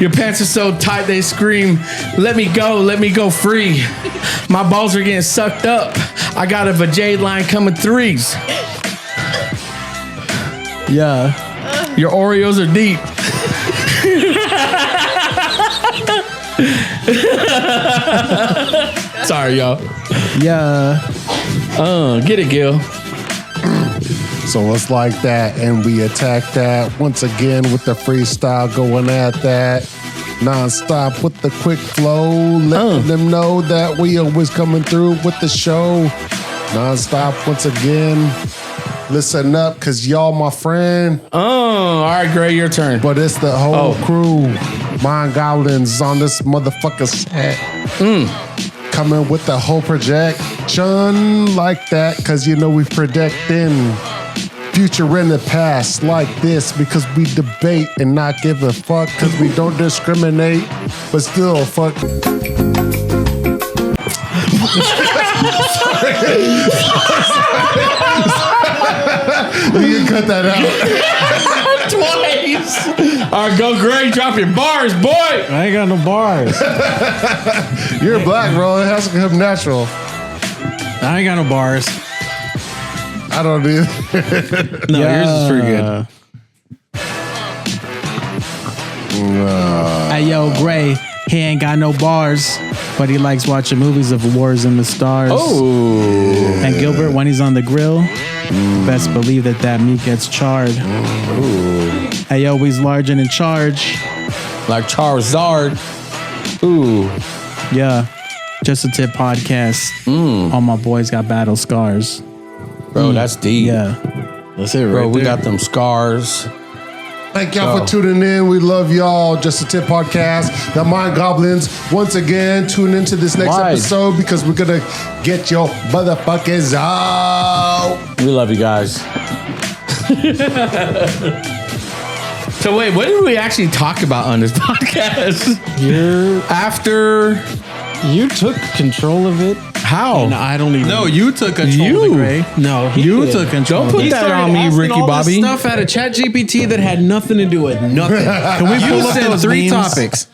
Your pants are so tight they scream, let me go free. My balls are getting sucked up. I got a vajay line coming threes. Yeah. Your Oreos are deep. Sorry, y'all. Yeah. Get it, Gil. So it's like that, and we attack that once again with the freestyle going at that. Non-stop with the quick flow, letting them know that we always coming through with the show. Non-stop once again. Listen up, because y'all my friend. All right, Gray, your turn. But it's the whole crew. Mind Goblins on this motherfucker set. Coming with the whole projection like that, because you know we predicting future and the past like this, because we debate and not give a fuck, because we don't discriminate, but still fuck. You can cut that out. Twice. All right, go Gray. Drop your bars, boy. I ain't got no bars. You're black, bro. It has to come natural. I ain't got no bars. I don't either. No, yours is pretty good. Hey, yo, Gray, he ain't got no bars, but he likes watching movies of wars in the stars. Oh. And Gilbert, when he's on the grill, best believe that meat gets charred. Hey, yo, he's large and in charge. Like Charizard. Ooh. Yeah, Just a Tip podcast. All my boys got battle scars. Bro, that's deep. Yeah. That's it, right? Bro, we there. got them scars. Thank y'all for tuning in. We love y'all. Just a Tip podcast. The Mind Goblins. Once again, tune into this next episode, because we're going to get your motherfuckers out. We love you guys. So wait, what did we actually talk about on this podcast? You took control of it. How? And I don't even. No, you took control of the Gray. No, he You did. took control. Don't put of it. that on me, asking Ricky all this Bobby. Stuff out of ChatGPT that had nothing to do with nothing. Can we pull up Sent those 3 memes? topics.